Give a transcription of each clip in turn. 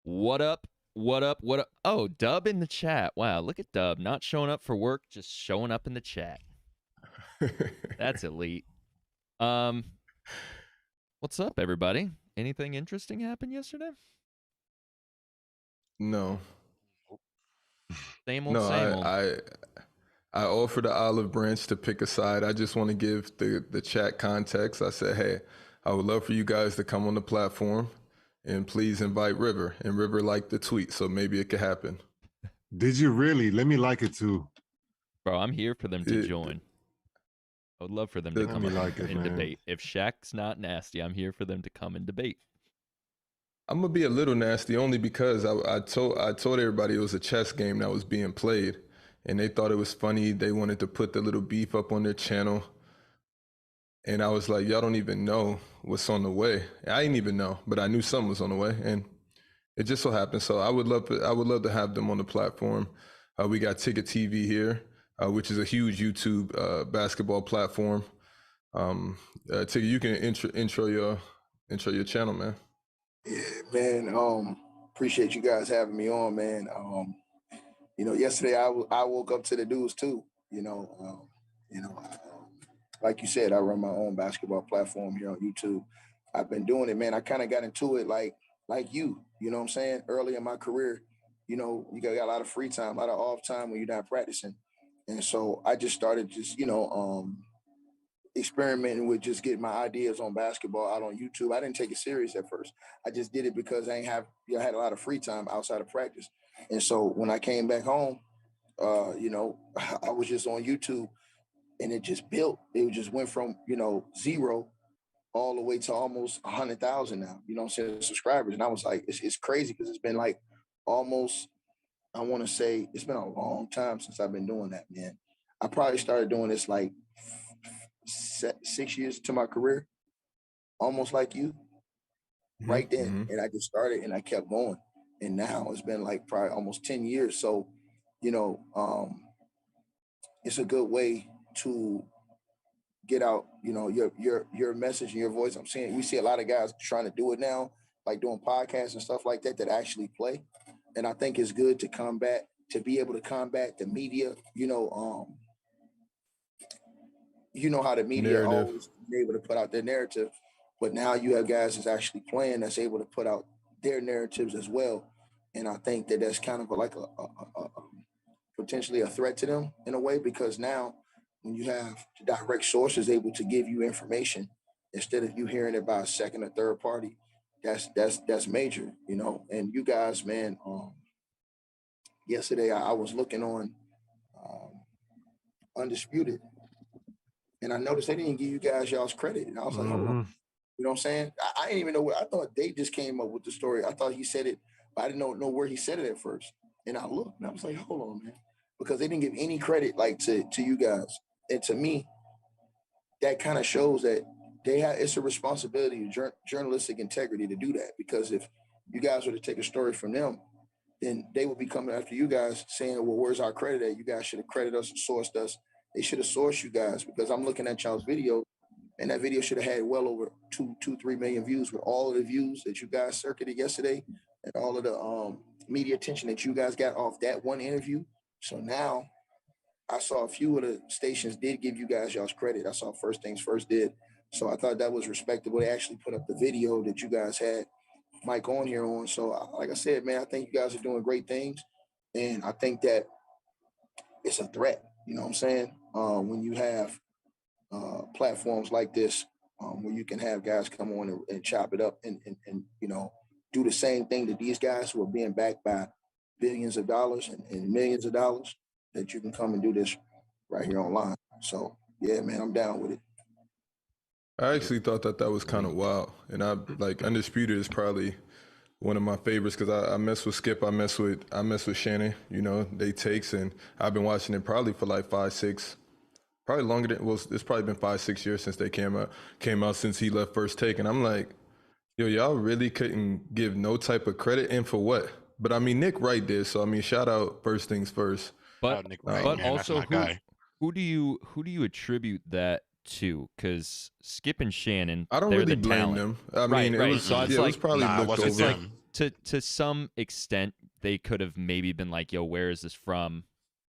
What up? What up? What up? Oh, Dub in the chat. Wow, look at Dub. Not showing up for work, just showing up in the chat. That's elite. What's up, everybody? Anything interesting happened yesterday? No. Same old, No, same old. I offered the olive branch to pick a side. I just want to give the chat context. I said, hey, I would love for you guys to come on the platform and please invite River. And River liked the tweet, so maybe it could happen. Did you really? Let me like it too. Bro, I'm here for them to join. I would love for them to come and debate. If Shaq's not nasty, I'm here for them to come and debate. I'm gonna be a little nasty only because I told everybody it was a chess game that was being played, and they thought it was funny. They wanted to put the little beef up on their channel, and I was like, y'all don't even know what's on the way. I didn't even know, but I knew something was on the way, and it just so happened. So I would love to have them on the platform. We got TicketTV here, which is a huge YouTube basketball platform. Ticket, you can intro your channel, man. Yeah, man. Appreciate you guys having me on, man. Yesterday I woke up to the news too. Like you said, I run my own basketball platform here on YouTube. I've been doing it, man. I kind of got into it like you. You know what I'm saying? Early in my career, you got a lot of free time, a lot of off time when you're not practicing, and so I just started experimenting with just getting my ideas on basketball out on YouTube. I didn't take it serious at first. I just did it because I had a lot of free time outside of practice. And so when I came back home, I was just on YouTube and it just built. It just went from, zero all the way to almost 100,000 now, subscribers. And I was like, it's crazy because it's been like almost, I want to say it's been a long time since I've been doing that, man. I probably started doing this like 6 years to my career, almost like you, right then. Mm-hmm. And I just started and I kept going. And now it's been like probably almost 10 years. So, it's a good way to get out, your message and your voice. I'm saying we see a lot of guys trying to do it now, like doing podcasts and stuff like that actually play. And I think it's good to be able to combat the media, how the media always been able to put out their narrative, but now you have guys that's actually playing that's able to put out their narratives as well. And I think that's kind of like a potentially a threat to them in a way, because now when you have the direct sources able to give you information instead of you hearing it by a second or third party, that's major, And you guys, man, yesterday I was looking on Undisputed, and I noticed they didn't give you guys y'all's credit. And I was like, hold on. You know what I'm saying? I didn't even know I thought they just came up with the story. I thought he said it, but I didn't know where he said it at first. And I looked and I was like, hold on, man. Because they didn't give any credit like to you guys. And to me, that kind of shows that it's a responsibility of journalistic integrity to do that. Because if you guys were to take a story from them, then they would be coming after you guys saying, well, where's our credit at? You guys should have credited us and sourced us. They should have sourced you guys, because I'm looking at y'all's video, and that video should have had well over 3 million views, with all of the views that you guys circuited yesterday and all of the media attention that you guys got off that one interview. So now I saw a few of the stations did give you guys y'all's credit. I saw First Things First did. So I thought that was respectable. They actually put up the video that you guys had Mike on here on. So like I said, man, I think you guys are doing great things. And I think that it's a threat. You know what I'm saying? When you have platforms like this, where you can have guys come on and chop it up and do the same thing that these guys who are being backed by billions of dollars and millions of dollars, that you can come and do this right here online. So yeah, man, I'm down with it. I actually thought that was kind of wild, and I like Undisputed is probably one of my favorites because I mess with Skip, I mess with Shannon. They takes, and I've been watching it probably for like 5, 6, probably longer than it's probably been 5, 6 years since they came out since he left First Take, and I'm like, yo, y'all really couldn't give no type of credit, and for what? But I mean, Nick Wright did, so I mean, shout out First Things First. But also, who do you attribute that to? Because Skip and Shannon, I don't really blame them. I mean, it was probably looked over. to some extent, they could have maybe been like, "Yo, where is this from?"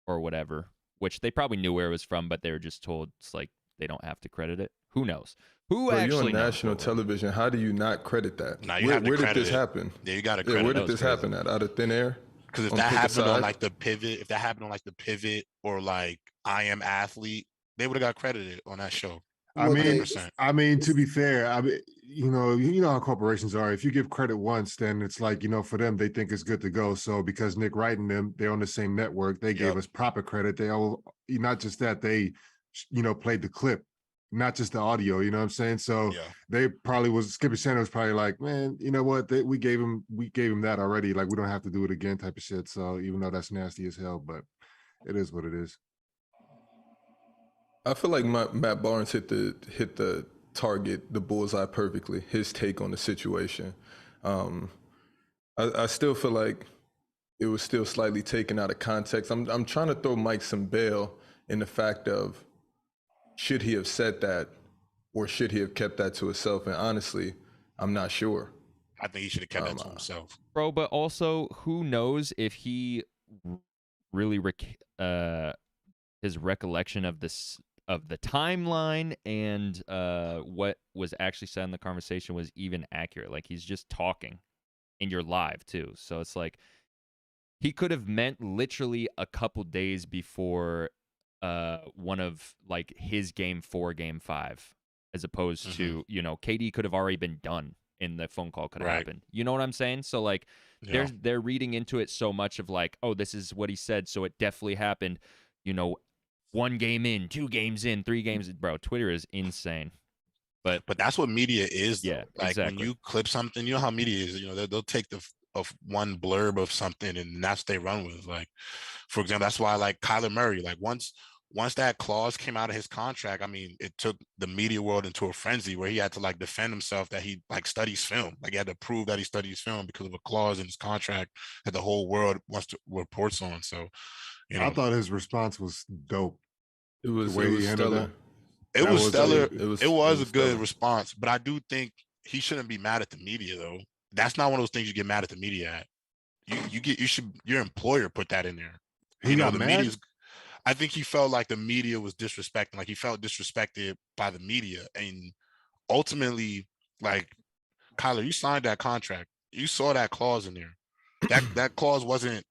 or whatever. Which they probably knew where it was from, but they were just told it's like they don't have to credit it. Who knows? Who Bro, actually you're on knows? national television. How do you not credit that? Nah, you where have to where did credit this it. happen? Yeah, you got to credit. Yeah, where it. did this happen at? Out of thin air? Because if On that Twitter happened on side? like the pivot, if that happened on like the pivot or like I Am Athlete, they would have got credited on that show. I mean, 100%. to be fair, you know how corporations are. If you give credit once, then it's like, for them, they think it's good to go. So because Nick Wright and them, they're on the same network, they gave us proper credit. They all, not just that, they, played the clip, not just the audio. You know what I'm saying? So they probably Skippy Shannon was probably like, man, you know what? We gave him that already. Like, we don't have to do it again, type of shit. So even though that's nasty as hell, but it is what it is. I feel like Matt Barnes hit the target, the bullseye perfectly. His take on the situation. I still feel like it was still slightly taken out of context. I'm trying to throw Mike some bail in the fact of, should he have said that, or should he have kept that to himself? And honestly, I'm not sure. I think he should have kept that to himself, bro. But also, who knows if he really his recollection of this. Of the timeline and what was actually said in the conversation was even accurate. Like, he's just talking and you're live too. So it's like he could have meant literally a couple days before one of like his game 4, game 5, as opposed to, KD could have already been done and the phone call could have happened. You know what I'm saying? So like they're reading into it so much of like, oh, this is what he said, so it definitely happened. 1 game in, 2 games in, 3 games in. Bro, Twitter is insane. But that's what media is, though. Yeah, like exactly. When you clip something, you know how media is. They'll take of one blurb of something and that's what they run with. Like, for example, that's why I like Kyler Murray. Like once that clause came out of his contract, I mean, it took the media world into a frenzy where he had to like defend himself that he like studies film. Like he had to prove that he studies film because of a clause in his contract that the whole world wants to reports on. So. I thought his response was dope. It was stellar. It was stellar. It was a good stellar response, but I do think he shouldn't be mad at the media though. That's not one of those things you get mad at the media at. Your employer put that in there. He got mad? I think he felt like the media was disrespecting. Like he felt disrespected by the media, and ultimately, like Kyler, you signed that contract. You saw that clause in there. That clause wasn't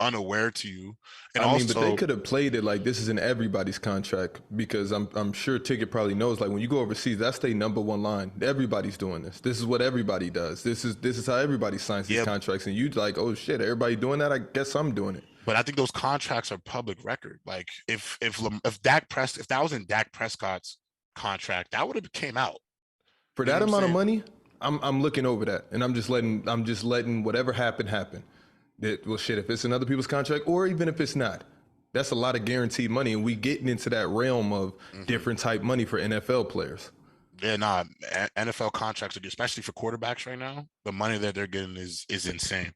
unaware to you. And but they could have played it like this is in everybody's contract, because I'm sure Ticket probably knows, like when you go overseas, that's their number 1 line. Everybody's doing this. This is what everybody does. This is how everybody signs these contracts. And you like, oh shit, everybody doing that? I guess I'm doing it. But I think those contracts are public record. Like if that was in Dak Prescott's contract, that would have came out. For that amount of money, I'm looking over that, and I'm just letting whatever happen. Well, shit, if it's in other people's contract, or even if it's not, that's a lot of guaranteed money, and we getting into that realm of different type money for NFL players. Yeah, NFL contracts, especially for quarterbacks right now, the money that they're getting is insane.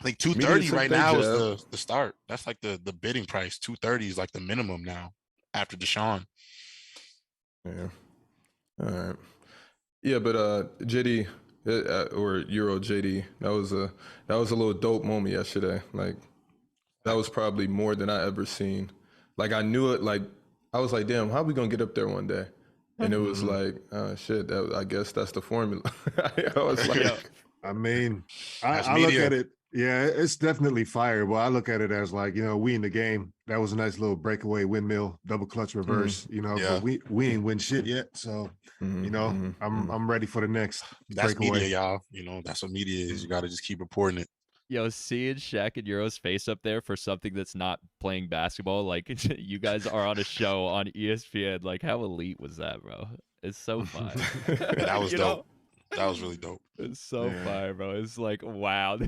I think 230 right now is the start. That's like the bidding price. 230 is like the minimum now after Deshaun. Yeah. All right. Yeah, but JD. Or Euro JD, that was a little dope moment yesterday. Like that was probably more than I ever seen. Like I knew it. Like I was like, damn, how we gonna get up there one day? And it was like, shit. I guess that's the formula. I was like, I mean, I look at it. Yeah, it's definitely fire. Well, I look at it as like, we in the game. That was a nice little breakaway windmill, double clutch reverse, but we ain't win shit yet. So, I'm ready for the next That's breakaway. Media, y'all. That's what media is. You got to just keep reporting it. Yo, seeing Shaq and Euro's face up there for something that's not playing basketball, like you guys are on a show on ESPN. Like, how elite was that, bro? It's so fun. That was dope. That was really dope. It's so fire, bro. It's like, wow,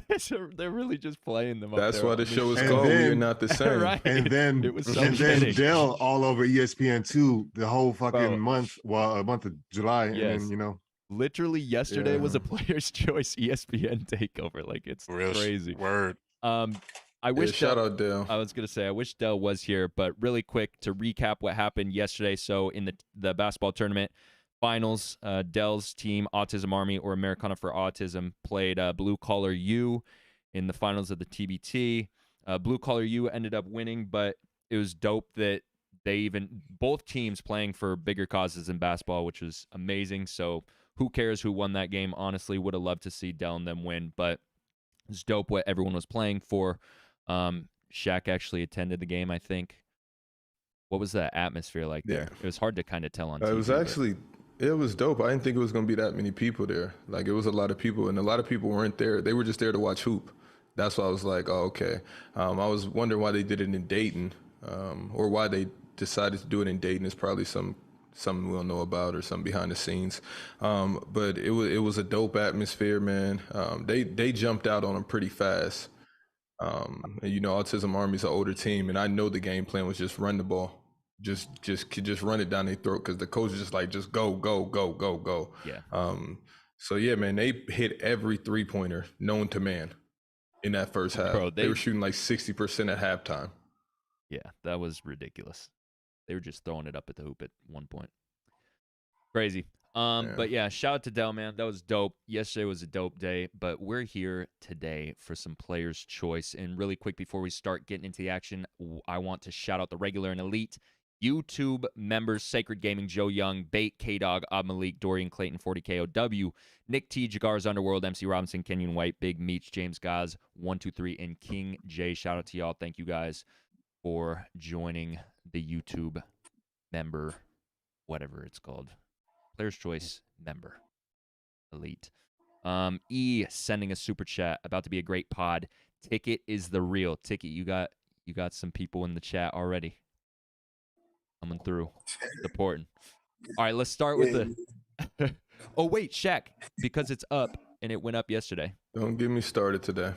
they're really just playing them. That's up there why the show is called "We're Not the Same." Right. And then it was so then Dell all over ESPN too the whole fucking month. Well, a month of July, and then literally yesterday was a Player's Choice ESPN takeover. Like it's crazy. Word. I wish shout out Dell. I was gonna say I wish Dell was here, but really quick to recap what happened yesterday. So in the basketball tournament, finals. Dell's team, Autism Army or Americana for Autism, played Blue Collar U in the finals of the TBT. Blue Collar U ended up winning, but it was dope that both teams playing for bigger causes in basketball, which was amazing. So who cares who won that game? Honestly, would have loved to see Dell and them win, but it's dope what everyone was playing for. Shaq actually attended the game, I think. What was the atmosphere like there? It was hard to kind of tell on TV. It was dope. I didn't think it was going to be that many people there. Like, it was a lot of people, and a lot of people weren't there. They were just there to watch hoop. That's why I was like, oh, okay. I was wondering why they did it in Dayton, or why they decided to do it in Dayton. It's probably something we'll know about or something behind the scenes. But it was a dope atmosphere, man. They jumped out on them pretty fast. And Autism Army's an older team, and I know the game plan was just run the ball, just run it down their throat, because the coach is just like, just go. Yeah. So yeah, man, they hit every 3-pointer known to man in that first half. Bro, they were shooting like 60% at halftime. Yeah, that was ridiculous. They were just throwing it up at the hoop at one point. Crazy. But yeah, shout out to Dell, man. That was dope. Yesterday was a dope day, but we're here today for some players' choice. And really quick, before we start getting into the action, I want to shout out the regular and elite YouTube members: Sacred Gaming, Joe Young, Bait, K-Dog, Ab Malik, Dorian Clayton, 40KOW, Nick T, Jagar's Underworld, MC Robinson, Kenyon White, Big Meech, James Gaz, 123, and King J. Shout out to y'all. Thank you guys for joining the YouTube member, whatever it's called. Player's Choice member. Elite. E sending a super chat. About to be a great pod. Ticket is the real. Ticket, you got some people in the chat already. Coming through. Supporting. All right, let's start with the Oh wait, Shaq, because it's up and it went up yesterday. Don't get me started today.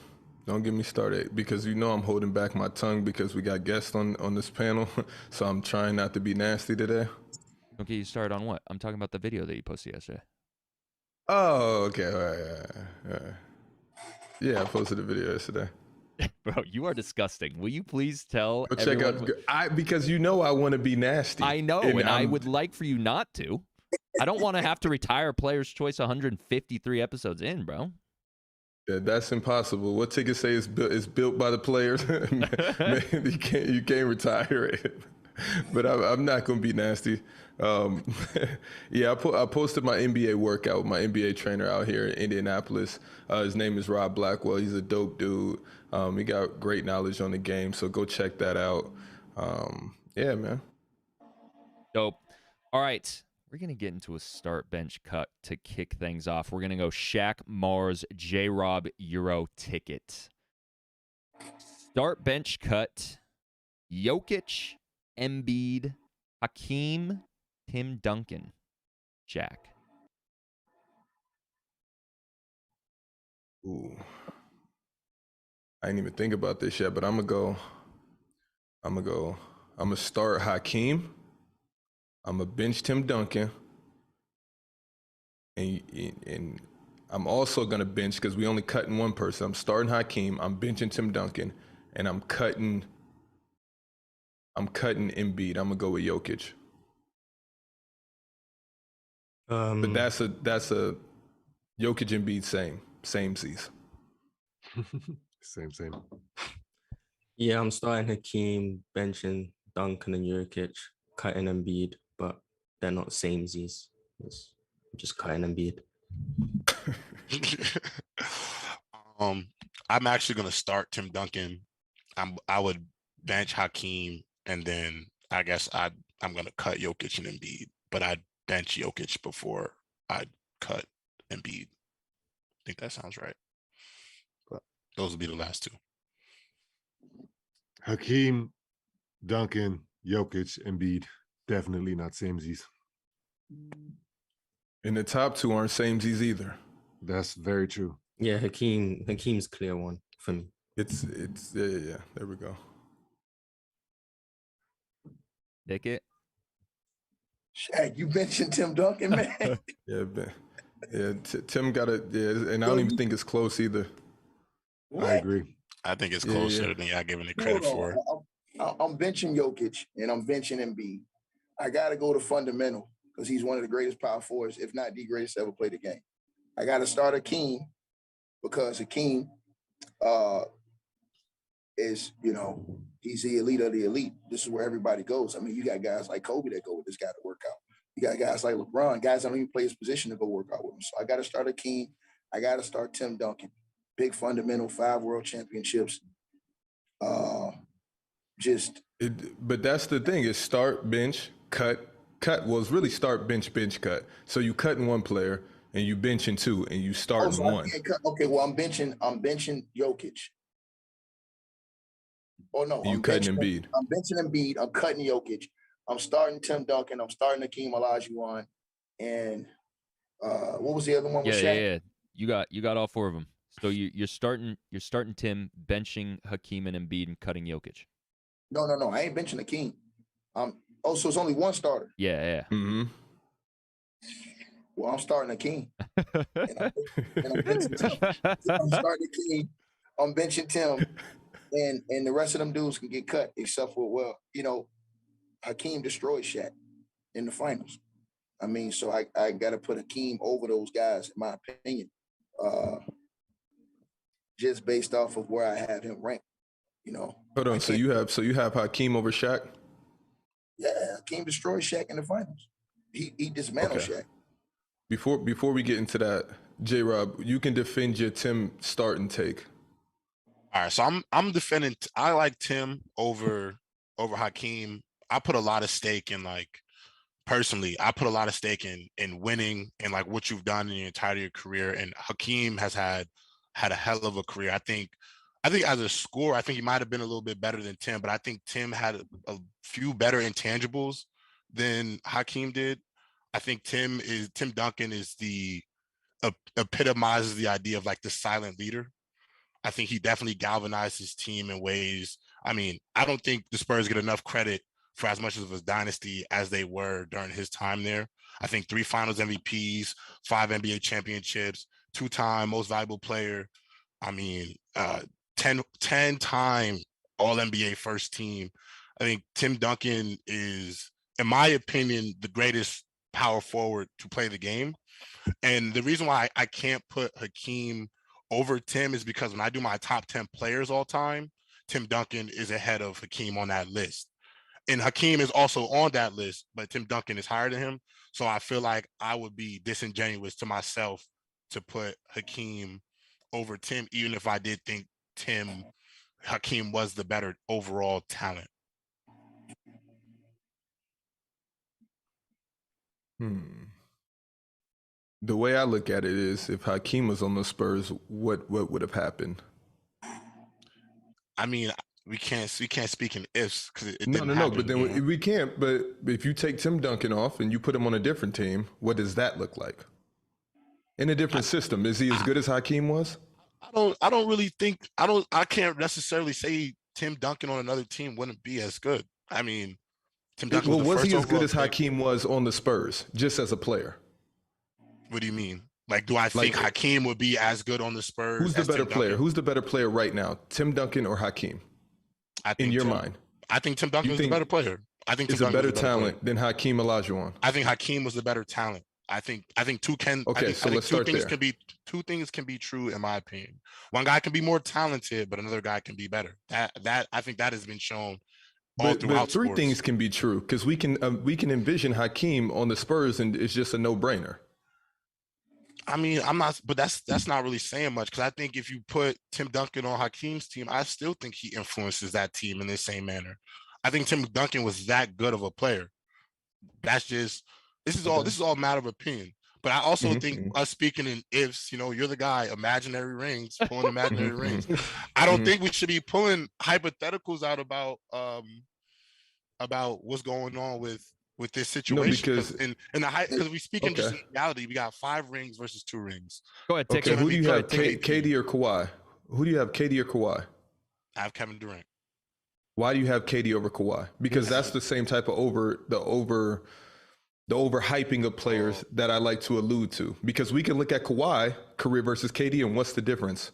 Don't get me started, because I'm holding back my tongue because we got guests on this panel. So I'm trying not to be nasty today. Okay, you started on what? I'm talking about the video that you posted yesterday. Oh, okay. All right. Yeah, I posted a video yesterday. Bro, you are disgusting. Will you please tell everyone? Check out, because I want to be nasty. I know, and I would like for you not to. I don't want to have to retire Player's Choice 153 episodes in, bro. Yeah, that's impossible. What Ticket say is built by the players. Man, you can't retire it. But I'm not gonna be nasty. Yeah, I posted my NBA workout with my NBA trainer out here in Indianapolis. His name is Rob Blackwell. He's a dope dude. He got great knowledge on the game, so go check that out. Yeah, man. Dope. All right, we're gonna get into a start bench cut to kick things off. We're gonna go Shaq, Mars, J-Rob, Euro, Ticket. Start bench cut: Jokic, Embiid, Hakeem, Tim Duncan, Jack. Ooh. I didn't even think about this yet, but I'm gonna start Hakeem. I'm gonna bench Tim Duncan. And I'm also gonna bench, because we only cutting one person. I'm starting Hakeem, I'm benching Tim Duncan, and I'm cutting Embiid. I'm gonna go with Jokic. But that's a Jokic Embiid same Z's. Same. Yeah, I'm starting Hakeem, benching Duncan and Jokic, cutting Embiid, but they're not samesies. I'm just cutting Embiid. I'm actually gonna start Tim Duncan. I would bench Hakeem, and then I guess I'm gonna cut Jokic and Embiid, but I'd bench Jokic before I'd cut Embiid. I think that sounds right. But those would be the last two. Hakeem, Duncan, Jokic, Embiid. Definitely not samesies. And the top two aren't samesies either. That's very true. Yeah, Hakeem's clear one for me. It's yeah. There we go. Take it. Shaq, you mentioned Tim Duncan, man. Yeah, Tim got it. Yeah, and I don't even think it's close either. What? I agree. I think it's closer than y'all giving it credit for. I'm benching Jokic and I'm benching Embiid. I got to go to fundamental. because he's one of the greatest power forwards, if not the greatest to ever play the game. I got to start Hakeem because Hakeem is, he's the elite of the elite. This is where everybody goes. I mean, you got guys like Kobe that go with this guy to work out. You got guys like LeBron, guys that don't even play his position to go work out with him. So I got to start Hakeem. I got to start Tim Duncan. Big fundamental, 5 world championships. But that's the thing is start, bench, cut. Well, it's really start, bench, cut. So you cutting one player and you benching 2 and you starting 1. Okay, well, I'm benching Jokic. Oh no, you cutting Embiid. I'm benching Embiid. I'm cutting Jokic. I'm starting Tim Duncan. I'm starting Hakeem Olajuwon. And what was the other one with Shaq? Yeah. You got all 4 of them. So you're starting Tim, benching Hakeem and Embiid, and cutting Jokic. No. I ain't benching Hakeem. So it's only one starter. Yeah. Mm-hmm. Well, I'm starting Hakeem. and I'm benching Tim. I'm starting Hakeem. I'm benching Tim. And the rest of them dudes can get cut, except for, Hakeem destroyed Shaq in the finals. I mean, so I got to put Hakeem over those guys, in my opinion, just based off of where I have him ranked. Hold on. So you have Hakeem over Shaq? Yeah, Hakeem destroyed Shaq in the finals. He dismantled Shaq. Before we get into that, J-Rob, you can defend your Tim starting take. All right, so I'm defending. I like Tim over Hakeem. I put a lot of stake in, personally, I put a lot of stake in winning and what you've done in your entirety of your career. And Hakeem has had a hell of a career. I think as a scorer, I think he might have been a little bit better than Tim, but I think Tim had a few better intangibles than Hakeem did. I think Tim Duncan is epitomizes the idea of the silent leader. I think he definitely galvanized his team in ways. I mean, I don't think the Spurs get enough credit for as much of a dynasty as they were during his time there. I think 3 finals MVPs, 5 NBA championships, 2-time most valuable player. I mean, 10-time all NBA first team. I think Tim Duncan is, in my opinion, the greatest power forward to play the game. And the reason why I can't put Hakeem over Tim is because when I do my top 10 players all time, Tim Duncan is ahead of Hakeem on that list. And Hakeem is also on that list, but Tim Duncan is higher than him. So I feel like I would be disingenuous to myself to put Hakeem over Tim, even if I did think Hakeem was the better overall talent. The way I look at it is, if Hakeem was on the Spurs, what would have happened? I mean, we can't speak in ifs because it no. didn't happen. But then we can't. But if you take Tim Duncan off and you put him on a different team, what does that look like? In a different system, is he as good as Hakeem was? I don't really think I can't necessarily say Tim Duncan on another team wouldn't be as good. I mean, Tim Duncan was he as good as Hakeem was on the Spurs, just as a player? What do you mean? Do I think Hakeem would be as good on the Spurs? Who's the better player? Who's the better player right now, Tim Duncan or Hakeem? In your mind, I think Tim Duncan is the better player. I think he's a better talent than Hakeem Olajuwon. I think Hakeem was the better talent. I think two can. Okay, so let's start there. Two things can be true in my opinion. One guy can be more talented, but another guy can be better. That I think that has been shown all throughout sports. 3 things can be true because we can envision Hakeem on the Spurs, and it's just a no-brainer. I mean, I'm not, but that's not really saying much because I think if you put Tim Duncan on Hakeem's team, I still think he influences that team in the same manner. I think Tim Duncan was that good of a player. This is all a matter of opinion. But I also think us speaking in ifs, you're the guy, imaginary rings, pulling imaginary rings. I don't think we should be pulling hypotheticals out about what's going on with this situation. Because we speak in just reality, we got 5 rings versus 2 rings. Go ahead, take it. Who do you have, KD or Kawhi? Who do you have, KD or Kawhi? I have Kevin Durant. Why do you have KD over Kawhi? Because that's the same type of overhyping of players that I like to allude to. Because we can look at Kawhi career versus KD, and what's the difference?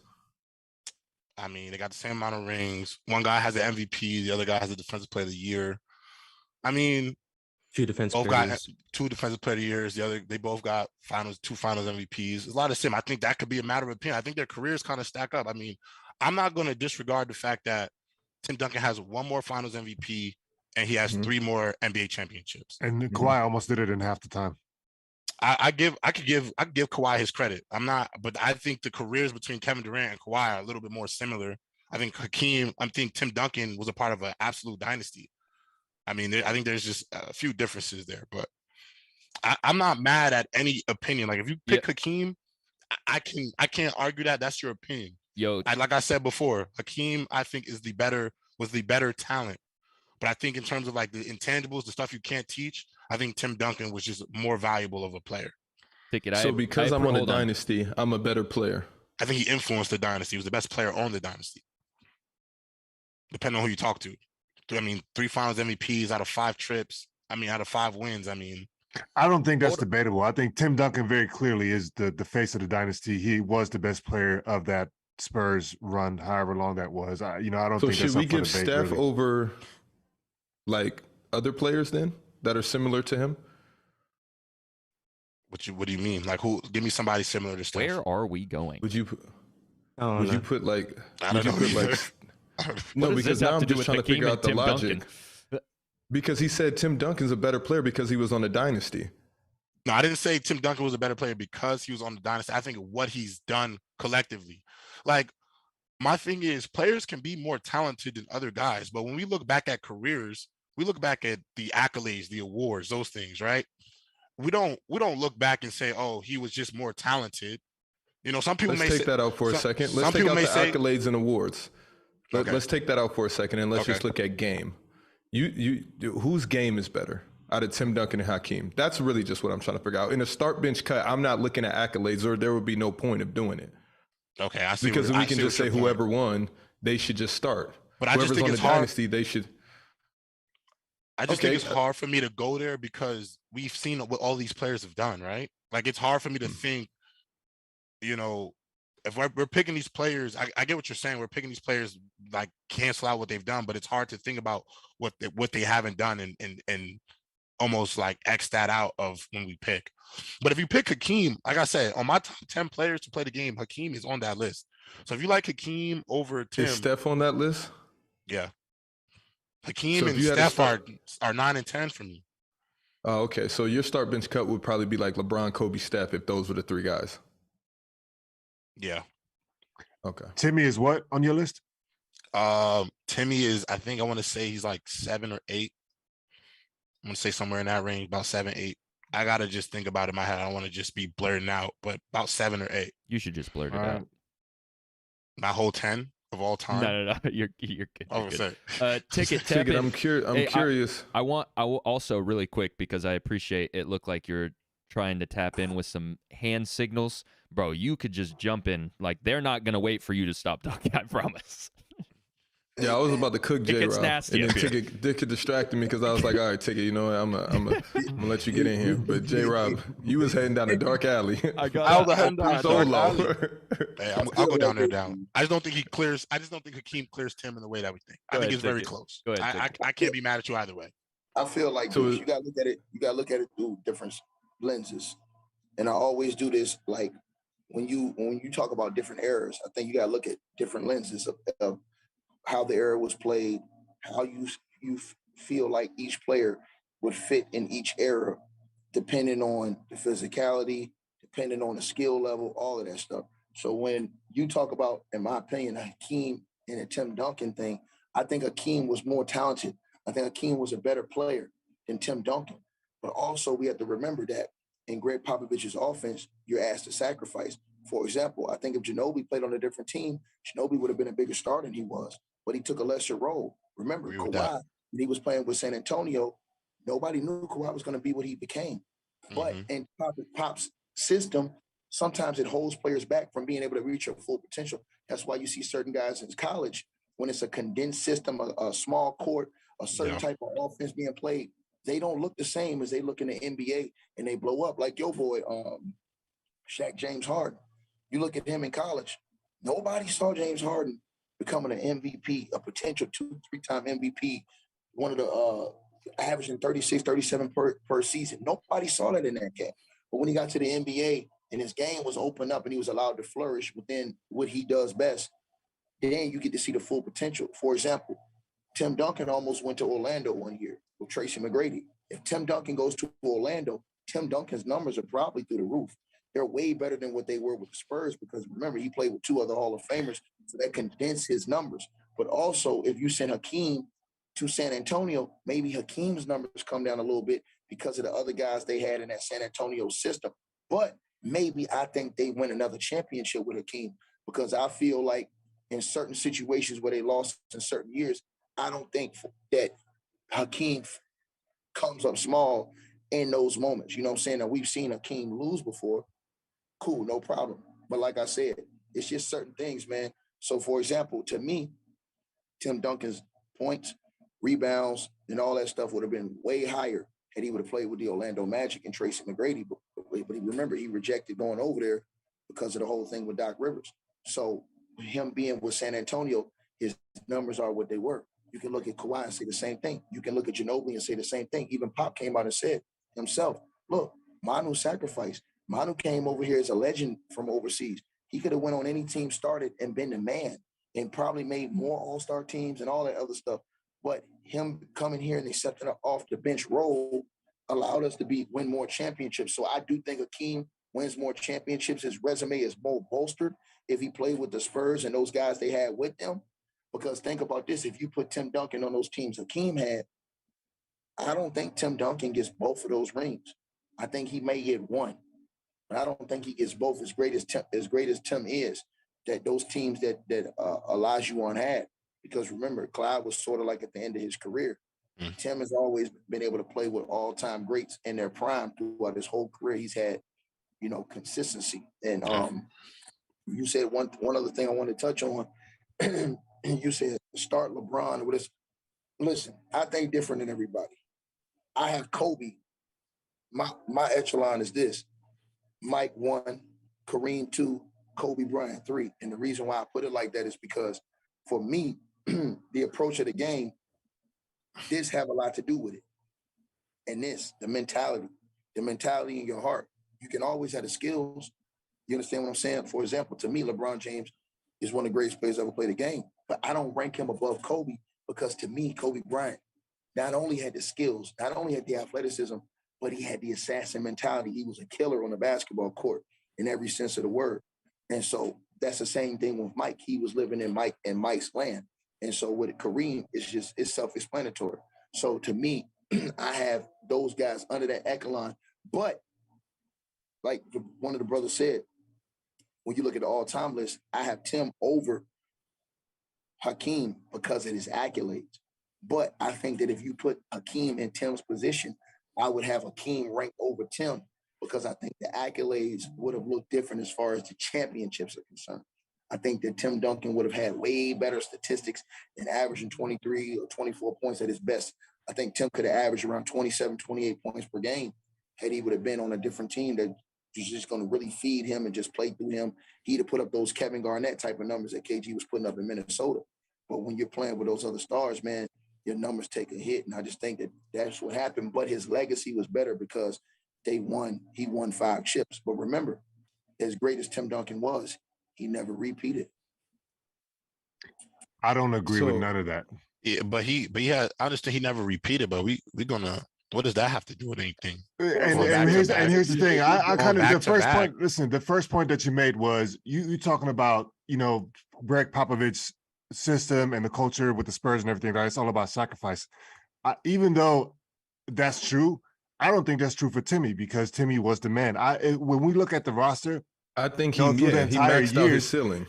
I mean, they got the same amount of rings. One guy has an MVP, the other guy has a Defensive Player of the Year. I mean, 2 defensive Both player of got the years. 2 defensive player of the years. They both got 2 finals MVPs. There's a lot of sim. I think that could be a matter of opinion. I think their careers kind of stack up. I mean, I'm not going to disregard the fact that Tim Duncan has 1 more finals MVP and he has 3 more NBA championships. And Kawhi almost did it in half the time. I could give Kawhi his credit. But I think the careers between Kevin Durant and Kawhi are a little bit more similar. I think Tim Duncan was a part of an absolute dynasty. I mean, I think there's just a few differences there, but I'm not mad at any opinion. Like if you pick Hakeem, I can't argue that. That's your opinion. Like I said before, Hakeem I think was the better talent. But I think in terms of like the intangibles, the stuff you can't teach, I think Tim Duncan was just more valuable of a player. So because I'm on a dynasty, I'm a better player. I think he influenced the dynasty. He was the best player on the dynasty. Depending on who you talk to. I mean, 3 finals MVPs out of 5 trips. I mean, out of 5 wins. I mean, I don't think that's debatable. I think Tim Duncan very clearly is the face of the dynasty. He was the best player of that Spurs run, however long that was. I don't think that's up for debate. So should we give Steph over like other players then that are similar to him? What do you mean? Like who? Give me somebody similar to Steph. Where are we going? Would you put like? I don't know. No, because now I'm just trying to figure out the logic. Because he said Tim Duncan's a better player because he was on the dynasty. No, I didn't say Tim Duncan was a better player because he was on the dynasty. I think what he's done collectively. Like, my thing is players can be more talented than other guys, but when we look back at careers, we look back at the accolades, the awards, those things, right? We don't look back and say, oh, he was just more talented. You know, some people may take that out for a second. Let's take out the accolades and awards. Let's take that out for a second and let's just look at game. Whose game is better out of Tim Duncan and Hakeem? That's really just what I'm trying to figure out. In a start bench cut, I'm not looking at accolades, or there would be no point of doing it. Okay, I see. Because we can just say whoever won, they should just start. But I just think it's hard. Dynasty, they should. I just think it's hard for me to go there because we've seen what all these players have done, right? Like it's hard for me to think, you know, if we're picking these players, I get what you're saying. We're picking these players like cancel out what they've done, but it's hard to think about what they haven't done and almost like X that out of when we pick. But if you pick Hakeem, like I said, on my top 10 players to play the game, Hakeem is on that list. So if you like Hakeem over Tim, is Steph on that list? Yeah, Hakeem and Steph are 9 and 10 for me. Oh, okay. So your start bench cut would probably be like LeBron, Kobe, Steph if those were the 3 guys. Yeah. Okay. Timmy is what on your list? Timmy is, I think I want to say he's like 7 or 8. I'm going to say somewhere in that range, about 7, 8. I got to just think about it in my head. I don't want to just be blurting out, but about 7 or 8. You should just blurt it out. My whole 10 of all time? No. You're good. Oh, sorry. Ticket. I'm curious. I will also really quick because I appreciate it. Looked like you're trying to tap in with some hand signals. Bro, you could just jump in. Like, they're not going to wait for you to stop talking, I promise. Yeah, I was about to cook J-Rob. It's nasty. And then Ticket distracted me because I was like, all right, Ticket, you know what? I'm going to let you get in here. But J-Rob, you was heading down a dark alley. I was heading down a dark alley. Hey, I'll go down there down. I just don't think Hakeem clears Tim in the way that we think. I think it's very close. Go ahead, I can't be mad at you either way. I feel like you got to look at it. You got to look at it through different lenses. And I always do this, like, when you talk about different eras, I think you got to look at different lenses of how the era was played, how you feel like each player would fit in each era, depending on the physicality, depending on the skill level, all of that stuff. So when you talk about, in my opinion, Hakeem and the Tim Duncan thing, I think Hakeem was more talented. I think Hakeem was a better player than Tim Duncan. But also we have to remember that in Greg Popovich's offense, you're asked to sacrifice. For example, I think if Ginobili played on a different team, Ginobili would have been a bigger star than he was, but he took a lesser role. Remember, Kawhi, when he was playing with San Antonio, nobody knew Kawhi was going to be what he became. But in Pop's system, sometimes it holds players back from being able to reach their full potential. That's why you see certain guys in college, when it's a condensed system, a small court, a certain type of offense being played, they don't look the same as they look in the NBA and they blow up. Like your boy, Shaq James Harden. You look at him in college, nobody saw James Harden becoming an MVP, a potential 2-3-time MVP, one of the averaging 36, 37 per season. Nobody saw that in that cat. But when he got to the NBA and his game was opened up and he was allowed to flourish within what he does best, then you get to see the full potential. For example, Tim Duncan almost went to Orlando one year with Tracy McGrady. If Tim Duncan goes to Orlando, Tim Duncan's numbers are probably through the roof. They're way better than what they were with the Spurs because remember, he played with 2 other Hall of Famers, so that condensed his numbers. But also, if you send Hakeem to San Antonio, maybe Hakeem's numbers come down a little bit because of the other guys they had in that San Antonio system. But maybe I think they win another championship with Hakeem because I feel like in certain situations where they lost in certain years, I don't think that Hakeem comes up small in those moments. You know what I'm saying? Now, we've seen Hakeem lose before. Cool, no problem. But like I said, it's just certain things, man. So, for example, to me, Tim Duncan's points, rebounds, and all that stuff would have been way higher had he would have played with the Orlando Magic and Tracy McGrady. But remember, he rejected going over there because of the whole thing with Doc Rivers. So him being with San Antonio, his numbers are what they were. You can look at Kawhi and say the same thing. You can look at Ginobili and say the same thing. Even Pop came out and said himself, look, Manu sacrificed. Manu came over here as a legend from overseas. He could have went on any team started and been the man and probably made more all-star teams and all that other stuff. But him coming here and accepting an off-the-bench role allowed us to win more championships. So I do think Hakeem wins more championships. His resume is more bolstered if he played with the Spurs and those guys they had with them. Because think about this, if you put Tim Duncan on those teams Hakeem had, I don't think Tim Duncan gets both of those rings. I think he may get one, but I don't think he gets both as great as Tim is, that those teams that Olajuwon had. Because remember, Clyde was sort of like at the end of his career. Tim has always been able to play with all-time greats in their prime throughout his whole career. He's had, consistency. And you said one other thing I want to touch on. You said start LeBron with this. Listen, I think different than everybody. I have Kobe. My echelon is this: Mike 1, Kareem 2, Kobe Bryant 3. And the reason why I put it like that is because for me, the approach of the game, this have a lot to do with it. And the mentality in your heart. You can always have the skills. You understand what I'm saying? For example, to me, LeBron James is one of the greatest players ever played the game. But I don't rank him above Kobe because to me, Kobe Bryant not only had the skills, not only had the athleticism, but he had the assassin mentality. He was a killer on the basketball court in every sense of the word. And so that's the same thing with Mike. He was living in Mike's land. And so with Kareem, it's self-explanatory. So to me, I have those guys under that echelon. But like one of the brothers said, when you look at the all-time list, I have Tim over Hakeem because of his accolades. But I think that if you put Hakeem in Tim's position, I would have Hakeem ranked over Tim because I think the accolades would have looked different as far as the championships are concerned. I think that Tim Duncan would have had way better statistics than averaging 23 or 24 points at his best. I think Tim could have averaged around 27, 28 points per game had he would have been on a different team that was just going to really feed him and just play through him. He'd have put up those Kevin Garnett type of numbers that KG was putting up in Minnesota. But when you're playing with those other stars, man, your numbers take a hit. And I just think that that's what happened. But his legacy was better because he won 5 chips. But remember, as great as Tim Duncan was, he never repeated. I don't agree with none of that. Yeah, but he had, I understand he never repeated, but we're gonna, what does that have to do with anything? And here's the thing. I kind of, the first point, listen, the first point that you made was you talking about, Greg Popovich's system and the culture with the Spurs and everything, right? It's all about sacrifice. Even though that's true, I don't think that's true for Timmy because Timmy was the man. When we look at the roster, I think he maxed out his ceiling.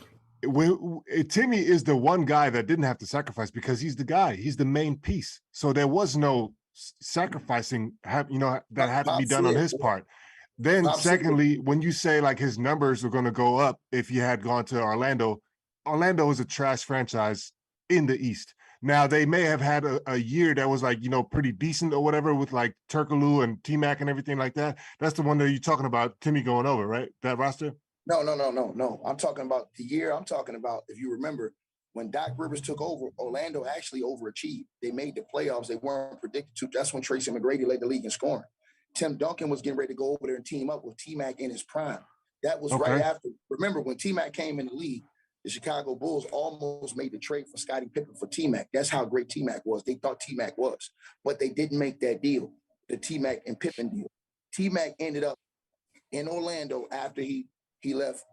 Timmy is the one guy that didn't have to sacrifice because he's the guy. He's the main piece. So there was no sacrificing, that had to be done on his part. Then secondly, when you say like his numbers are going to go up if he had gone to Orlando is a trash franchise in the East. Now they may have had a year that was like, pretty decent or whatever with like Turkoglu and T-Mac and everything like that. That's the one that you're talking about, Timmy going over, right? That roster? No. I'm talking about the year. I'm talking about, if you remember, When Doc Rivers took over, Orlando actually overachieved. They made the playoffs. They weren't predicted to. That's when Tracy McGrady led the league in scoring. Tim Duncan was getting ready to go over there and team up with T-Mac in his prime. That was right after. Remember, when T-Mac came in the league, the Chicago Bulls almost made the trade for Scottie Pippen for T-Mac. That's how great T-Mac was. They thought T-Mac was. But they didn't make that deal, the T-Mac and Pippen deal. T-Mac ended up in Orlando after he left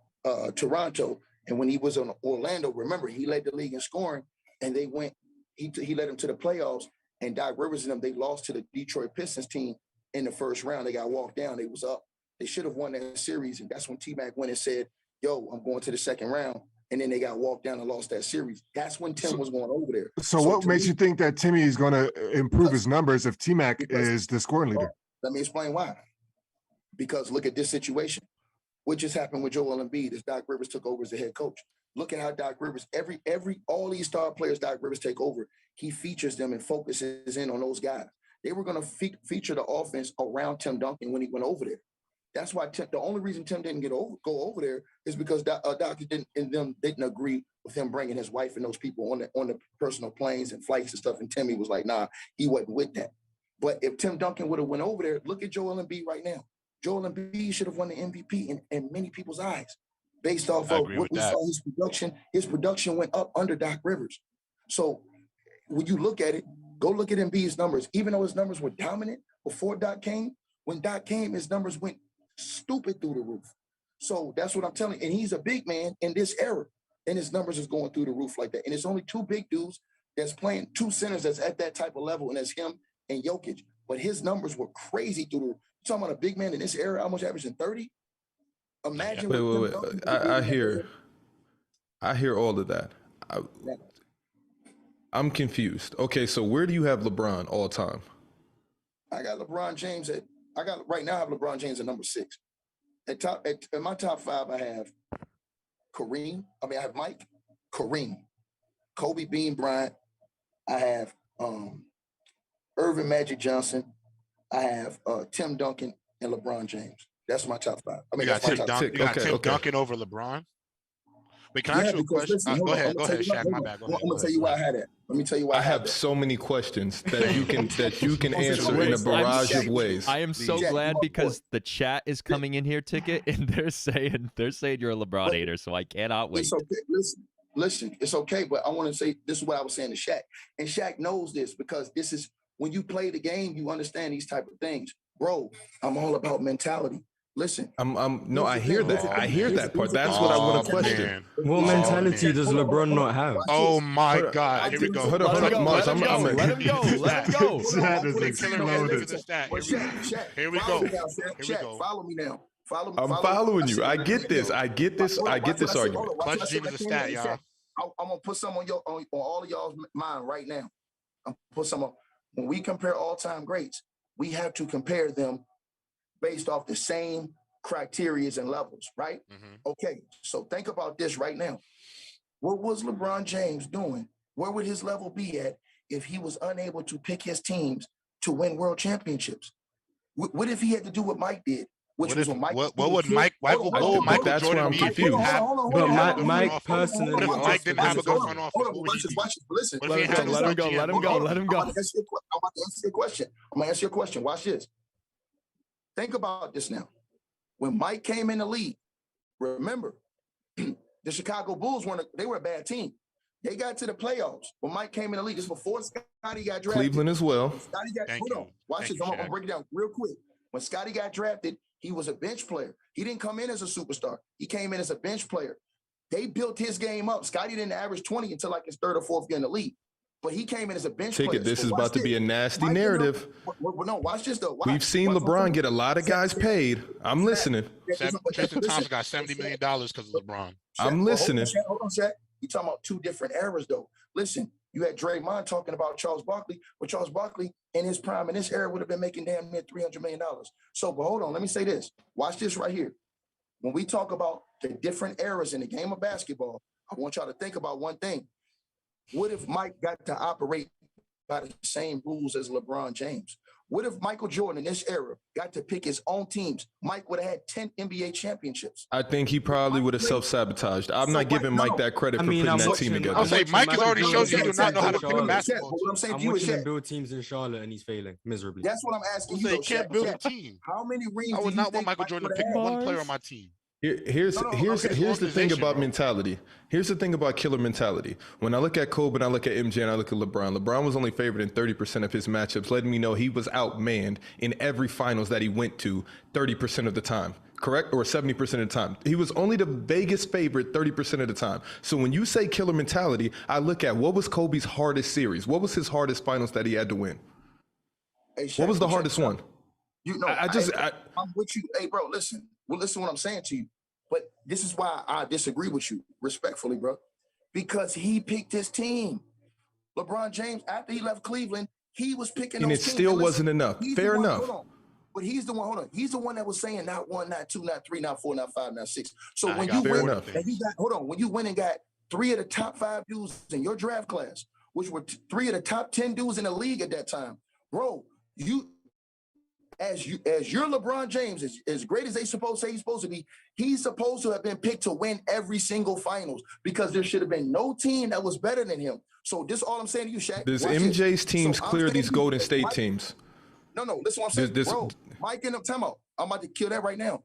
Toronto. And when he was in Orlando, remember, he led the league in scoring, and they went, he led them to the playoffs, and Doc Rivers and them, they lost to the Detroit Pistons team in the first round. They got walked down. They was up. They should have won that series, and that's when T-Mac went and said, yo, I'm going to the second round. And then they got walked down and lost that series. That's when Tim was going over there. So what makes you think that Timmy is going to improve his numbers if T-Mac is the scoring leader? Let me explain why. Because look at this situation. What just happened with Joel Embiid as Doc Rivers took over as the head coach. Look at how Doc Rivers, all these star players Doc Rivers take over, he features them and focuses in on those guys. They were going to feature the offense around Tim Duncan when he went over there. That's why the only reason Tim didn't go over there is because Doc didn't agree with him bringing his wife and those people on the personal planes and flights and stuff. And Timmy was like, nah, he wasn't with that. But if Tim Duncan would have went over there, look at Joel Embiid right now. Joel Embiid should have won the MVP in many people's eyes based off of what we saw his production. His production went up under Doc Rivers. So when you look at it, go look at Embiid's numbers. Even though his numbers were dominant before Doc came, when Doc came, his numbers went stupid through the roof. So that's what I'm telling you. And he's a big man in this era, and his numbers is going through the roof like that. And it's only two big dudes that's playing, two centers that's at that type of level, and that's him and Jokic. But his numbers were crazy through the roof. You're talking about a big man in this era, almost averaging 30. Imagine. Wait. I hear all of that. I'm confused. Okay, so where do you have LeBron all time? I got LeBron James right now I have LeBron James at number 6. In my top 5, I have I have Mike, Kareem, Kobe Bean Bryant. I have Irvin Magic Johnson. I have Tim Duncan and LeBron James. That's my top 5. I mean, that's my top 6. You got Tim Duncan over LeBron? Wait, can I ask you a question? Listen, go ahead, Shaq. My bad. I'm gonna tell you why I had that. Let me tell you why I have so many questions that you can answer in a barrage of ways. I am so glad because the chat is coming in here, Ticket, and they're saying you're a LeBron hater, so I cannot wait. It's okay. Listen, it's okay, but I want to say this is what I was saying to Shaq, and Shaq knows this because this is when you play the game, you understand these type of things, bro. I'm all about mentality. Listen, I hear that. I hear that part. That's what I want to question. What mentality does LeBron not have? Oh my God! Here we go. Hold on, Mars. Let him go. That is exploded. Here we go. Follow me now. I'm following you. I get this. I get this argument. Clutch Gene is a stat, y'all. I'm gonna put some on all of y'all's mind right now. I'm put some on. When we compare all-time greats, we have to compare them based off the same criteria and levels, right? Mm-hmm. Okay, so think about this right now. What was LeBron James doing? Where would his level be at if he was unable to pick his teams to win world championships? What if he had to do what Mike did? What would Michael that's Jordan where I'm confused. But Mike personally, what if Mike didn't have a good front office? Listen, let him go. I'm about to answer your question. I'm gonna answer your question. Watch this. Think about this now. When Mike came in the league, remember, the Chicago Bulls were a bad team. They got to the playoffs when Mike came in the league. This before Scottie got drafted. Cleveland as well. Hold on. Watch this. I'm gonna break it down real quick. When Scottie got drafted, he was a bench player. He didn't come in as a superstar. He came in as a bench player. They built his game up. Scottie didn't average 20 until like his 3rd or 4th year in the league. But he came in as a bench player. This is about to be a nasty narrative. No, watch this though. We've seen LeBron get a lot of guys paid. I'm listening. Tristan Thompson got $70 million because of LeBron. I'm listening. Hold on, Shaq. You're talking about 2 different eras though. Listen, you had Draymond talking about Charles Barkley, but Charles Barkley in his prime in this era would have been making damn near $300 million. So, but hold on, let me say this. Watch this right here. When we talk about the different eras in the game of basketball, I want y'all to think about one thing. What if Mike got to operate by the same rules as LeBron James? What if Michael Jordan in this era got to pick his own teams? Mike would have had 10 NBA championships. I think he probably would have self-sabotaged. I'm not giving Mike that credit for putting that team together. I'll say Mike has already shown you he do not know how to pick a basketball. What I'm saying to you watching is him build teams in Charlotte and he's failing miserably. That's what I'm asking you. He can't build a team. How many rings? I would not want Michael Jordan to pick one player on my team. Here's the thing about mentality. Here's the thing about killer mentality. When I look at Kobe and I look at MJ and I look at LeBron, LeBron was only favored in 30% of his matchups, letting me know he was outmanned in every finals that he went to 30% of the time. Correct? Or 70% of the time. He was only the Vegas favorite 30% of the time. So when you say killer mentality, I look at what was Kobe's hardest series? What was his hardest finals that he had to win? Hey, Shaq, what was the hardest one? You know, I'm with you. Hey, bro, listen. Well, listen what I'm saying to you. But this is why I disagree with you, respectfully, bro. Because he picked his team. LeBron James, after he left Cleveland, he was picking and those it teams. Still wasn't enough. Fair enough. Hold on. But he's the one, hold on. He's the one that was saying not 1, not 2, not 3, not 4, not 5, not 6. So when you win, when you went and got 3 of the top 5 dudes in your draft class, which were 3 of the top 10 dudes in the league at that time, bro, as your LeBron James, as great as they supposed to say he's supposed to be, he's supposed to have been picked to win every single finals because there should have been no team that was better than him. So this is all I'm saying to you, Shaq. Does MJ's teams clear these Golden State teams? No, listen what I'm saying, bro. Mike and them, I'm about to kill that right now.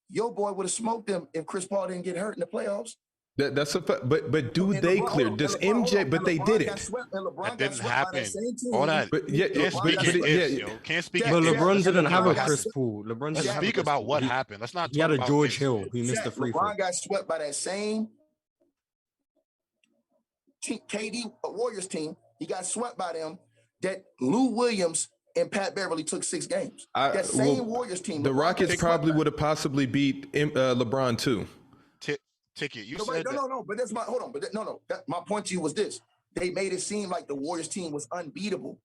Your boy would have smoked them if Chris Paul didn't get hurt in the playoffs. That's a fact. But do they clear? Does MJ? But they didn't. That didn't happen. All that. But yeah, can't speak. But LeBron didn't have a Chris Paul. LeBron didn't speak about what happened. Let's not. He had a George Hill who missed the free throw. LeBron got swept by that same KD Warriors team. He got swept by them. That Lou Williams and Pat Beverly took 6 games. That same Warriors team. The Rockets probably would have possibly beat LeBron too. Ticket. You said no. But that's my hold on. But my point to you was this: they made it seem like the Warriors team was unbeatable.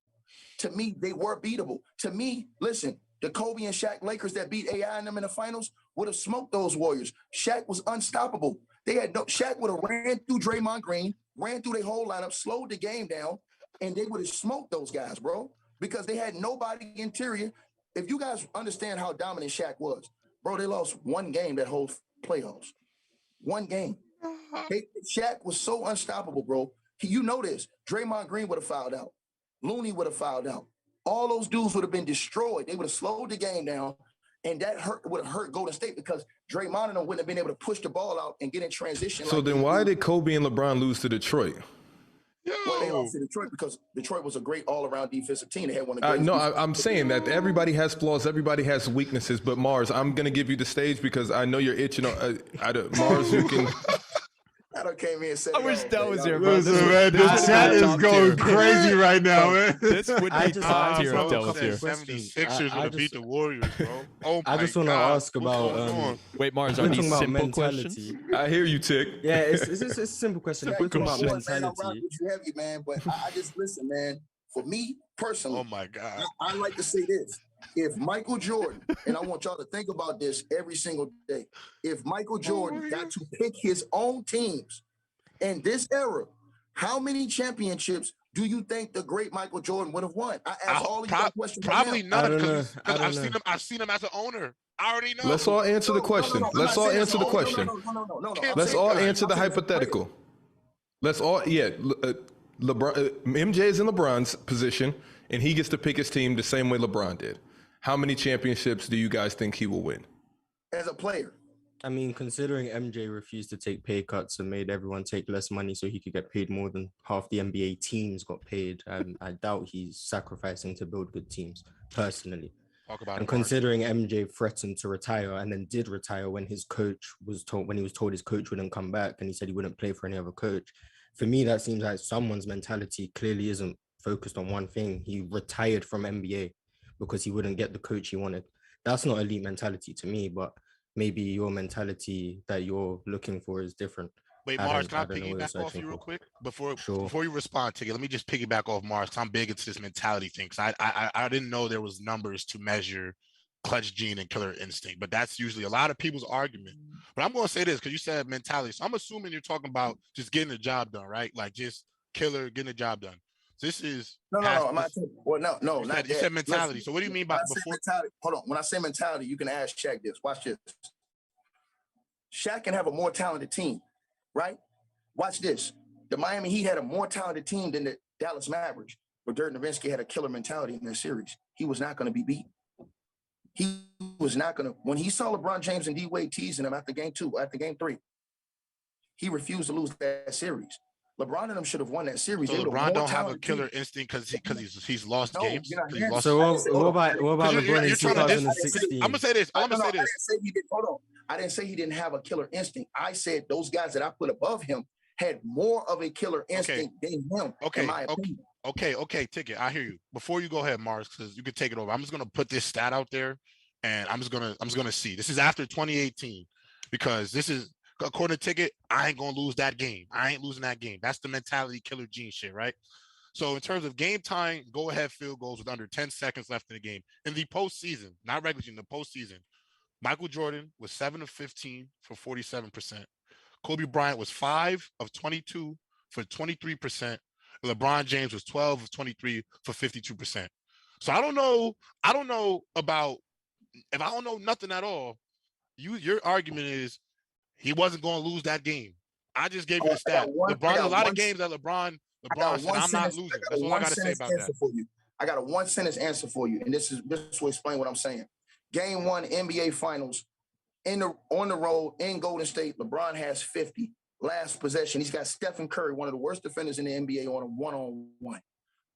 To me, they were beatable. To me, listen, the Kobe and Shaq Lakers that beat AI and them in the finals would have smoked those Warriors. Shaq was unstoppable. Shaq would have ran through Draymond Green, ran through their whole lineup, slowed the game down, and they would have smoked those guys, bro, because they had nobody interior. If you guys understand how dominant Shaq was, bro, they lost 1 game that whole playoffs. 1 game. Shaq was so unstoppable, bro. You know this. Draymond Green would have fouled out. Looney would have fouled out. All those dudes would have been destroyed. They would have slowed the game down, and that would have hurt Golden State because Draymond and them wouldn't have been able to push the ball out and get in transition. So then why did Kobe and LeBron lose to Detroit? Well, they lost to Detroit because Detroit was a great all-around defensive team. They had one of the No, I'm saying that everybody has flaws, everybody has weaknesses. But Mars, I'm gonna give you the stage because I know you're itching. Mars, you can. I done came in and said, I wish that was here, bro. Listen, man, this chat is going crazy right now, man. This would be top tier if that was here. 76ers would have beat the Warriors, bro. Oh my I just want to ask about. Wait, Mars, are these simple questions? I hear you, Tick. Yeah, it's a simple question. If we're talking about mentality, you heavy, man, but I just listen, man. For me personally, oh my God, I like to say this. If Michael Jordan, and I want y'all to think about this every single day, if Michael Jordan got to pick his own teams in this era, how many championships do you think the great Michael Jordan would have won? I asked all of you that question. Probably none, because I've seen him as an owner. I already know. Let's all answer the question. Let's all answer the question. Let's all answer the hypothetical. Let's all, LeBron, MJ is in LeBron's position, and he gets to pick his team the same way LeBron did. How many championships do you guys think he will win? As a player. I mean, considering MJ refused to take pay cuts and made everyone take less money so he could get paid more than half the NBA teams got paid, I doubt he's sacrificing to build good teams, personally. And considering MJ threatened to retire and then did retire when his coach was told, when he was told his coach wouldn't come back and he said he wouldn't play for any other coach. For me, that seems like someone's mentality clearly isn't focused on one thing. He retired from NBA because he wouldn't get the coach he wanted. That's not elite mentality to me, but maybe your mentality that you're looking for is different. Wait, Mars, can I piggyback off you real quick? Before you respond, Ticket, let me just piggyback off Mars. I'm big into this mentality thing. I didn't know there was numbers to measure clutch gene and killer instinct, but that's usually a lot of people's argument. But I'm going to say this because you said mentality. So I'm assuming you're talking about just getting the job done, right? Like just killer, getting the job done. This is no. I'm not saying, well, no, you not said, that. You said mentality. Listen, so what do you mean by before? Mentality, hold on. When I say mentality, you can ask Shaq this. Watch this. Shaq can have a more talented team, right? Watch this. The Miami Heat had a more talented team than the Dallas Mavericks, but Dirk Nowitzki had a killer mentality in their series. He was not going to be beat. He was not going to. When he saw LeBron James and D-Wade teasing him after game 2, after game 3, he refused to lose that series. LeBron and them should have won that series. So LeBron don't have a killer instinct because he's lost games. So what about LeBron in 2016? I'm gonna say this. I'm gonna say this. I didn't say he didn't. Hold on. I didn't say he didn't have a killer instinct. I said those guys that I put above him had more of a killer instinct than him. In my opinion. Okay, Ticket. I hear you. Before you go ahead, Mars, because you can take it over. I'm just gonna put this stat out there, and I'm just gonna see. This is after 2018, because this is. According to Ticket, I ain't gonna lose that game. I ain't losing that game. That's the mentality killer gene shit, right? So in terms of game time, go ahead field goals with under 10 seconds left in the game. In the postseason, not regular season, the postseason, Michael Jordan was 7 of 15 for 47%. Kobe Bryant was 5 of 22 for 23%. LeBron James was 12 of 23 for 52%. So I don't know about, if I don't know nothing at all, your argument is he wasn't going to lose that game. I just gave you the stat. LeBron, a lot of games that LeBron said, I'm not losing. That's all I got to say about that. I got a one-sentence answer for you, and this will explain what I'm saying. Game 1, NBA Finals, on the road in Golden State, LeBron has 50. Last possession, he's got Stephen Curry, one of the worst defenders in the NBA, on a one-on-one.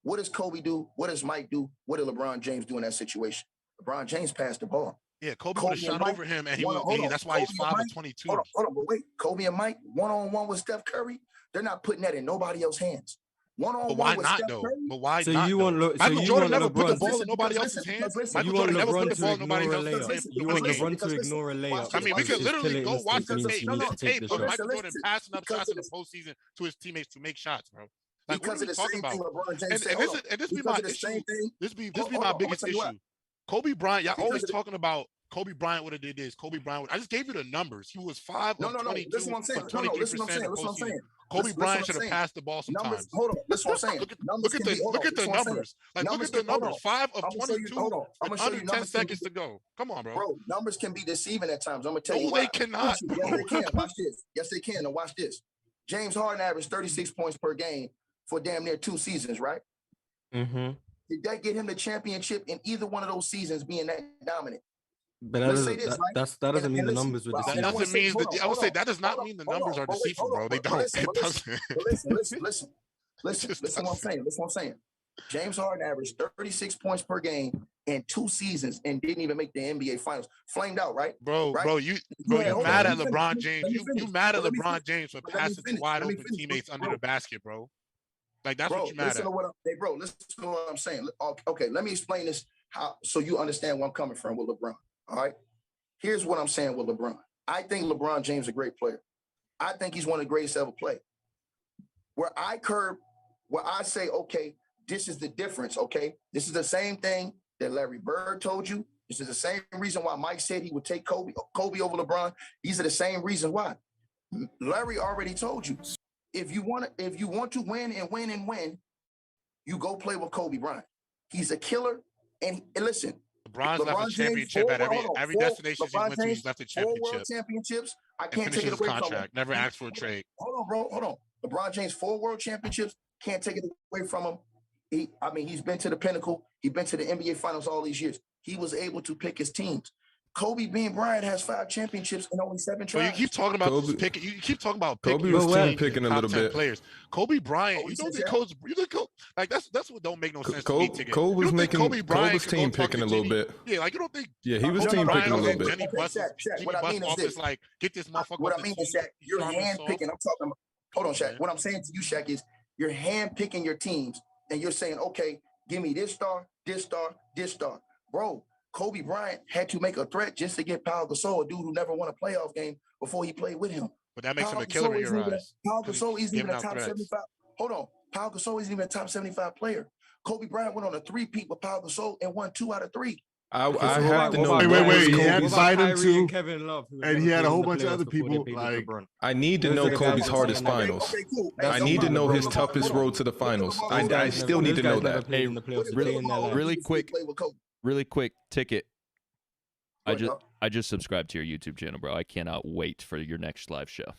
What does Kobe do? What does Mike do? What did LeBron James do in that situation? LeBron James passed the ball. Yeah, Kobe would have shot over him, and that's why he's 5 of 22. Hold on, but wait. Kobe and Mike, one-on-one with Steph Curry, they're not putting that in nobody else's hands. One-on-one with Steph Curry. But why so not? You want Michael Jordan never put the LeBron ball in nobody else's hands. You want LeBron to ignore a layup. You want LeBron to ignore a layup. I mean, we could literally go watch the tape of Michael Jordan passing up shots in the postseason to his teammates to make shots, bro. Like, what are we talking about? And this be my issue. This be my biggest issue. Kobe Bryant, y'all always talking about Kobe Bryant would have did this. Kobe Bryant, I just gave you the numbers. He was 5 of 22 for 23%. Kobe Bryant should have passed the ball sometimes. Hold on, listen what I'm saying. Look at the numbers. Like, look at the numbers. 5 of 22 with under 10 seconds to go. Come on, bro. Bro, numbers can be deceiving at times. I'm gonna tell you why. No, they cannot. Yes, they can. Watch this. Yes, they can. Now watch this. James Harden averaged 36 points per game for damn near 2 seasons, right? Mm-hmm. Did that get him the championship in either one of those seasons being that dominant? But that doesn't mean the numbers were deceiving. That doesn't mean I would say that does not mean the numbers are deceiving, bro. They don't. It doesn't. Listen what I'm saying. Listen what I'm saying. James Harden averaged 36 points per game in 2 seasons and didn't even make the NBA Finals. Flamed out, right? Bro, you mad at LeBron James. You mad at LeBron James for passing to wide open teammates under the basket, bro. Like, that's what you mad at. Listen to what I'm saying. Okay, let me explain this so you understand where I'm coming from with LeBron. All right. Here's what I'm saying with LeBron. I think LeBron James is a great player. I think he's one of the greatest ever play. Where I say, okay, this is the difference, okay? This is the same thing that Larry Bird told you. This is the same reason why Mike said he would take Kobe over LeBron. These are the same reasons why. Larry already told you. If you want to win and win and win, you go play with Kobe Bryant. He's a killer. And listen, LeBron's left a championship at every destination he went to. He's left a championship. 4 world championships. I can't take it away from him. Never asked for a trade. Hold on, bro. Hold on. LeBron James 4 world championships. Can't take it away from him. He's been to the pinnacle. He's been to the NBA Finals all these years. He was able to pick his teams. Kobe Bean Bryant has 5 championships and only 7 tries. So you keep talking about picking. You keep talking about picking. Kobe was picking a little bit. Players. Kobe Bryant. You don't think Kobe? Like, that's what don't make no sense to me. Kobe was making Kobe's team picking a little bit. Yeah, like, you don't think? Yeah, he was team picking a little bit. Jenny Buss office, like, get this motherfucker. What I mean is, Shaq, you're hand picking. I'm talking about. Hold on, Shaq. What I'm saying to you, Shaq, is you're hand picking your teams, and you're saying, okay, give me this star, this star, this star, bro. Kobe Bryant had to make a threat just to get Pau Gasol, a dude who never won a playoff game before he played with him. But that makes him a killer in your eyes. Pau Gasol isn't even a top 75. Hold on. Pau Gasol isn't even a top 75 player. Kobe Bryant went on a 3-peat with Pau Gasol and won 2 out of 3. I have to know. Wait. He had Kobe's, Biden too, and Kevin Love, and he had a whole bunch of other people. Like, I need to know Kobe's hardest finals. Okay, cool. I need to know his toughest road to the finals. I still need to know that. Hey, really quick, Ticket. I just subscribed to your YouTube channel, bro. I cannot wait for your next live show.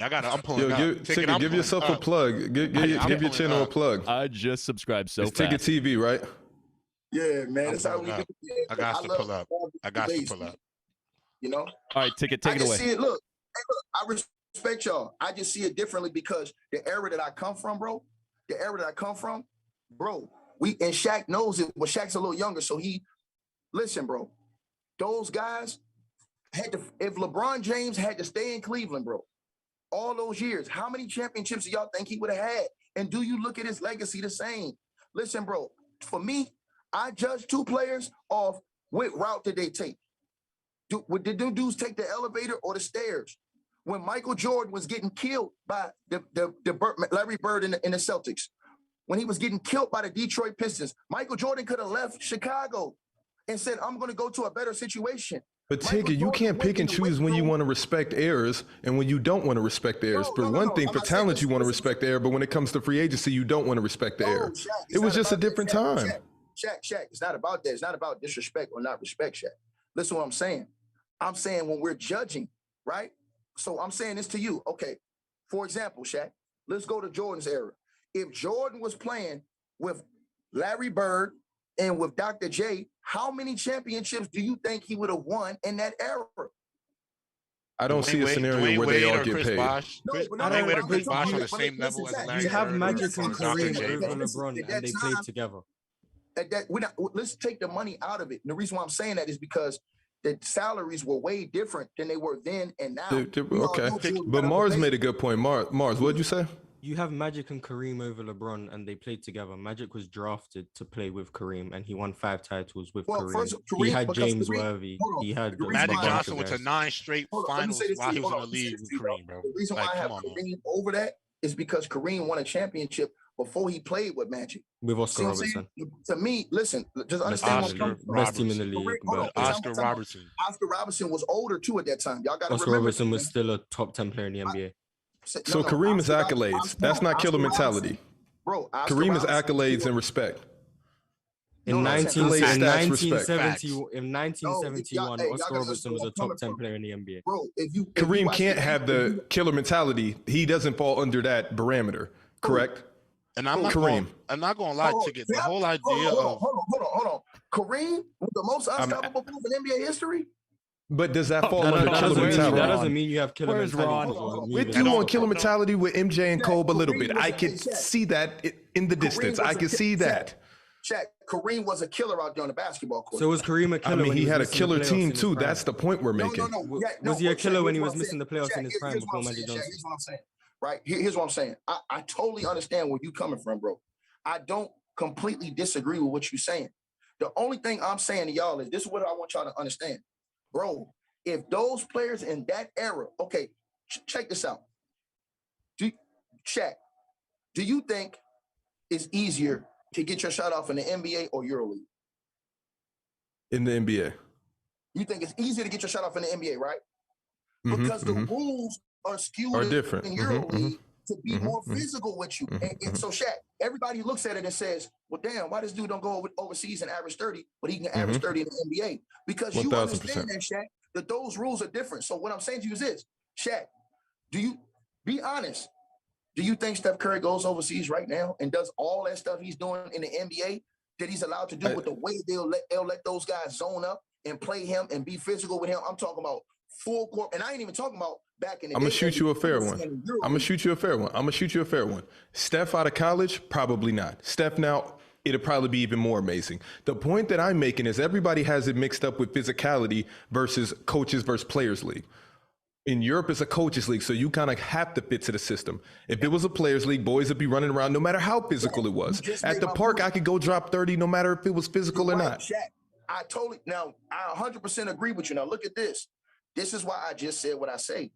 I'm pulling up. Ticket, give yourself a plug. Give your channel a plug. I just subscribed so it's fast. TicketTV, right? Yeah, man. That's how we do. I got to pull up. You know. All right, Ticket, take it away. See it. Look, I respect y'all. I just see it differently because the era that I come from, bro. And Shaq knows it. Well, Shaq's a little younger, so listen, bro. Those guys if LeBron James had to stay in Cleveland, bro, all those years, how many championships do y'all think he would have had? And do you look at his legacy the same? Listen, bro, for me, I judge two players off what route did they take. Did them dudes take the elevator or the stairs? When Michael Jordan was getting killed by Larry Bird in the Celtics, when he was getting killed by the Detroit Pistons, Michael Jordan could have left Chicago and said, I'm going to go to a better situation. But Ticket, you can't pick and choose when you want to respect errors and when you don't want to respect errors. For one thing, for talent, you want to respect the error, but when it comes to free agency, you don't want to respect the error. It was just a different time. Shaq, it's not about that. It's not about disrespect or not respect, Shaq. Listen to what I'm saying. I'm saying when we're judging, right? So I'm saying this to you. Okay, for example, Shaq, let's go to Jordan's era. If Jordan was playing with Larry Bird and with Dr. J, how many championships do you think he would have won in that era? I don't see a scenario where they all get paid. Dwayne Wade or Chris Bosh on the same level as Larry. You have Magic and Kareem over LeBron, and they played together. Let's take the money out of it. And the reason why I'm saying that is because the salaries were way different than they were then and now. Okay, but Mars made a good point. Mars, what did you say? You have Magic and Kareem over LeBron, and they played together. Magic was drafted to play with Kareem, and he won 5 titles with Kareem. He had James Worthy. He had Magic Johnson went to 9 straight finals while he was in the league with Kareem, bro. The reason why I have Kareem over that is because Kareem won a championship before he played with Magic. With Oscar Robertson. To me, listen, just understand best team in the league. But Oscar Robertson. Oscar Robertson was older too at that time. Y'all got to remember. Oscar Robertson was still a top 10 player in the NBA. So Kareem is accolades. That's not killer mentality. Bro, Kareem is accolades and respect. In 1971, Oscar Robertson was a top 10 player in the NBA. Bro, Kareem can't have the killer mentality. He doesn't fall under that parameter, correct? And I'm not going to lie, Ticket. The whole idea of hold on. Kareem was the most unstoppable move in NBA history. But does that fall under killer mentality? That doesn't mean you have killer mentality. With you on killer mentality with MJ and Kobe a little bit. I can see that in the distance. I can see that. Shaq, Kareem was a killer out there on the basketball court. So was Kareem a killer? I mean, he had a killer team too. That's the point we're making. Was he a killer when he was missing the playoffs in his prime before Magic Johnson? Here's what I'm saying. Right? Here's what I'm saying. I totally understand where you're coming from, bro. I don't completely disagree with what you're saying. The only thing I'm saying to y'all is this is what I want y'all to understand. Bro, if those players in that era, okay, check this out. Shaq, do you think it's easier to get your shot off in the NBA or EuroLeague? In the NBA. You think it's easier to get your shot off in the NBA, right? Because the rules are skewed different in EuroLeague to be more physical with you. And so, Shaq, everybody looks at it and says, well, damn, why this dude don't go overseas and average 30, but he can average 30 in the NBA? Because 1,000%. You understand that, Shaq, that those rules are different. So what I'm saying to you is this, Shaq, do you, be honest, do you think Steph Curry goes overseas right now and does all that stuff he's doing in the NBA that he's allowed to do with the way they'll let those guys zone up and play him and be physical with him? I'm talking about full court, and I ain't even talking about back in the day. I'm going to shoot you a fair one. I'm going to shoot you a fair one. Steph out of college? Probably not. Steph now, it'll probably be even more amazing. The point that I'm making is everybody has it mixed up with physicality versus coaches versus players league. In Europe, it's a coaches league, so you kind of have to fit to the system. If it was a players league, boys would be running around no matter how physical it was. At the park, I could go drop 30 no matter if it was physical or not. Shaq, I 100% agree with you. Now, look at this. This is why I just said what I say.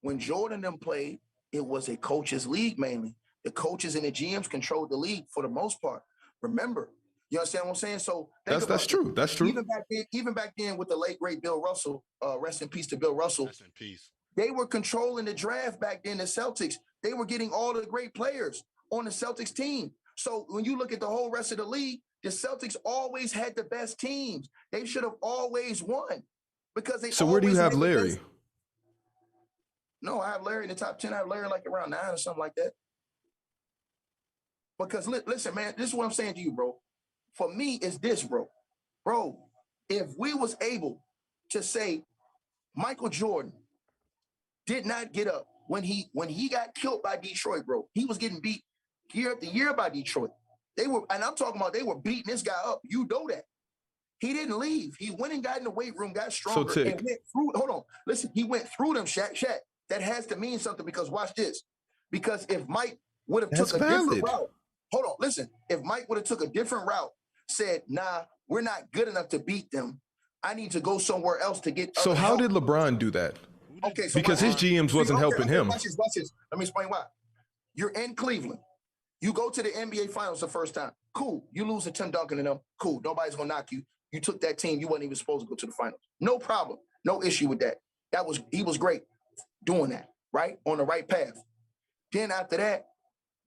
When Jordan and them played, it was a coaches league mainly. The coaches and the GMs controlled the league for the most part. Remember, You understand what I'm saying? So that's true. That's true. Even back then with the late great Bill Russell, rest in peace to Bill Russell. Rest in peace. They were controlling the draft back then. The Celtics, they were getting all the great players on the Celtics team. So when you look at the whole rest of the league, the Celtics always had the best teams. They should have always won because they. So where do you have Larry? No, I have Larry in the top 10. I have Larry like around 9 or something like that. Because listen, man, this is what I'm saying to you, bro. For me, it's this, bro. Bro, if we was able to say Michael Jordan did not get up when he got killed by Detroit, bro. He was getting beat year after year by Detroit. And I'm talking about they were beating this guy up. You know that. He didn't leave. He went and got in the weight room, got stronger, and went through. Hold on. Listen, he went through them, Shaq. That has to mean something because watch this. Because if Mike would have took a different route, hold on, listen. If Mike would have took a different route, said, nah, we're not good enough to beat them. I need to go somewhere else to get. So how did LeBron do that? Okay, so because his GMs wasn't helping him. Watch this. Let me explain why. You're in Cleveland. You go to the NBA Finals the first time. Cool. You lose to Tim Duncan and them. Cool. Nobody's gonna knock you. You took that team. You weren't even supposed to go to the finals. No problem. No issue with that. He was great doing that, right? On the right path. Then after that,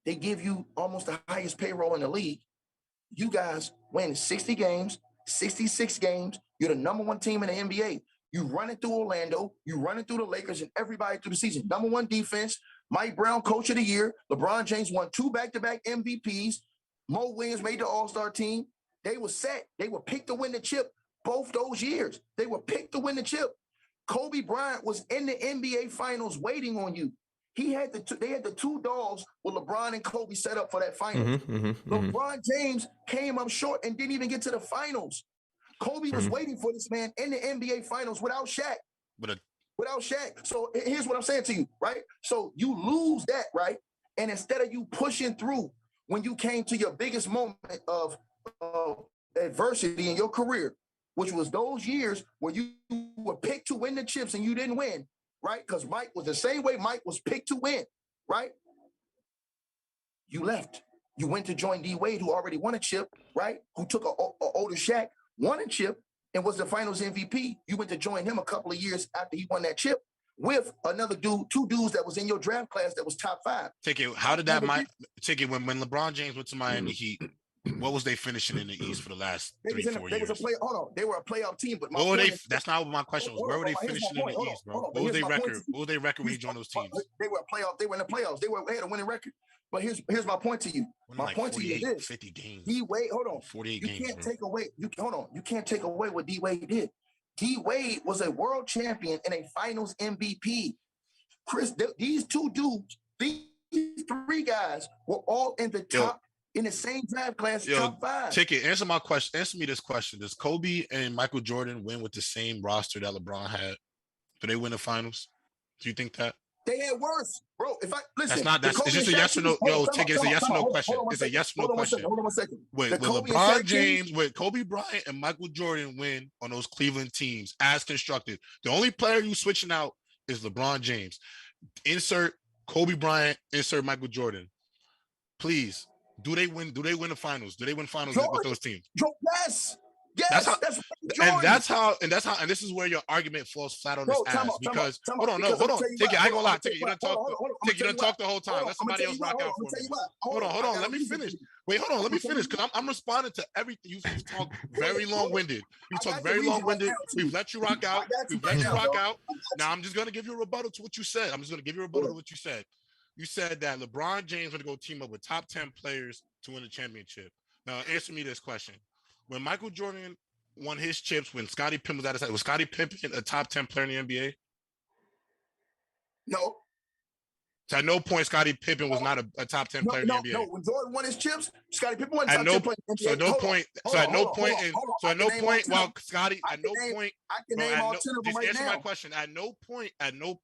they give you almost the highest payroll in the league. You guys win 60 games, 66 games. You're the number one team in the NBA. You run it through Orlando. You run it through the Lakers and everybody through the season. Number one defense. Mike Brown, coach of the year. LeBron James won 2 back-to-back MVPs. Mo Williams made the All-Star team. They were set. They were picked to win the chip both those years. They were picked to win the chip. Kobe Bryant was in the NBA Finals waiting on you. They had the 2 dogs with LeBron and Kobe set up for that final. LeBron James came up short and didn't even get to the finals. Kobe was waiting for this man in the NBA Finals without Shaq. Without Shaq. So here's what I'm saying to you, right? So you lose that, right? And instead of you pushing through when you came to your biggest moment of adversity in your career, which was those years where you were picked to win the chips and you didn't win, right? Because Mike was the same way Mike was picked to win, right? You left. You went to join D. Wade, who already won a chip, right? Who took a older Shaq, won a chip, and was the finals MVP. You went to join him a couple of years after he won that chip with another dude, 2 dudes that was in your draft class that was top 5. How did that when LeBron James went to Miami Heat, what was they finishing in the East for the last 3-4 years? They were a playoff team, but that's not what my question was. Where were they finishing in the East, bro? What was their record? What was their record when he joined those teams? They were a playoff. They were in the playoffs. They had a winning record. But here's my point to you. My point to you is this: 50 games. D Wade, hold on. 48 games. You can't take away what D Wade did. D Wade was a world champion and a Finals MVP. Chris, these 2 dudes, these 3 guys were all in the top. In the same draft class, top 5. Ticket, answer my question. Answer me this question. Does Kobe and Michael Jordan win with the same roster that LeBron had? Do they win the finals? Do you think that? They had worse. Bro, if I listen. It's just a yes or no. Ticket, it's a yes or no question. It's a yes or no question. Hold on one second. With LeBron James, with Kobe Bryant and Michael Jordan win on those Cleveland teams as constructed. The only player you switching out is LeBron James. Insert Kobe Bryant, insert Michael Jordan. Please. Do they win the finals? Do they win finals with those teams? Yes. Yes. And this is where your argument falls flat on its ass. Because hold on. Take it. I ain't gonna lie. Take it. You don't talk the whole time. Let somebody else rock out for me. Hold on. Let me finish. Wait, hold on. Let me finish because I'm responding to everything. You talk very long-winded. We've let you rock out. Now I'm just gonna give you a rebuttal to what you said. You said that LeBron James would go team up with top 10 players to win the championship. Now, answer me this question. When Michael Jordan won his chips, when Scottie Pippen was at his side, was Scottie Pippen a top 10 player in the NBA? No. So at no point, Scottie Pippen was not a top 10 player in the NBA. No, when Jordan won his chips, Scottie Pippen wasn't top 10 player in the NBA. I can name all 10 of them right now. Answer my question. At no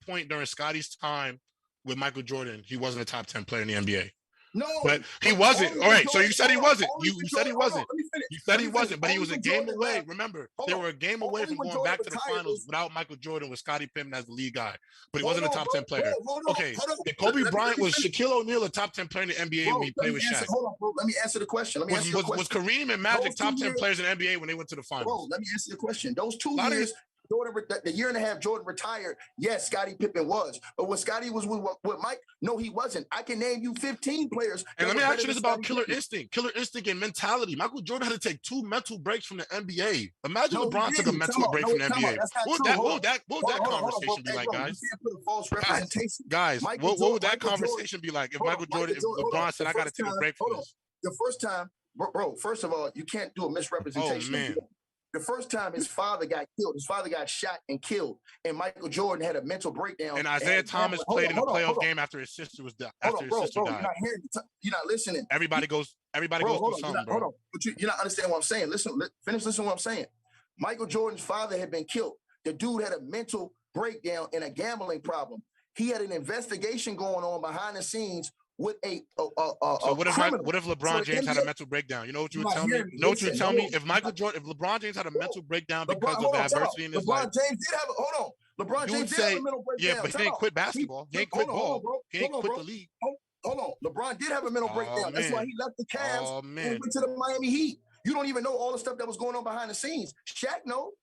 point during Scottie's time with Michael Jordan, he wasn't a top 10 player in the NBA. No, but he wasn't. All right, so you said he wasn't. You said he wasn't. Let me finish. You said he Let me wasn't, but he was a Only game Jordan away. left. Remember, Hold they on. were a game away Only from when going Jordan back to the retired finals was- without Michael Jordan with Scottie Pippen as the lead guy. But he Hold wasn't a on, top bro. 10 player. Hold on. Okay, Hold on. then Kobe Let me Bryant was finish. Shaquille O'Neal a top 10 player in the NBA Bro, when he played with Shaq? Hold on, bro. Let me answer the question. Let me answer your question. Was Kareem and Magic Those 2 top 10 years- players in the NBA when they went to the Bro, finals? let me answer your question. Those 2 Lot of years, the year and a half Jordan retired, yes, Scottie Pippen was. But when Scottie was with Mike, no, he wasn't. I can name you 15 players. And let me ask you this about Killer Instinct. Killer instinct and mentality. Michael Jordan had to take 2 mental breaks from the NBA. Imagine No, LeBron he took a didn't. mental break from the Come on. NBA. That's not What true. would that conversation be Hey, like, bro, guys? You can't put a false representation. Guys, Michael what would that Michael Jordan- conversation be like if Hold on, Michael Jordan, if Michael Jordan- hold LeBron on. said, The I got to first take a time- break from hold on. this? The first time, bro, first of all, you can't do a misrepresentation. Oh, man. The first time his father got killed, his father got shot and killed, and Michael Jordan had a mental breakdown. And Isaiah Thomas played in a playoff game after his sister was died. Bro, you're not hearing. You're not listening. Everybody goes through something, bro. Hold on, but you're not understanding what I'm saying. Finish listening to what I'm saying. Michael Jordan's father had been killed. The dude had a mental breakdown and a gambling problem. He had an investigation going on behind the scenes with So what if LeBron James had a mental breakdown? You know what you would tell me? You know what you would tell me? If LeBron James had a mental breakdown because of the adversity in his life. LeBron James did have LeBron James did have a mental breakdown. Yeah, but he didn't quit basketball. He didn't quit ball. He didn't quit the league. Hold on. LeBron did have a mental breakdown. That's why he left the Cavs and went to the Miami Heat. You don't even know all the stuff that was going on behind the scenes. Shaq knows.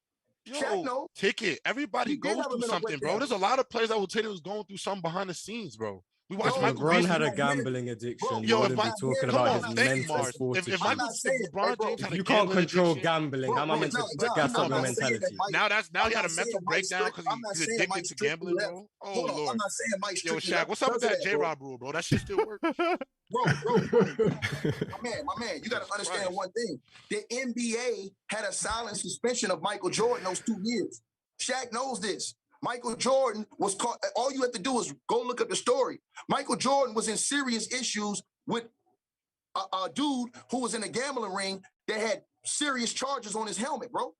Ticket. Everybody goes through something, bro. There's a lot of players that will tell you was going through something behind the scenes, bro. We watched Michael LeBron had a gambling addiction. You wouldn't be talking about his mental fortitude. LeBron James had a you can't control gambling. How am I meant to gas up your mentality? Now he had a mental breakdown because he's addicted to gambling, bro. Oh Lord. I'm not saying Mike. Yo, Shaq, what's up with that J-Rob rule, bro? That shit still works. Bro. My man, you gotta understand one thing. The NBA had a silent suspension of Michael Jordan those 2 years. Shaq knows this. Michael Jordan was caught. All you have to do is go look up the story. Michael Jordan was in serious issues with a dude who was in a gambling ring that had serious charges on his helmet, bro.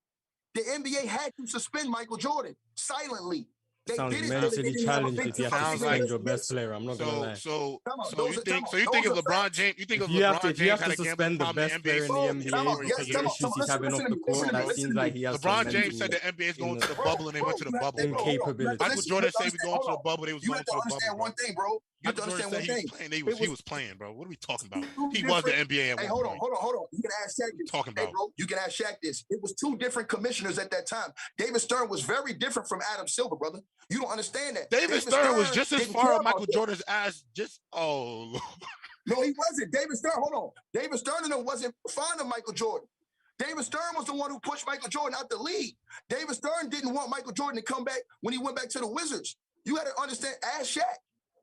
The NBA had to suspend Michael Jordan silently. Sounds mentally challenged if you have to suspend your best player. I'm not gonna lie. So you think if LeBron James, if you have to suspend the best player in the NBA because of the issues he's having off the court, that seems like he has. LeBron James said the NBA is going to the bubble and they went to the bubble. Incapability. Michael Jordan said we going to the bubble. They was going to the bubble. You have to understand one thing, bro. You have to understand one thing. He was playing, bro. What are we talking about? He was the NBA at one point. Hold on. You can ask Shaq this. Talking about. Bro, you can ask Shaq this. It was 2 different commissioners at that time. David Stern was very different from Adam Silver, brother. You don't understand that. David Stern was just as far up Michael Jordan's ass. No, he wasn't. David Stern, hold on. David Stern wasn't fond of Michael Jordan. David Stern was the one who pushed Michael Jordan out the league. David Stern didn't want Michael Jordan to come back when he went back to the Wizards. You got to understand. Ask Shaq.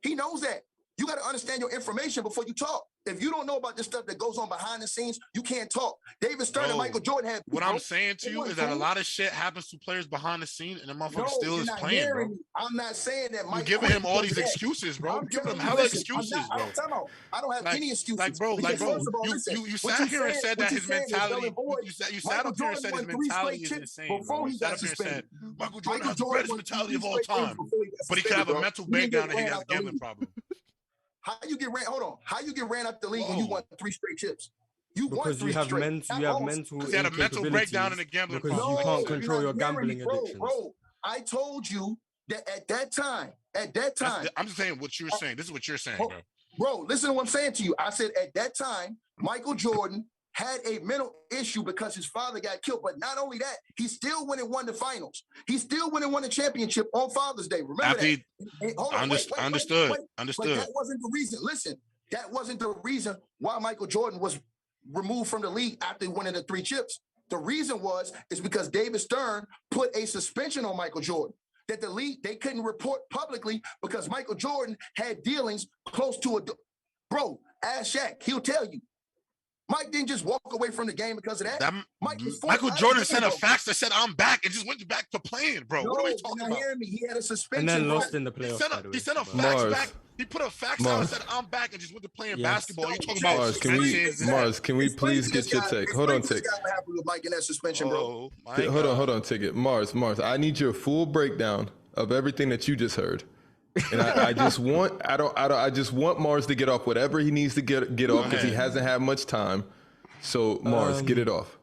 He knows that. You got to understand your information before you talk. If you don't know about this stuff that goes on behind the scenes, you can't talk. David Stern and Michael Jordan had. What I'm saying to you is that a lot of shit happens to players behind the scene, and the motherfucker still is playing, bro. I'm not saying that. You're giving him all these excuses, bro. You're giving him hella excuses, bro. I don't have any excuses. Bro. You sat here and said that his mentality. You sat up here and said his mentality is insane. Bro. You sat up here and said Michael Jordan has the greatest mentality of all time, but he could have a mental breakdown and he has a gambling problem. How you get ran? Hold on. How you get ran out the league when you won 3 straight chips? Because you have mental. You have mental. He had a mental breakdown in a gambling because you can't control your gambling addictions. Bro, I told you that at that time. I'm just saying what you're saying. This is what you're saying, bro. Bro, listen to what I'm saying to you. I said at that time, Michael Jordan had a mental issue because his father got killed. But not only that, he still went and won the finals. He still went and won the championship on Father's Day. Remember that? Understood. But that wasn't the reason. Listen, that wasn't the reason why Michael Jordan was removed from the league after winning the 3 chips. The reason is because David Stern put a suspension on Michael Jordan. That the league, they couldn't report publicly because Michael Jordan had dealings close to a... Bro, ask Shaq. He'll tell you. Mike didn't just walk away from the game because of that. Michael Jordan sent a fax that said, I'm back, and just went back to playing, bro. What are we talking about? Hearing me. He had a suspension. And then lost in the playoffs. He sent a fax back. He put a fax out and said, I'm back, and just went to playing basketball. You talking about Mars, can we please get your take? Hold on, Tick. What happened with Mike in that suspension, bro? Hold on, Ticket. Mars, I need your full breakdown of everything that you just heard. And I just want Mars to get off whatever he needs to get off because he hasn't had much time. So Mars, get it off.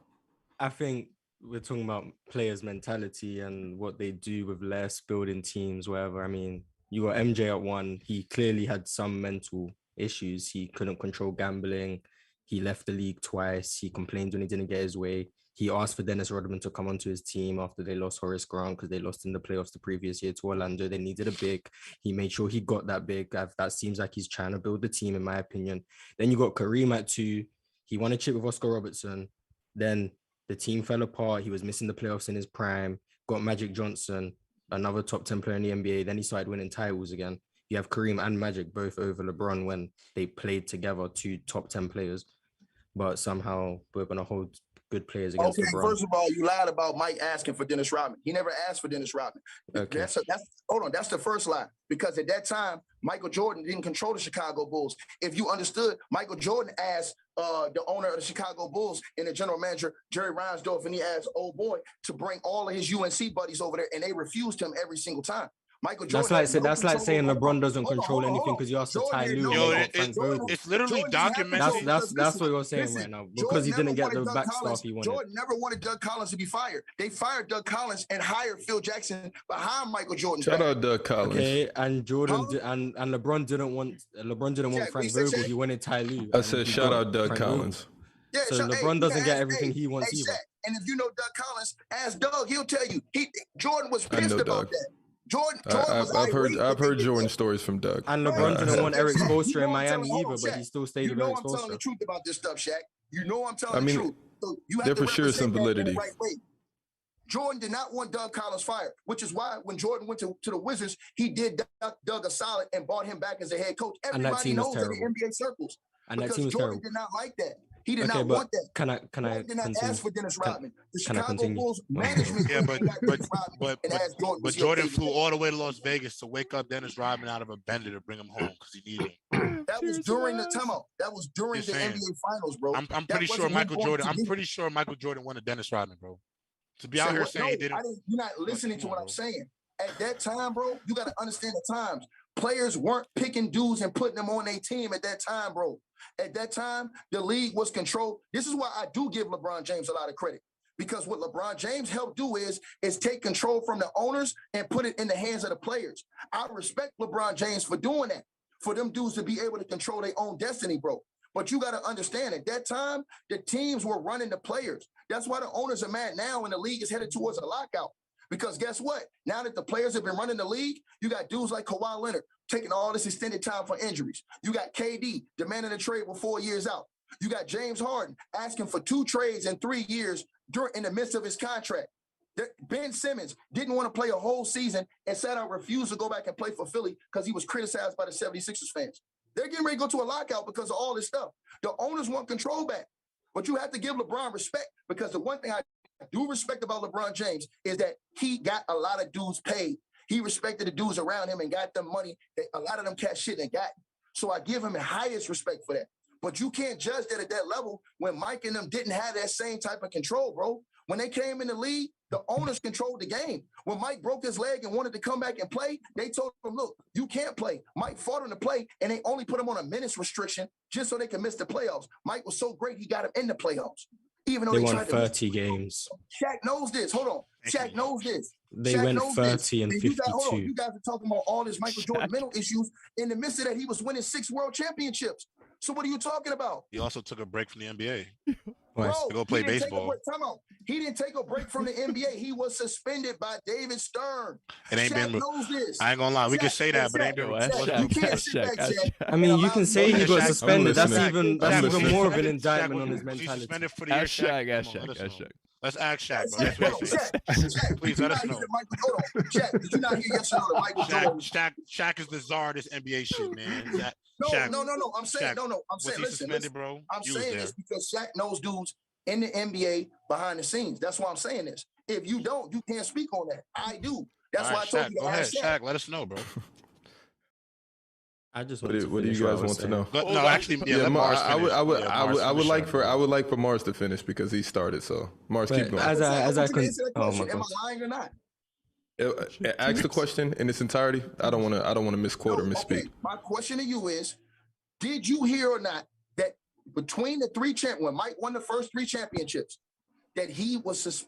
I think we're talking about players' mentality and what they do with less, building teams, whatever. I mean, you got MJ at one. He clearly had some mental issues. He couldn't control gambling. He left the league twice. He complained when he didn't get his way. He asked for Dennis Rodman to come onto his team after they lost Horace Grant because they lost in the playoffs the previous year to Orlando. They needed a big. He made sure he got that big. That seems like he's trying to build the team, in my opinion. Then you got Kareem at two. He won a chip with Oscar Robertson. Then the team fell apart. He was missing the playoffs in his prime. Got Magic Johnson, another top 10 player in the NBA. Then he started winning titles again. You have Kareem and Magic both over LeBron when they played together, two top 10 players. But somehow we're going to hold good players against LeBron. First of all, you lied about Mike asking for Dennis Rodman. He never asked for Dennis Rodman. Okay. That's the first lie. Because at that time, Michael Jordan didn't control the Chicago Bulls. If you understood, Michael Jordan asked the owner of the Chicago Bulls and the general manager, Jerry Reinsdorf, and he asked old boy to bring all of his UNC buddies over there, and they refused him every single time. Michael Jordan. That's like saying LeBron doesn't control anything because you asked for Ty Lue. It's literally documented. That's what you're saying right now because he didn't get the backstop he wanted. Jordan never wanted Doug Collins to be fired. They fired Doug Collins and hired Phil Jackson behind Michael Jordan. Shout out Doug Collins. Okay, and Jordan and LeBron didn't want Frank Vogel. He wanted Ty Lue. I said shout out Doug Collins. Yeah, so LeBron doesn't get everything he wants either. And if you know Doug Collins, ask Doug. He'll tell you. Jordan was pissed about that. I've heard Jordan stories from Doug. And LeBron didn't want Eric Spoelstra in Miami either, but he still stayed with Eric Spoelstra. I'm telling the truth about this stuff, Shaq. You know I'm telling the truth. So you have there to for sure some validity. Right way. Jordan did not want Doug Collins fired, which is why when Jordan went to the Wizards, he did Doug a solid and brought him back as a head coach. Everybody knows in the NBA circles. And that because team was Jordan terrible. did not like that. He did not want that. Can I did not ask for Dennis Rodman. The can Chicago Bulls management. But Jordan flew all the way to Las Vegas to wake up Dennis Rodman out of a bender to bring him home because he needed him. That was during the timeout. That was during the NBA Finals, bro. I'm pretty sure Michael Jordan. I'm pretty sure Michael Jordan wanted Dennis Rodman, bro. To be out here saying he didn't. You're not listening to what I'm saying. At that time, bro, you got to understand the times. Players weren't picking dudes and putting them on their team at that time, bro. At that time, the league was controlled. This is why I do give LeBron James a lot of credit. Because what LeBron James helped do is take control from the owners and put it in the hands of the players. I respect LeBron James for doing that, for them dudes to be able to control their own destiny, bro. But you got to understand, at that time, the teams were running the players. That's why the owners are mad now and the league is headed towards a lockout. Because guess what? Now that the players have been running the league, you got dudes like Kawhi Leonard taking all this extended time for injuries. You got KD demanding a trade with 4 years out. You got James Harden asking for 2 trades in 3 years in the midst of his contract. Ben Simmons didn't want to play a whole season and said I refused to go back and play for Philly because he was criticized by the 76ers fans. They're getting ready to go to a lockout because of all this stuff. The owners want control back. But you have to give LeBron respect because the one thing I do respect about LeBron James is that he got a lot of dudes paid. He respected the dudes around him and got them money that a lot of them cat shit and got. So I give him the highest respect for that. But you can't judge that at that level when Mike and them didn't have that same type of control, bro. When they came in the league, the owners controlled the game. When Mike broke his leg and wanted to come back and play, they told him, look, you can't play. Mike fought him to play, and they only put him on a minutes restriction just so they could miss the playoffs. Mike was so great, he got him in the playoffs. Even though they won 30 games. Shaq knows this. Hold on. Shaq knows this. They went 30 and 52. You guys are talking about all this Michael Jordan mental issues. In the midst of that, he was winning 6 world championships. So what are you talking about? He also took a break from the NBA. Bro, to go play baseball. He didn't take a break from the NBA. He was suspended by David Stern. It ain't Shaq been. Knows this. I ain't gonna lie. We can say that, but ain't been. You can't sit back, Shaq. I mean, you can say he got suspended. That's even more of an Shaq, indictment on his mentality. Suspended for the year. Shaq. Let's ask Shaq. Please let us know. Shaq, did you not hear yesterday Michael Jordan? Shaq is the czar of this NBA shit, man. No. I'm saying, listen, bro? I'm saying this because Shaq knows dudes in the NBA behind the scenes. That's why I'm saying this. If you don't, you can't speak on that. I do. That's why I told you to ask Shaq. Let us know, bro. I just what do you guys want to know? No, actually, I would like for Mars to finish because he started. So Mars, keep going. As I am I lying or not? Ask the question in its entirety. I don't want to misquote or misspeak. Okay. My question to you is, did you hear or not that between the when Mike won the first 3 championships, that he was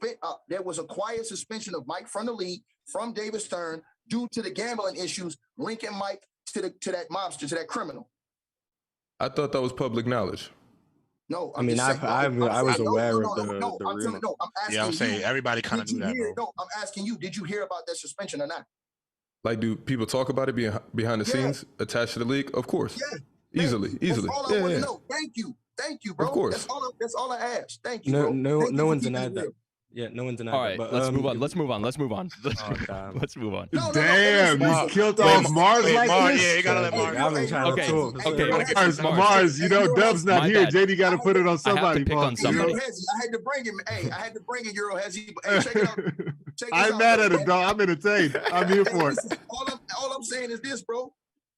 there was a quiet suspension of Mike from the league, from David Stern, due to the gambling issues linking Mike to that mobster, to that criminal? I thought that was public knowledge. No, I was aware of the rumor. I'm asking I'm saying everybody kind of knew that. No, I'm asking you, did you hear about that suspension or not? Like, do people talk about it behind the scenes attached to the league? Of course. Yeah. Easily. That's all I want to know. Thank you, bro. Of course. That's all I asked. Thank you, bro. No one denied that. Yeah, no one denied that. All right, but, let's move on. Let's move on. Let's move on. Damn, you killed off Mars like this? Yeah, you gotta let Mars. I've been trying to talk. Okay. Mars, Dub's not here. JD got to put it on somebody. I had to bring him. Hey, I had to bring it, Euro Hezzy. Hey, check it out. I'm mad at it, dog. I'm entertained. I'm here for it. All I'm saying is this, bro.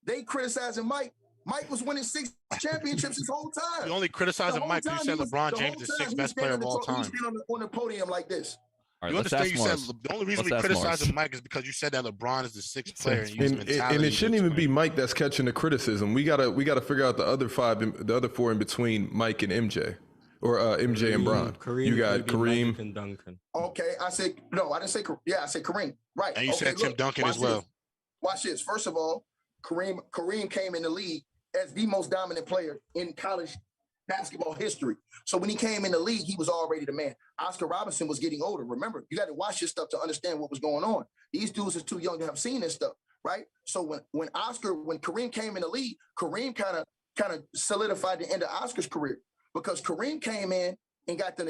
They criticizing Mike. Mike was winning 6 championships his whole time. You only criticizing Mike because you said LeBron James is the 6th best player of all time. He's on the podium like this. All right, you understand? You said the only reason we criticizing Mike is because you said that LeBron is the 6th player and it shouldn't even be Mike that's catching the criticism. We gotta figure out the other 4 in between Mike and MJ, or MJ and Bron. You got Kareem and Duncan. Okay, I said no. I didn't say. Yeah, I said Kareem. Right. And you said Tim Duncan as well. Watch this. First of all, Kareem came in the league as the most dominant player in college basketball history. So when he came in the league, he was already the man. Oscar Robertson was getting older. Remember, you got to watch this stuff to understand what was going on. These dudes are too young to have seen this stuff, right? So when Kareem came in the league, Kareem kind of solidified the end of Oscar's career, because Kareem came in and got them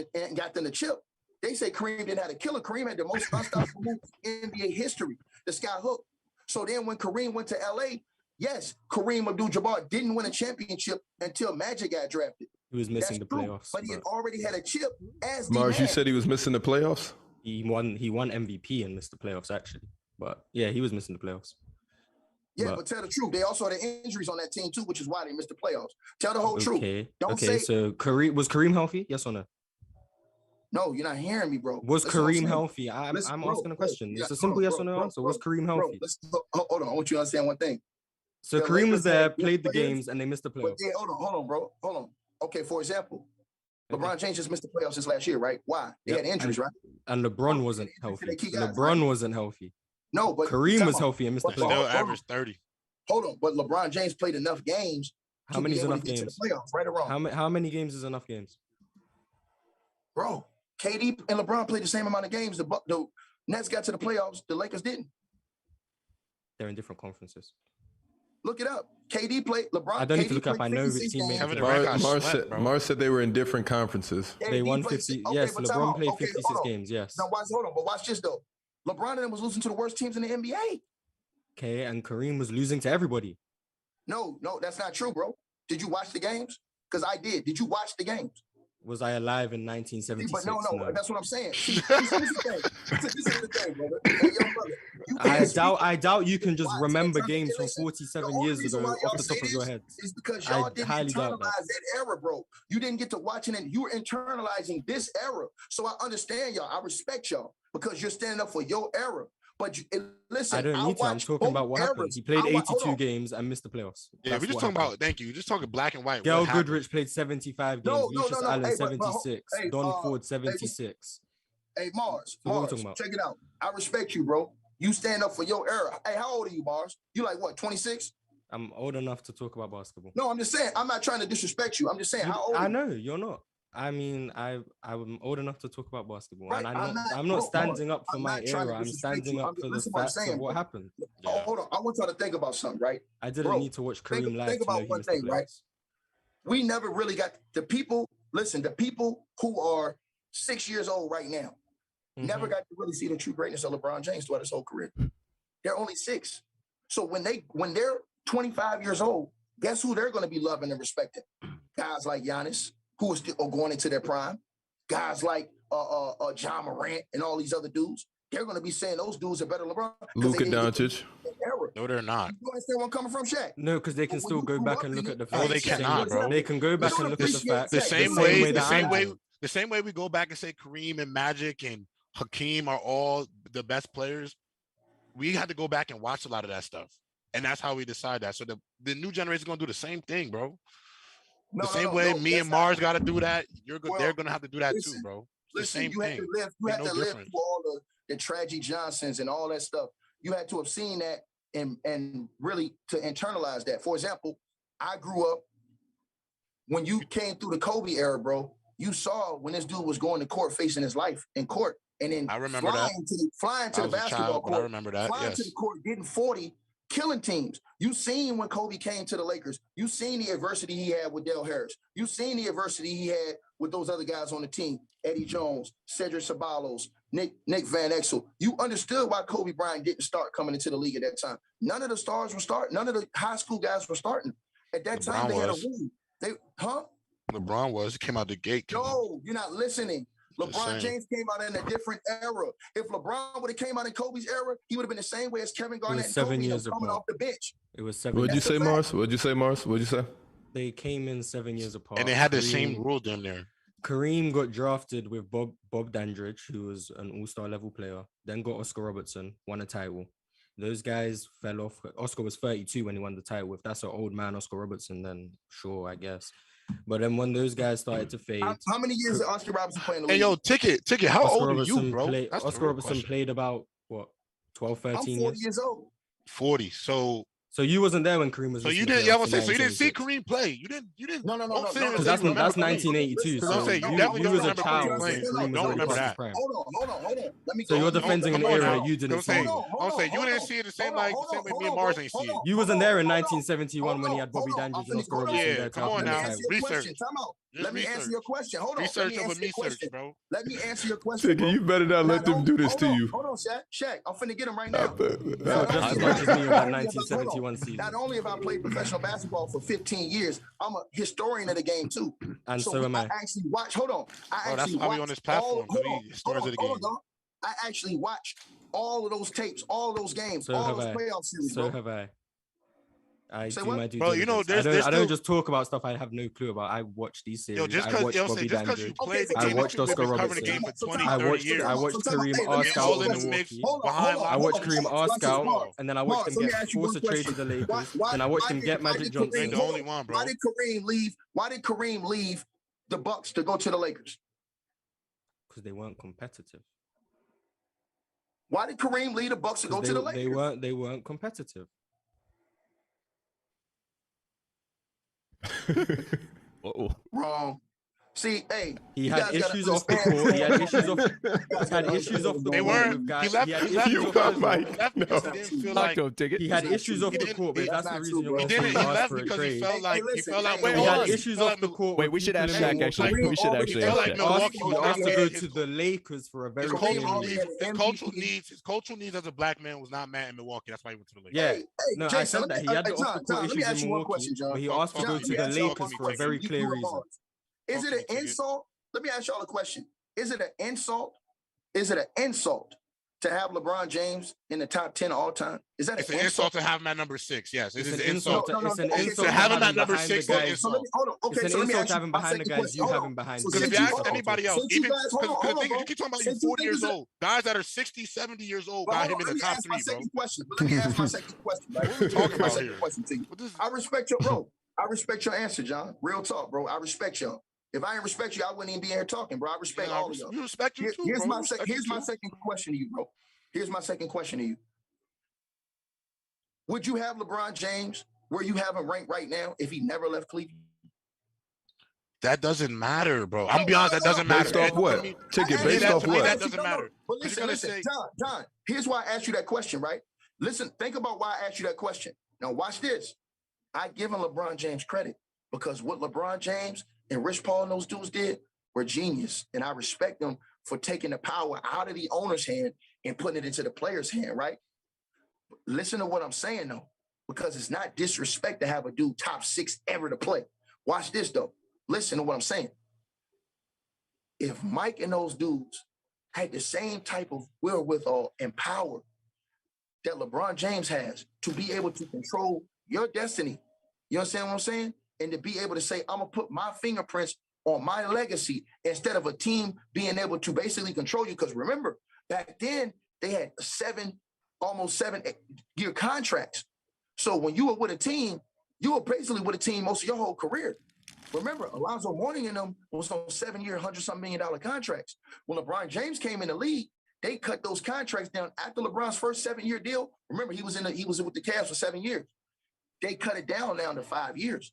the chip. They say Kareem didn't have a killer. Kareem had the most unstoppable move in NBA history, the sky hook. So then when Kareem went to LA, yes, Kareem Abdul-Jabbar didn't win a championship until Magic got drafted. He was missing the playoffs. But he had already had a chip as Mars, you said he was missing the playoffs? He won MVP and missed the playoffs, actually. But yeah, he was missing the playoffs. Yeah, but tell the truth. They also had injuries on that team too, which is why they missed the playoffs. Tell the whole truth. So was Kareem healthy? Yes or no? No, you're not hearing me, bro. Was Kareem healthy? I'm asking a question. It's a simple yes or no answer. Was Kareem healthy? Hold on. I want you to understand one thing. So Kareem was there, played the games, and they missed the playoffs. Yeah, hold on, bro. Hold on. Okay, for example, LeBron James just missed the playoffs this last year, right? Why? They had injuries, right? And LeBron wasn't healthy. LeBron wasn't healthy. No, but Kareem was healthy and missed the playoffs. Still averaged 30. Hold on, but LeBron James played enough games. How many is enough games? Playoffs, right or wrong? How many games is enough games? Bro, KD and LeBron played the same amount of games. The Nets got to the playoffs. The Lakers didn't. They're in different conferences. Look it up. KD played. LeBron. I don't need to look up. I know which team. Mars said they were in different conferences. They won 50. Yes, LeBron played 56 games. Yes. Now hold on, but watch this though. LeBron and them was losing to the worst teams in the NBA. Okay, and Kareem was losing to everybody. No, that's not true, bro. Did you watch the games? Because I did. Did you watch the games? Was I alive in 1976? But no, that's what I'm saying. This is the thing, brother. I doubt you can just remember games from 47 years ago off the top of your head. It's because y'all didn't internalize that era, bro. You didn't get to watching it. You were internalizing this era. So I understand y'all. I respect y'all because you're standing up for your era. But listen, I don't need to. I'm talking about what happened. He played 82 games and missed the playoffs. Yeah, we're just talking about. Thank you. We're just talking black and white. Gail Goodrich played 75 games. Lucius Allen 76. Don Ford 76. Hey, Mars, check it out. I respect you, bro. You stand up for your era. Hey, how old are you, Mars? You like what? 26? I'm old enough to talk about basketball. No, I'm just saying. I'm not trying to disrespect you. I'm just saying. How old? I know you're not. I mean, I'm old enough to talk about basketball, right. And I'm not standing up for my era. I'm standing up for the facts of what happened. Hold on, I want y'all to think about something, right? I didn't need to watch Kareem live. Think about one thing, right? We never really got the people. Listen, the people who are 6 years old right now never got to really see the true greatness of LeBron James throughout his whole career. They're only 6. So when they're 25 years old, guess who they're going to be loving and respecting? Guys like Giannis, who are still going into their prime, guys like John Morant and all these other dudes. They're going to be saying those dudes are better than LeBron. Luka Doncic. No, they're not. You understand where I'm coming from, Shaq? No, because they can still go back and look at the facts. No, they cannot, bro. They can go back and look at the facts. The same way we go back and say Kareem and Magic and Hakeem are all the best players. we had to go back and watch a lot of that stuff. And that's how we decide that. So the new generation is going to do the same thing, bro. The same way me and Mars got to do that. They're going to have to do that too, bro. It's the same you thing. You had to live through all the Tragic Johnsons and all that stuff. You had to have seen that and really to internalize that. For example, I grew up when you came through the Kobe era, bro. You saw when this dude was going to court, facing his life in court, and then I remember flying to the basketball court. I remember that. Flying to the court, getting 40, killing teams. You seen when Kobe came to the Lakers. You seen the adversity he had with Dale Harris. You seen the adversity he had with those other guys on the team: Eddie Jones, Cedric Ceballos, Nick Van Exel. You understood why Kobe Bryant didn't start coming into the league at that time. None of the stars were starting. None of the high school guys were starting at that time. They had a win. LeBron came out the gate. No, you're not listening. LeBron James came out in a different era. If LeBron would have came out in Kobe's era, he would have been the same way as Kevin Garnett and Kobe coming off the bench. It was 7 What'd you say, Mars? What'd you say? They came in 7 years apart. And they had the same rule down there. Kareem got drafted with Bob Dandridge, who was an all-star level player, then got Oscar Robertson, won a title. Those guys fell off. Oscar was 32 when he won the title. If that's an old man, Oscar Robertson, then sure, I guess. But then when those guys started to fade. How many years did Oscar Robertson play in the league? Hey, yo, Ticket, how old are you, bro? Oscar Robertson played about, 12, 13 I'm 40 years old. 40. So you wasn't there when Kareem was. So you didn't. Yeah, I was saying. So you didn't see Kareem play. You didn't. No. Because that's 1982. So you was a child when Kareem was remember that. Hold on. Let me. So you're defending an era you didn't see. I'm saying you didn't see it the same way me and Mars ain't see it. You wasn't there in 1971 when he had Bobby Dandridge and Oscar Robertson. Yeah, come on now. Research. Let me answer your question. Hold on. Research over research, bro. Let me answer your question. You better not let them do this to you. Hold on, Shaq. I'm finna get him right now. Just as much as me about 1971 season. Not only have I played professional basketball for 15 years, I'm a historian of the game too. And so am I. Actually watch. Hold on. That's why we on this platform. Historians of the game. I actually watched all of those tapes, all of those games, all those playoff series. So have I. I do my due diligence. You know, I don't just talk about stuff I have no clue about. I watch these series. I watched Bobby Dandridge. I watched Oscar Robertson. I watched Kareem Arscout in Milwaukee. I watched Kareem Arscout, and then I watched him get forced to trade to the Lakers. Then I watched him get Magic Johnson. The only one, bro. Why did Kareem leave the Bucks to go to the Lakers? Because they weren't competitive. Why did Kareem leave the Bucks to go to the Lakers? They weren't competitive. Wrong. See, hey, he had issues off the court. He had issues off. He had issues off the court. They weren't. He left. He had issues off the court, but that's the reason you're going to ask for a trade. He felt like. He had issues off the court. Wait, we should ask Shaq. Actually, we should actually ask Shaq. He asked to go to the Lakers for a very His cultural needs as a black man was not met in Milwaukee. That's why he went to the Lakers. Yeah, no, I said that he had the off the court issues in Milwaukee, but he asked to go to the Lakers for a very clear reason. Is it an insult? Let me ask y'all a question. Is it an insult? Is it an insult to have LeBron James in the top 10 all time? Is that an insult to have him at number 6? Yes, it's an insult. It's an insult to have him at number 6. It's an insult to have him behind the guys you have him behind. Because if you ask anybody else, even because you keep talking about you 40 years old, guys that are 60, 70 years old got him in the top 3, bro. Let me ask my second question. What are we talking about here? I respect your bro. I respect your answer, John. Real talk, bro. I respect y'all. If I didn't respect you, I wouldn't even be here talking, bro. I respect all of y'all. You respect you too, Here's my second question to you, bro. Here's my second question to you. Would you have LeBron James where you have him ranked right now if he never left Cleveland? That doesn't matter, bro. I'm be honest, that doesn't matter. Based off what? Based off what? That doesn't matter. But listen, John, here's why I asked you that question, right? Listen, think about why I asked you that question. Now watch this. I give him LeBron James credit because what LeBron James and Rich Paul and those dudes did were genius. And I respect them for taking the power out of the owner's hand and putting it into the player's hand, right? Listen to what I'm saying, though, because it's not disrespect to have a dude top 6 ever to play. Watch this, though. Listen to what I'm saying. If Mike and those dudes had the same type of wherewithal and power that LeBron James has to be able to control your destiny, you understand what I'm saying? And to be able to say, I'm going to put my fingerprints on my legacy instead of a team being able to basically control you. Because remember, back then, they had 7 almost 7-year contracts. So when you were with a team, you were basically with a team most of your whole career. Remember, Alonzo Mourning and them was on 7-year, $100-something million contracts. When LeBron James came in the league, they cut those contracts down after LeBron's first 7-year deal. Remember, he was with the Cavs for 7 years. They cut it down to 5 years.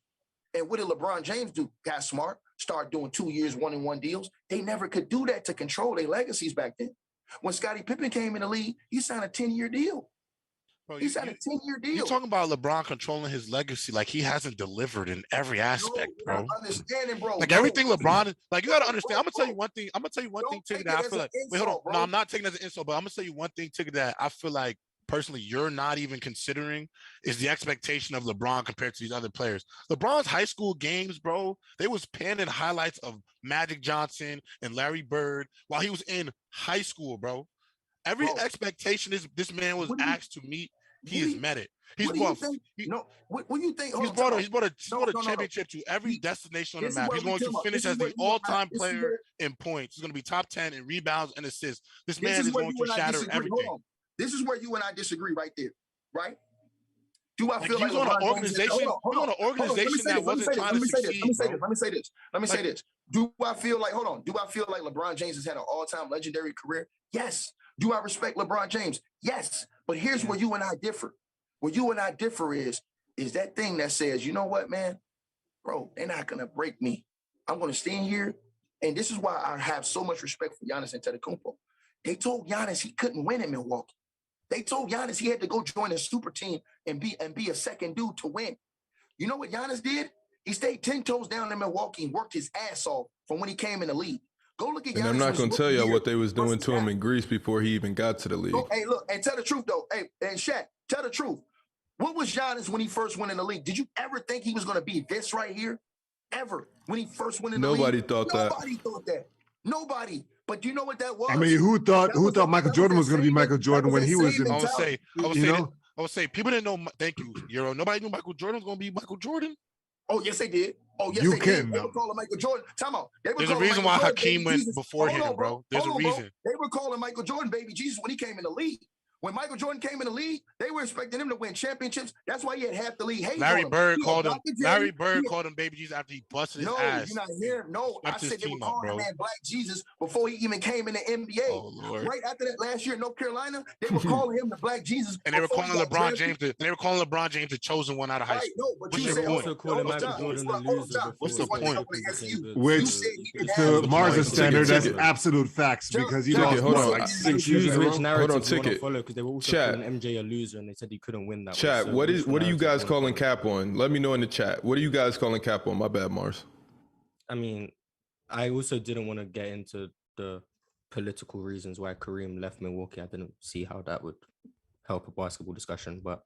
And what did LeBron James do? Got smart, start doing 2 years, 1-and-1 deals. They never could do that to control their legacies back then. When Scottie Pippen came in the league, he signed a 10-year deal. He signed a 10-year deal. You're talking about LeBron controlling his legacy like he hasn't delivered in every aspect, bro. Understanding, bro. Like everything LeBron, like you gotta understand. I'm gonna tell you one thing. Tigger, that I feel like. Wait, hold on. Bro. No, I'm not taking it as an insult, but I'm gonna tell you one thing, Tigger, that I feel like personally you're not even considering is the expectation of LeBron compared to these other players. LeBron's high school games, bro, they was panning highlights of Magic Johnson and Larry Bird while he was in high school, bro. Every expectation this man was asked to meet. He has met it. He's brought. What do you think? He's brought a championship to every destination on the map. He's going to finish as the all-time player in points. He's going to be top 10 in rebounds and assists. This man is going to shatter everything. This is where you and I disagree right there, right? Do I feel like on an organization? On an organization that wasn't trying to succeed. Let me say this. Do I feel like LeBron James has had an all-time legendary career? Yes. Do I respect LeBron James? Yes. But here's where you and I differ. Where you and I differ is that thing that says, you know what, man? Bro, they're not going to break me. I'm going to stand here. And this is why I have so much respect for Giannis Antetokounmpo. They told Giannis he couldn't win in Milwaukee. They told Giannis he had to go join a super team and be a second dude to win. You know what Giannis did? He stayed 10 toes down in Milwaukee and worked his ass off from when he came in the league. Go look at Giannis. And I'm not going to tell y'all what they was doing to him in Greece before he even got to the league. Hey, look, and tell the truth, though. Hey, and Shaq, tell the truth. What was Giannis when he first went in the league? Did you ever think he was going to be this right here? Ever? When he first went in the league? Nobody thought that. Nobody. But do you know what that was? I mean, who thought Michael Jordan was going to be Michael Jordan when he was in? I would say people didn't know. Thank you, Euro. Nobody knew Michael Jordan was going to be Michael Jordan. Oh, yes, they did. Oh, yes, you they can. did. They were calling Michael Jordan. Time out. There's a reason why Hakeem went before him, bro. There's a reason. They were calling Michael Jordan baby Jesus when he came in the league. When Michael Jordan came in the league, they were expecting him to win championships. That's why he had half the league hate. Larry Bird called him baby Jesus after he busted his ass. You're not hearing. No, I said they were calling him man Black Jesus before he even came in the NBA. Oh, Lord. Right after that last year in North Carolina, they were calling him the Black Jesus. And they were calling LeBron James. They were calling LeBron James the chosen one out of high school. No, but what's you your point? Also calling Michael Jordan the loser. What's the point? Which, to Mars' standard, that's absolute facts because you lost. Hold on. Which narrative you want to follow? Because they were also calling MJ a loser, and they said he couldn't win that. Chat. So what are you guys calling cap on? Let me know in the chat. What are you guys calling cap on? My bad, Mars. I mean, I also didn't want to get into the political reasons why Kareem left Milwaukee. I didn't see how that would help a basketball discussion, but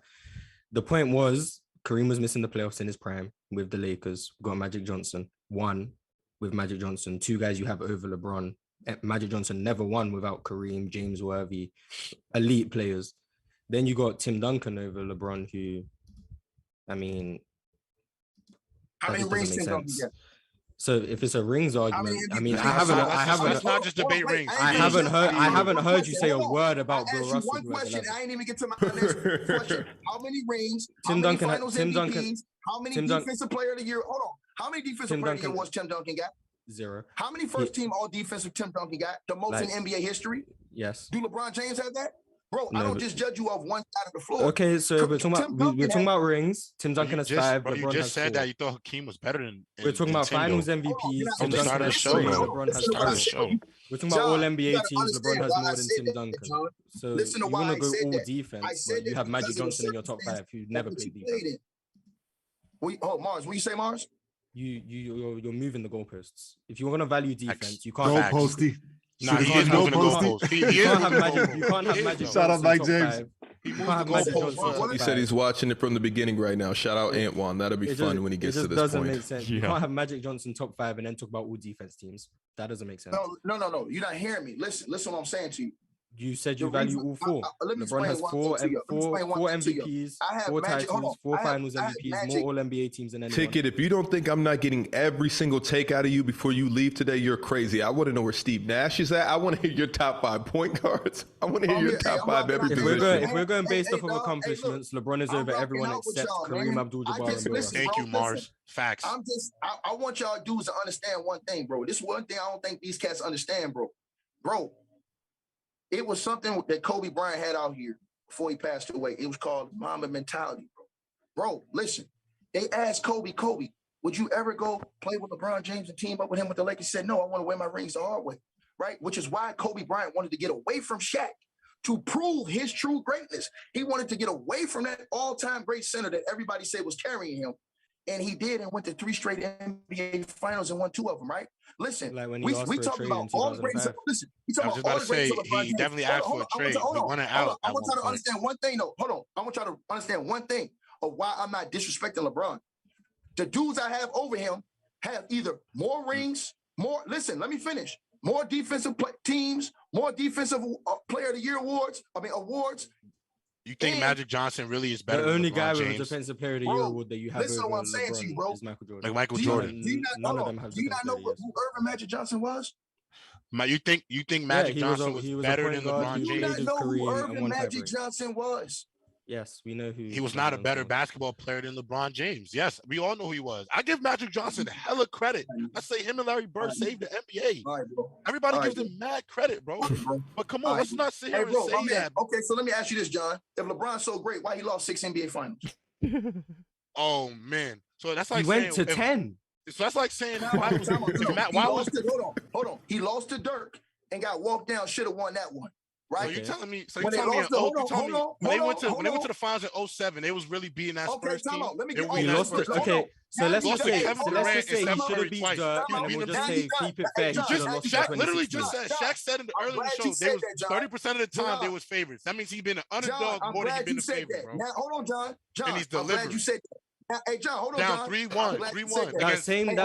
the point was Kareem was missing the playoffs in his prime with the Lakers. Got Magic Johnson, won with Magic Johnson. Two guys you have over LeBron. Magic Johnson never won without Kareem, James Worthy, elite players. Then you got Tim Duncan over LeBron, who, I mean, how many rings Tim Duncan get? So if it's a rings argument, I haven't. Let's not just debate rings. I haven't heard you say a word about Bill Russell. One question. I ain't even get to my next question. How many rings? Tim Duncan. How many defensive player of the year? Hold on. How many defensive player of the year was Tim Duncan got? 0. How many first team all defensive Tim Duncan got? The most in NBA history? Yes. Do LeBron James have that? Bro, no, I don't just judge you off one side of the floor. Okay, so we're talking about rings. Tim Duncan has 5. Bro, you just said that you thought Hakeem was better than. We're talking about Finals MVPs. Tim Duncan has 3. LeBron has 5. We're talking about all NBA teams. LeBron has more than Tim Duncan. So you want to go all defense, but you have Magic Johnson in your top 5 who never played defense. Mars, what you say, Mars? You're moving the goalposts. If you want to value defense, you can't. Goalposty. Nah, he is moving the goalposts. You can't have Magic. Shout out Mike James. He said he's watching it from the beginning right now. Shout out Antwan. That'll be fun when he gets to this point. It doesn't make sense. You can't have Magic Johnson top 5 and then talk about all defense teams. That doesn't make sense. No. You're not hearing me. Listen what I'm saying to you. You said you value all four. Let me LeBron has four MVPs, four titles, four Finals MVPs, more All NBA teams than anyone. Ticket, if you don't think I'm not getting every single take out of you before you leave today, you're crazy. I want to know where Steve Nash is at. I want to hear your top 5 point guards. I want to hear your top 5 every position. If we're going based off of accomplishments, LeBron is over everyone except Kareem Abdul-Jabbar and Bill Russell. Thank you, Mars. Facts. I want y'all dudes to understand one thing, bro. This is one thing I don't think these cats understand, bro. Bro, it was something that Kobe Bryant had out here before he passed away. It was called Mamba mentality, bro. Bro, listen. They asked Kobe, would you ever go play with LeBron James and team up with him with the Lakers? He said, no, I want to win my rings the hard way, right? Which is why Kobe Bryant wanted to get away from Shaq to prove his true greatness. He wanted to get away from that all-time great center that everybody said was carrying him. And he did and went to 3 straight NBA finals and won 2 of them, right? Listen, like we talking about all the greatness. Listen, we talking about all the greatness of LeBron James. He definitely asked for a trade. I want y'all to understand one thing, though. Hold on. I want y'all to understand one thing of why I'm not disrespecting LeBron. The dudes I have over him have either more rings, listen, let me finish. More defensive teams, more defensive player of the year awards. You think Magic Johnson really is better the than only LeBron guy James? with a defensive player of the year award that you have listen over what I'm saying LeBron to you, bro. is Michael Jordan. Like Michael Jordan. None of them have. Do you not know who Irvin Magic Johnson was? You think Magic Johnson was better than LeBron James? Do you not know who Irvin Magic Johnson was? Yes, we know who he was. Not a better basketball player than LeBron James. Yes, we all know who he was. I give Magic Johnson hella credit. I say him and Larry Bird saved the NBA. Everybody gives him mad credit, bro. But come on, let's not sit here and say that. Okay, so let me ask you this, John. If LeBron's so great, why he lost 6 NBA finals? Oh man, so that's like he went to 10. So that's like saying hold on. He lost to Dirk and got walked down. Should have won that one. Right? So you're telling me when they went to the finals in 2007, they was really beating that Spurs team. Let me get so let's just say he should have beat Dirk, and then we'll just say keep it fair. Shaq literally just said. Shaq said in the early show they was 30% of the time they was favorites. That means he's been an underdog more than he's been a favorite, bro. Now hold on, John. And he's delivered. I'm glad you said that. Hey John, hold on. Down 3-1. That same Dirk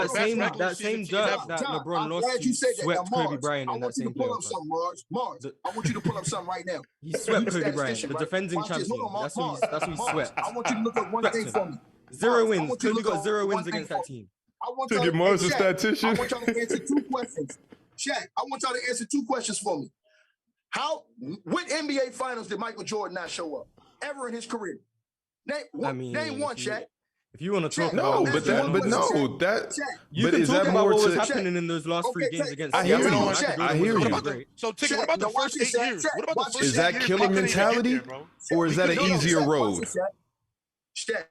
that LeBron lost to swept Kobe Bryant in that same playoff. Mars, I want you to pull up something right now. He swept Kobe Bryant, the defending champion. That's who he swept. I want you to look at one thing for me. 0 wins. Kobe got 0 wins against that team. To get Mars a statistician. I want y'all to answer 2 questions. Shaq, I want y'all to answer 2 questions for me. What NBA finals did Michael Jordan not show up ever in his career? Name one, Shaq. If you want to talk about is that more what was happening in those last 3 games against I hear you. So Ticket, what about the first 8 years? What about the first is that killer mentality or is that an easier road? Shaq,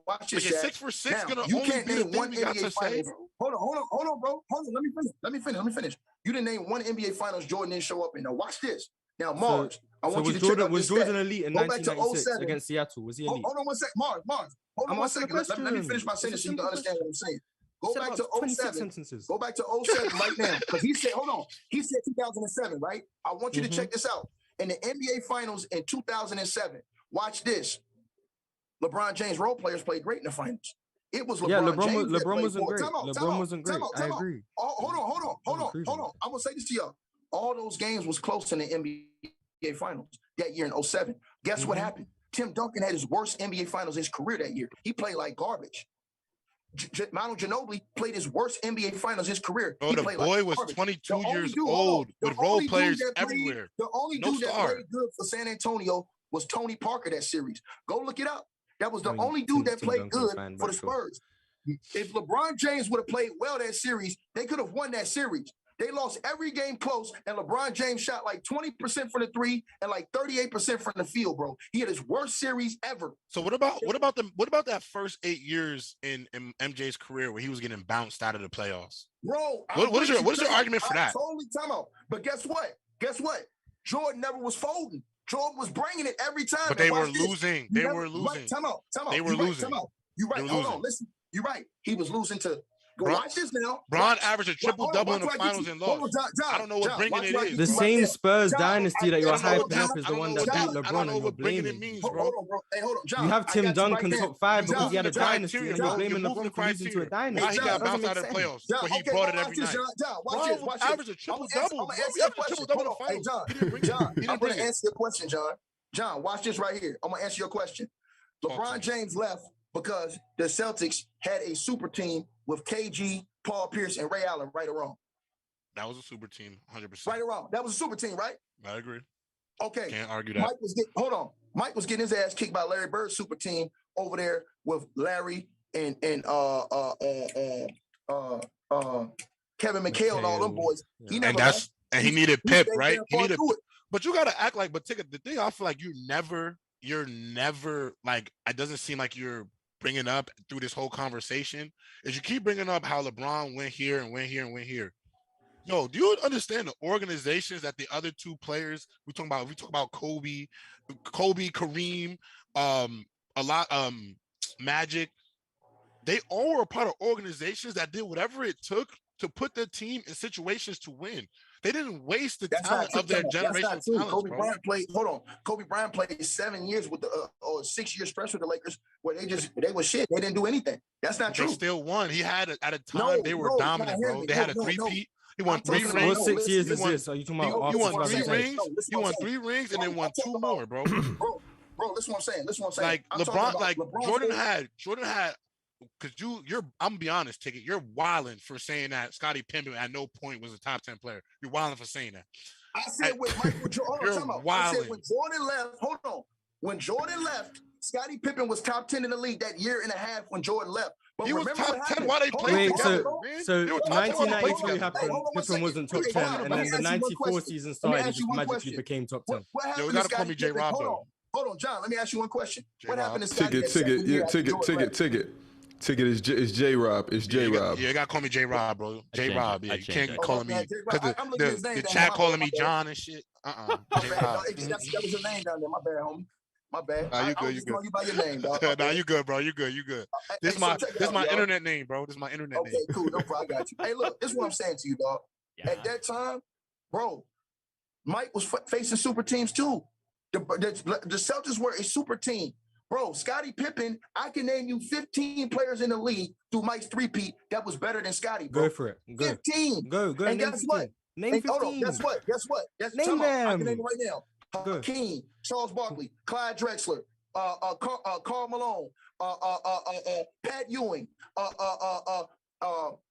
watch this. 6 for 6 gonna only be the thing we got to say. Hold on, bro. Hold on. Let me finish. You didn't name one NBA Finals Jordan didn't show up in. Now watch this. Now Mars, I want you to check out this. Was Jordan elite in 1996 against Seattle? Was he elite? Hold on one second, Mars. Hold on one second. Let me finish my sentence so you can understand what I'm saying. Go back to 07. Go back to 07 right now. Because he said, hold on. He said 2007, right? I want you to check this out. In the NBA Finals in 2007, watch this. LeBron James role players played great in the finals. It was LeBron James. LeBron wasn't great. LeBron wasn't great. I agree. Hold on. I'm going to say this to y'all. All those games was close in the NBA Finals that year in 07. Guess what happened? Tim Duncan had his worst NBA Finals in his career that year. He played like garbage. Manu Ginobili played his worst NBA Finals in his career. Bro, the boy was 22 years old with role players everywhere. The only dude that played good for San Antonio was Tony Parker that series. Go look it up. That was the only dude that played good for the Spurs. If LeBron James would have played well that series, they could have won that series. They lost every game close, and LeBron James shot like 20% from the 3 and like 38% from the field, bro. He had his worst series ever. So what about that first 8 years in MJ's career where he was getting bounced out of the playoffs? Bro, what is your argument for that? Totally time out. But guess what? Jordan never was folding. Jordan was bringing it every time. But they were losing. They were losing. Time out. They were losing. You're right. Hold on. Listen. You're right. He was losing to Watch this now. Bron averaged a triple-double in the finals and lost. I don't know what bringing it is. The same Spurs dynasty that you're hyping up is the one that beat I LeBron don't know and you're what bringing it blaming. means, Hold bro. on, bro. Hey, hold on, John. You have Tim Duncan top 5 because he had a dynasty and you're blaming moving LeBron for losing to a dynasty. Why he got bounced out of the playoffs, but he brought it every night. Watch this. Average a triple-double. Hey, John, I'm going to answer your question, John. John, watch this right here. I'm going to answer your question. LeBron James left because the Celtics had a super team with KG, Paul Pierce, and Ray Allen, right or wrong? That was a super team, 100%. Right or wrong? That was a super team, right? I agree. Okay. Can't argue that. Mike was getting his ass kicked by Larry Bird's super team over there with Larry and Kevin McHale and all them boys. Yeah. And he needed Pip, right? But you gotta act like. But the thing I feel like you're never like. It doesn't seem like you're bringing up through this whole conversation is you keep bringing up how LeBron went here and went here and went here. Yo, do you understand the organizations that the other two players we talk about Kobe, Kareem, Magic, they all were a part of organizations that did whatever it took to put their team in situations to win. They didn't waste the talent of their generational talent. Kobe Bryant played 7 years with the or 6 year stretch with the Lakers where they were shit. They didn't do anything. That's not true. They still won. He had at a time they were dominant, bro. They had a three-peat. He won 3 rings. What 6 years is this? Are you talking about? He won 3 rings. He won 3 rings and then won 2 more, bro. Bro, listen what I'm saying. Like LeBron, like Jordan had. Because I'm gonna be honest, Ticket. You're wilding for saying that Scottie Pippen at no point was a top 10 player. You're wilding for saying that. I said with Michael Jordan. I said when Jordan left. Hold on. When Jordan left, Scottie Pippen was top 10 in the league that year and a half when Jordan left. But he was top 10 while they played together. So 1993 happened. Pippen wasn't top 10, and then the 94 season started. He just magically became top 10. Yo, we gotta call me J. Rob though. Hold on, John. Let me ask you one question. What happened to Ticket. Ticket is J Rob. It's J Rob. Yeah, you gotta call me J Rob, bro. J Rob. Yeah, you can't keep calling me because the chat calling me John and shit. J Rob. That was your name down there. My bad, homie. My bad. Nah, you good. You good. You by your name, dog. Nah, you good, bro. You good. You good. This is my internet name, bro. This is my internet name. Okay, cool. No problem. I got you. Hey, look. This is what I'm saying to you, dog. Yeah. At that time, bro, Mike was facing super teams too. The Celtics were a super team. Bro, Scottie Pippen, I can name you 15 players in the league through Mike's three-peat that was better than Scottie, bro. Go for it. Go. 15. Go. And guess what? Name 15. Hold on. Guess what? Name them. I can name it right now. Hakeem, Charles Barkley, Clyde Drexler, Karl Malone, Pat Ewing.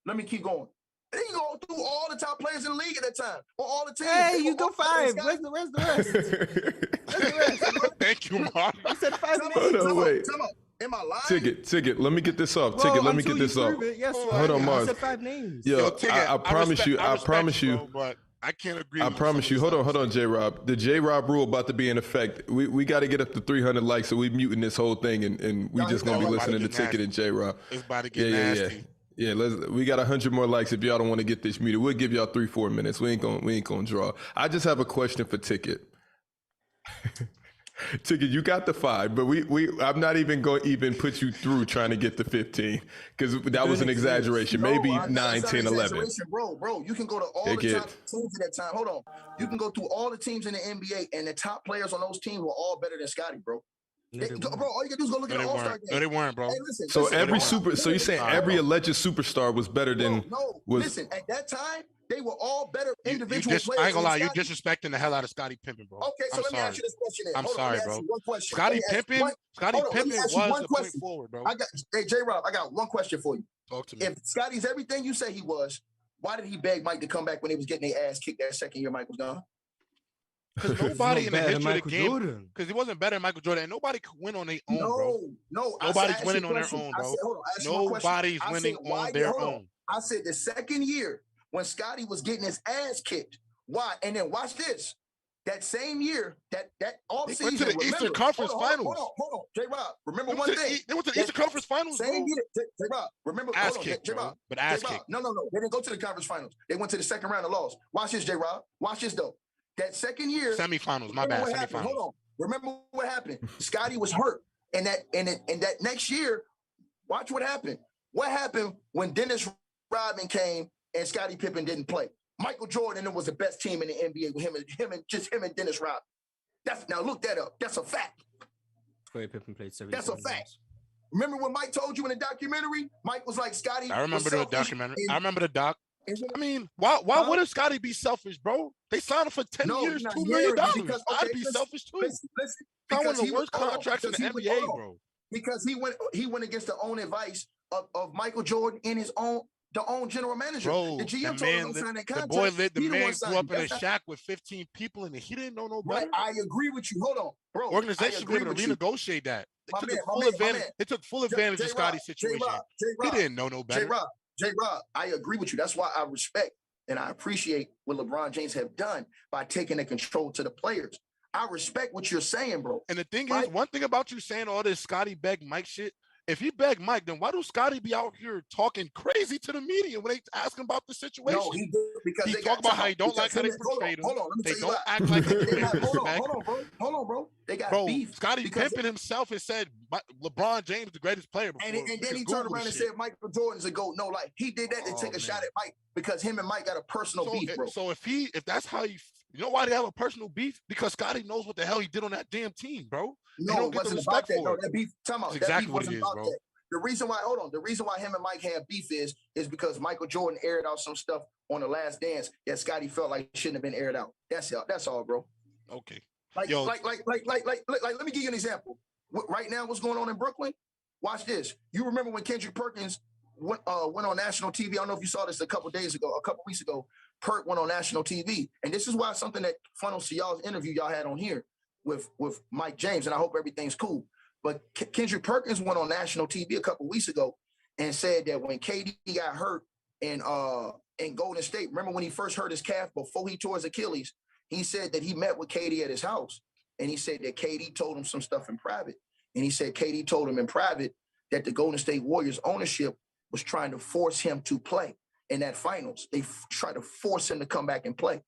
Let me keep going. And then you go through all the top players in the league at that time. Or all the teams. Hey, you go 5. Where's the rest? Thank you, Mark. I said 5 names. Hold on, wait. Am I lying? Ticket. Let me get this off. Ticket, let me get this off. Yes, hold on, Mark. I said 5 names. Yo, I promise you. Bro, but I can't agree. I promise you. Hold on, J Rob. The J Rob rule about to be in effect. We got to get up to 300 likes, so we muting this whole thing, and we just gonna be listening to Ticket and J Rob. It's about to get nasty. Yeah, we got 100 more likes if y'all don't want to get this muted. We'll give y'all 3-4 minutes. We ain't gonna draw. I just have a question for Ticket. Ticket, you got the 5, but I'm not even going to even put you through trying to get the 15 because that was an exaggeration. Maybe 9, 10, 11. Bro, you can go to all the top teams at that time. Hold on. You can go through all the teams in the NBA, and the top players on those teams were all better than Scottie, bro. Bro, all you gotta do is go look at the All-Star game. No, they weren't, bro. Hey, listen, so you're saying every alleged superstar was better than listen, at that time, they were all better individual players. I ain't gonna lie, you're disrespecting the hell out of Scottie Pippen, bro. Okay, so let me ask you this question then. I'm sorry, bro. Scottie Pippen was a point forward, bro. Hey, J-Rob, I got one question for you. Talk to me. If Scottie's everything you say he was, why did he beg Mike to come back when he was getting their ass kicked that second year Mike was gone? Because nobody in the history of the game, because he wasn't better than Michael Jordan, and nobody could win on their own, bro. Nobody's winning on their own, bro. Nobody's winning on their own. I said the second year when Scottie was getting his ass kicked. Why? And then watch this. That same year, that off season, went to the Eastern Conference Finals. Hold on, J-Rob. Remember one thing. They went to the Eastern Conference Finals, bro. J-Rob, remember. Ass kicked, but ass kicked. No. They didn't go to the conference finals. They went to the second round and lost. Watch this, J-Rob. Watch this, though. That second year, semifinals. My bad. Semifinals. Hold on. Remember what happened? Scottie was hurt, and that next year, watch what happened. What happened when Dennis Rodman came and Scottie Pippen didn't play. Michael Jordan was the best team in the NBA with him and Dennis Rodman. Now look that up. That's a fact. Scottie Pippen played 77 That's a fact. games. Remember when Mike told you in the documentary? Mike was like, Scottie. I remember the documentary. I remember the doc. I mean, why wouldn't Scottie be selfish, bro? They signed him for 10 years, $2 million. I'd be selfish too. Listen, one of the worst contracts in the NBA, bro. Because he went against the own advice of Michael Jordan and the own general manager. Bro, the GM told him to sign that contract. The man grew up in a shack with 15 people and he didn't know no better. Right, I agree with you. Hold on, bro. Organization should be able to renegotiate that. They took full advantage of Scottie's situation. He didn't know no better. J-Rob, I agree with you. That's why I respect and I appreciate what LeBron James have done by taking the control to the players. I respect what you're saying, bro. And the thing is, one thing about you saying all this Scottie begged Mike shit, if he begged Mike, then why do Scottie be out here talking crazy to the media when they ask him about the situation? No, he did because he talk about how he don't like how they portrayed him. Hold on, they don't act like they Hold on, bro. They got beef. Scottie Pippen himself has said LeBron James the greatest player before. And then he turned around and said Michael Jordan's a GOAT. No, like he did that to take a shot at Mike because him and Mike got a personal beef, bro. So if that's how you know why they have a personal beef? Because Scottie knows what the hell he did on that damn team, bro. No, it wasn't about that. No, that beef. That's exactly what it is, bro. The reason why him and Mike have beef is because Michael Jordan aired out some stuff on The Last Dance that Scottie felt like shouldn't have been aired out. That's all, bro. Okay. Like, let me give you an example. Right now, what's going on in Brooklyn? Watch this. You remember when Kendrick Perkins went on national TV? I don't know if you saw this a couple weeks ago. Perk went on national TV, and this is why something that funnels to y'all's interview y'all had on here with Mike James, and I hope everything's cool. But Kendrick Perkins went on national TV a couple weeks ago and said that when KD got hurt in Golden State, remember when he first hurt his calf before he tore his Achilles, he said that he met with KD at his house, and he said that KD told him some stuff in private, and he said KD told him in private that the Golden State Warriors ownership was trying to force him to play in that finals. They tried to force him to come back and play.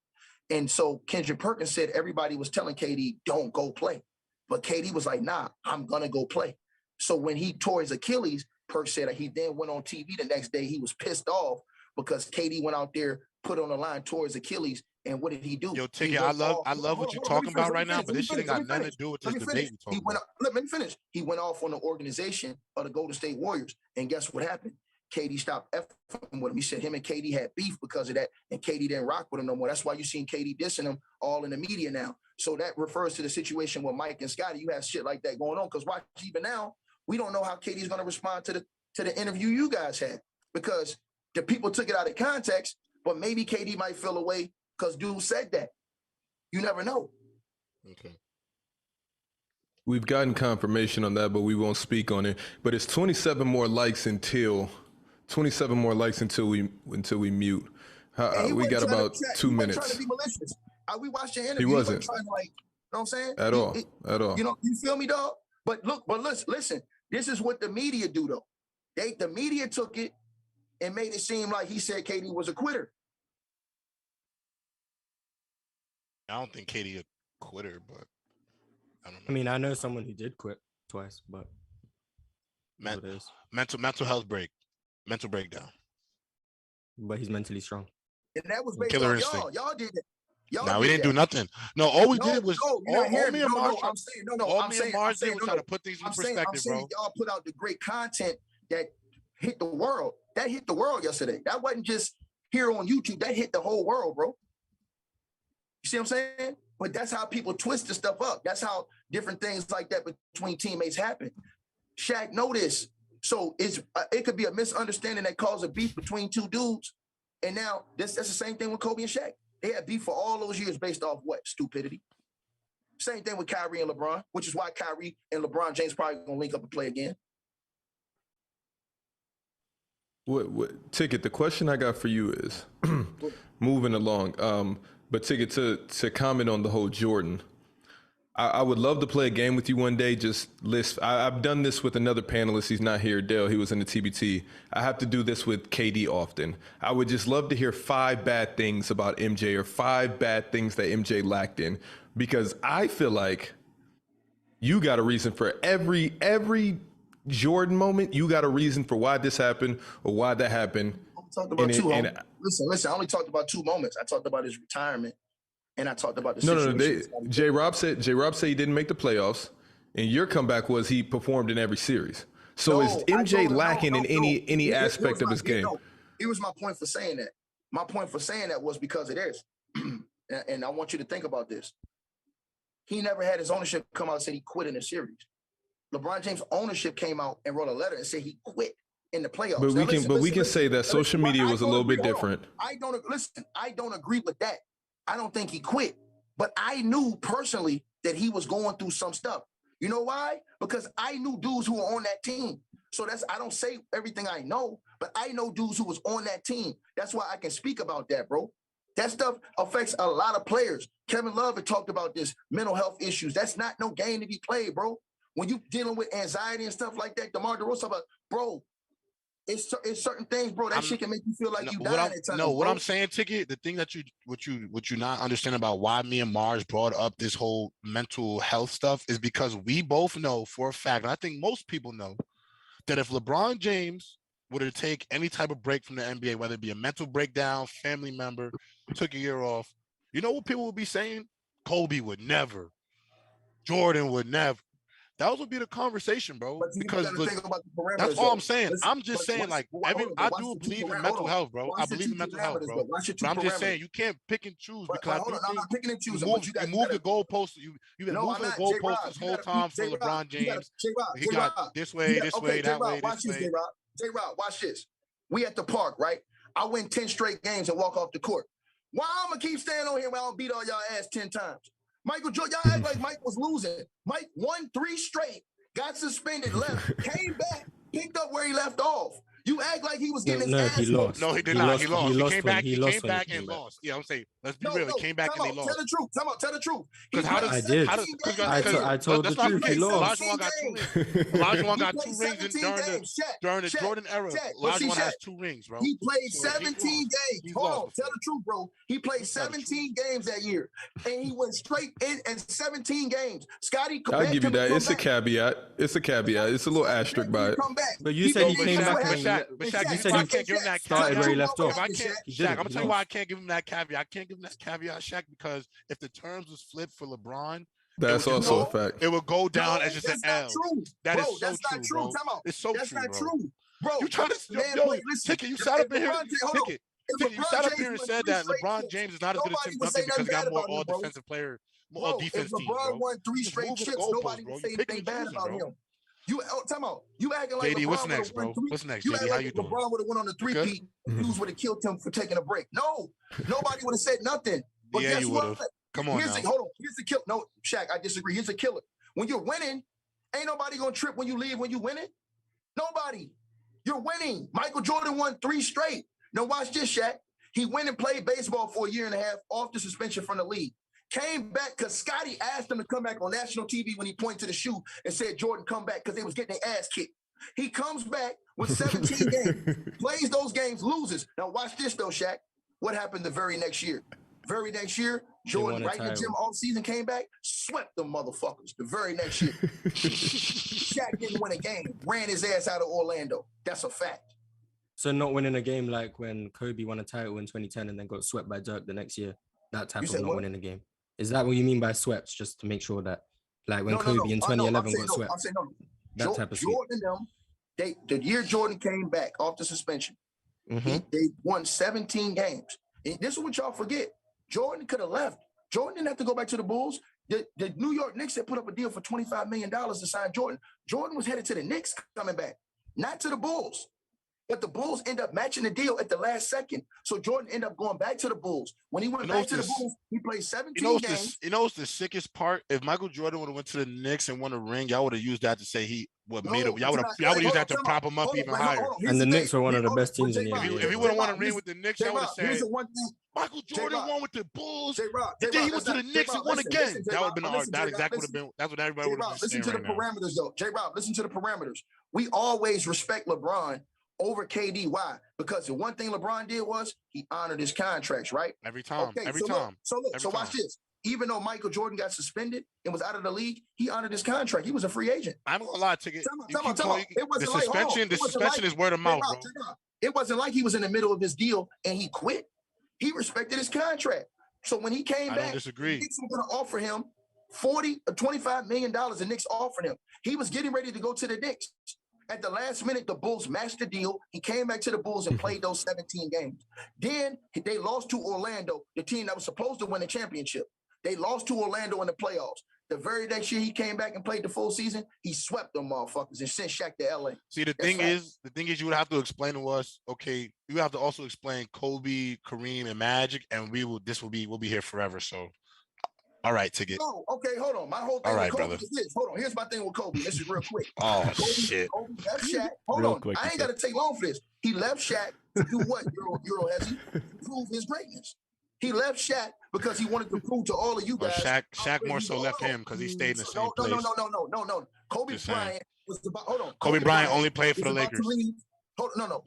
And so Kendrick Perkins said everybody was telling KD, don't go play. But KD was like, nah, I'm going to go play. So when he tore his Achilles, Perk said he then went on TV the next day. He was pissed off because KD went out there, put on the line, tore his Achilles. And what did he do? Yo, Ticket, I love what you're talking about right now, but this shit ain't got nothing to do with this debate we're talking about. Let me finish. He went off on the organization of the Golden State Warriors. And guess what happened? KD stopped effing with him. He said him and KD had beef because of that, and KD didn't rock with him no more. That's why you seen KD dissing him all in the media now. So that refers to the situation with Mike and Scottie. You have shit like that going on because watch, even now, we don't know how KD is going to respond to the interview you guys had because the people took it out of context, but maybe KD might feel away because dude said that. You never know. Okay. We've gotten confirmation on that, but we won't speak on it. But it's 27 more likes until we mute. We got about 2 minutes. Trying to be malicious. We watched your interview. He wasn't trying to you know what I'm saying? At all. You know, you feel me, dog? But listen. This is what the media do, though. The media took it and made it seem like he said KD was a quitter. I don't think KD a quitter, but I don't know. I mean, I know someone who did quit twice, but mental health mental breakdown. But he's mentally strong. And that was based Killer on instinct. y'all did it. We didn't do nothing. No, all we did was all me and Marge. I'm saying was trying to put things in perspective, bro. Y'all put out the great content that hit the world. That hit the world yesterday. That wasn't just here on YouTube. That hit the whole world, bro. You see what I'm saying? But that's how people twist the stuff up. That's how different things like that between teammates happen. Shaq know this. So it could be a misunderstanding that caused a beef between two dudes. And now that's the same thing with Kobe and Shaq. They had beef for all those years based off what? Stupidity. Same thing with Kyrie and LeBron, which is why Kyrie and LeBron James probably going to link up and play again. What Ticket, the question I got for you is, moving along, but Ticket, to comment on the whole Jordan, I would love to play a game with you one day. Just list. I've done this with another panelist. He's not here, Dale. He was in the TBT. I have to do this with KD often. I would just love to hear 5 bad things about MJ or 5 bad things that MJ lacked in, because I feel like you got a reason for every Jordan moment. You got a reason for why this happened or why that happened. talked about listen, I only talked about 2 moments. I talked about his retirement, and I talked about the situation. J-Rob said he didn't make the playoffs, and your comeback was he performed in every series. So is MJ lacking in any aspect of his game? Here was my point for saying that. My point for saying that was because of this. And I want you to think about this. He never had his ownership come out and say he quit in the series. LeBron James' ownership came out and wrote a letter and said he quit in the playoffs. But we can say that social media was a little bit different. I don't agree with that. I don't think he quit. But I knew personally that he was going through some stuff. You know why? Because I knew dudes who were on that team. So I don't say everything I know, but I know dudes who was on that team. That's why I can speak about that, bro. That stuff affects a lot of players. Kevin Love had talked about this, mental health issues. That's not no game to be played, bro. When you dealing with anxiety and stuff like that, DeMar DeRozan about, bro, it's certain things, bro. That shit can make you feel like you dying at times. What I'm saying, Ticket, the thing that what you not understand about why me and Mars brought up this whole mental health stuff is because we both know for a fact, and I think most people know, that if LeBron James were to take any type of break from the NBA, whether it be a mental breakdown, family member, took a year off, you know what people would be saying? Kobe would never. Jordan would never. That would be the conversation, bro. Because that's all I'm saying. I'm just saying, like, I do believe in mental health, bro. I believe in mental health, bro. But I'm just saying you can't pick and choose because I'm not picking and choosing. You move the goalposts. You've been moving the goalposts this whole time for LeBron James. He got this way, that way, this way. J-Rob, watch this. We at the park, right? I win 10 straight games and walk off the court. Why I'm gonna keep staying on here when I don't beat all y'all ass 10 times? Michael Jordan, y'all act like Mike was losing. Mike won 3 straight, got suspended, left, came back, picked up where he left off. You act like he was getting his ass. He lost. No, he did not. He lost. He came back. He came back and lost. Yeah, I'm saying, let's be real. He came back and they lost. Tell the truth. Tell the truth. Because I did. I told the truth. He lost. Olajuwon got 2 rings during the Jordan era. Olajuwon has 2 rings, bro. He played 17 games. Hold on. Tell the truth, bro. He played 17 games that year, and he went straight in 17 games. Scotty, I'll give you that. It's a caveat. It's a little asterisk by it. But you said he came back. But Shaq, you said you can't give him that caveat. Where he left off. Shaq, I'm gonna tell you why I can't give him that caveat. I can't give him that caveat, Shaq, because if the terms was flipped for LeBron, that's also a fact. It would go down as just an L. That is so true, bro. It's so true. That's not true, bro. You trying to Ticket? You sat up in here. Ticket. You sat up here and said that LeBron James is not as good as Tim Duncan because he got more all defensive player, more all defense team. LeBron won 3 straight chips. Nobody would say anything bad about him. You acting like JD, what's next, bro? What's next, JD? How you doing? LeBron would have went on a 3-peat. Hughes would have killed him for taking a break. No, nobody would have said nothing. But yeah, you would have. Come on, hold on. Here's the killer. No, Shaq, I disagree. Here's the killer. When you're winning, ain't nobody gonna trip when you leave when you winning. Nobody. You're winning. Michael Jordan won 3 straight. Now watch this, Shaq. He went and played baseball for a year and a half off the suspension from the league. Came back because Scotty asked him to come back on national TV when he pointed to the shoe and said, Jordan, come back, because they was getting their ass kicked. He comes back with 17 games, plays those games, loses. Now watch this, though, Shaq. What happened the very next year? Very next year, Jordan, right in the gym all season, came back, swept them motherfuckers the very next year. Shaq didn't win a game, ran his ass out of Orlando. That's a fact. So not winning a game like when Kobe won a title in 2010 and then got swept by Dirk the next year, that type of not winning a game. Is that what you mean by swept? Just to make sure that, like when Kobe in 2011 got swept, I'm saying that type of sweep. Jordan and them, the year Jordan came back off the suspension, they won 17 games. And this is what y'all forget. Jordan could have left. Jordan didn't have to go back to the Bulls. The New York Knicks had put up a deal for $25 million to sign Jordan. Jordan was headed to the Knicks coming back, not to the Bulls. But the Bulls end up matching the deal at the last second. So Jordan ended up going back to the Bulls. When he went back to the Bulls, he played 17 games. You know what's the sickest part? If Michael Jordan would have went to the Knicks and won a ring, y'all would have used that to say he made it. Y'all would have used that to prop him up even higher. And the Knicks were one of the best teams in the NBA. If he would have won a ring with the Knicks, y'all would have said Michael Jordan won with the Bulls. And then he went to the Knicks and won again. That would have been that exactly would have been. That's what everybody would have been saying. Listen to the parameters, though. J-Rob, listen to the parameters. We always respect LeBron over KD. Why? Because the one thing LeBron did was he honored his contracts, right? Every time. Okay, every time. So watch this. even though Michael Jordan got suspended and was out of the league, he honored his contract. He was a free agent. I'm gonna lie to you. The suspension is word of mouth, bro. It wasn't like he was in the middle of his deal and he quit. He respected his contract. So when he came back, don't disagree. the Knicks were going to offer him $25 million. The Knicks offered him. He was getting ready to go to the Knicks. At the last minute, the Bulls matched the deal. He came back to the Bulls and played those 17 games. Then they lost to Orlando, the team that was supposed to win the championship. They lost to Orlando in the playoffs. The very next year he came back and played the full season, he swept them motherfuckers and sent Shaq to LA. See, the thing is you would have to explain to us, okay, you have to also explain Kobe, Kareem, and Magic, and we'll be here forever. So all right, Ticket. Oh, okay, hold on. My whole thing with Kobe is this. Hold on, here's my thing with Kobe. This is real quick. Shit. Kobe left Shaq. Hold on. I ain't got to take long for this. He left Shaq to do what, Euro Hezzy? To prove his greatness. He left Shaq because he wanted to prove to all of you guys. Shaq more so left him because he stayed in the same place. No. Kobe Bryant was about. Hold on. Kobe Bryant only played for the Lakers.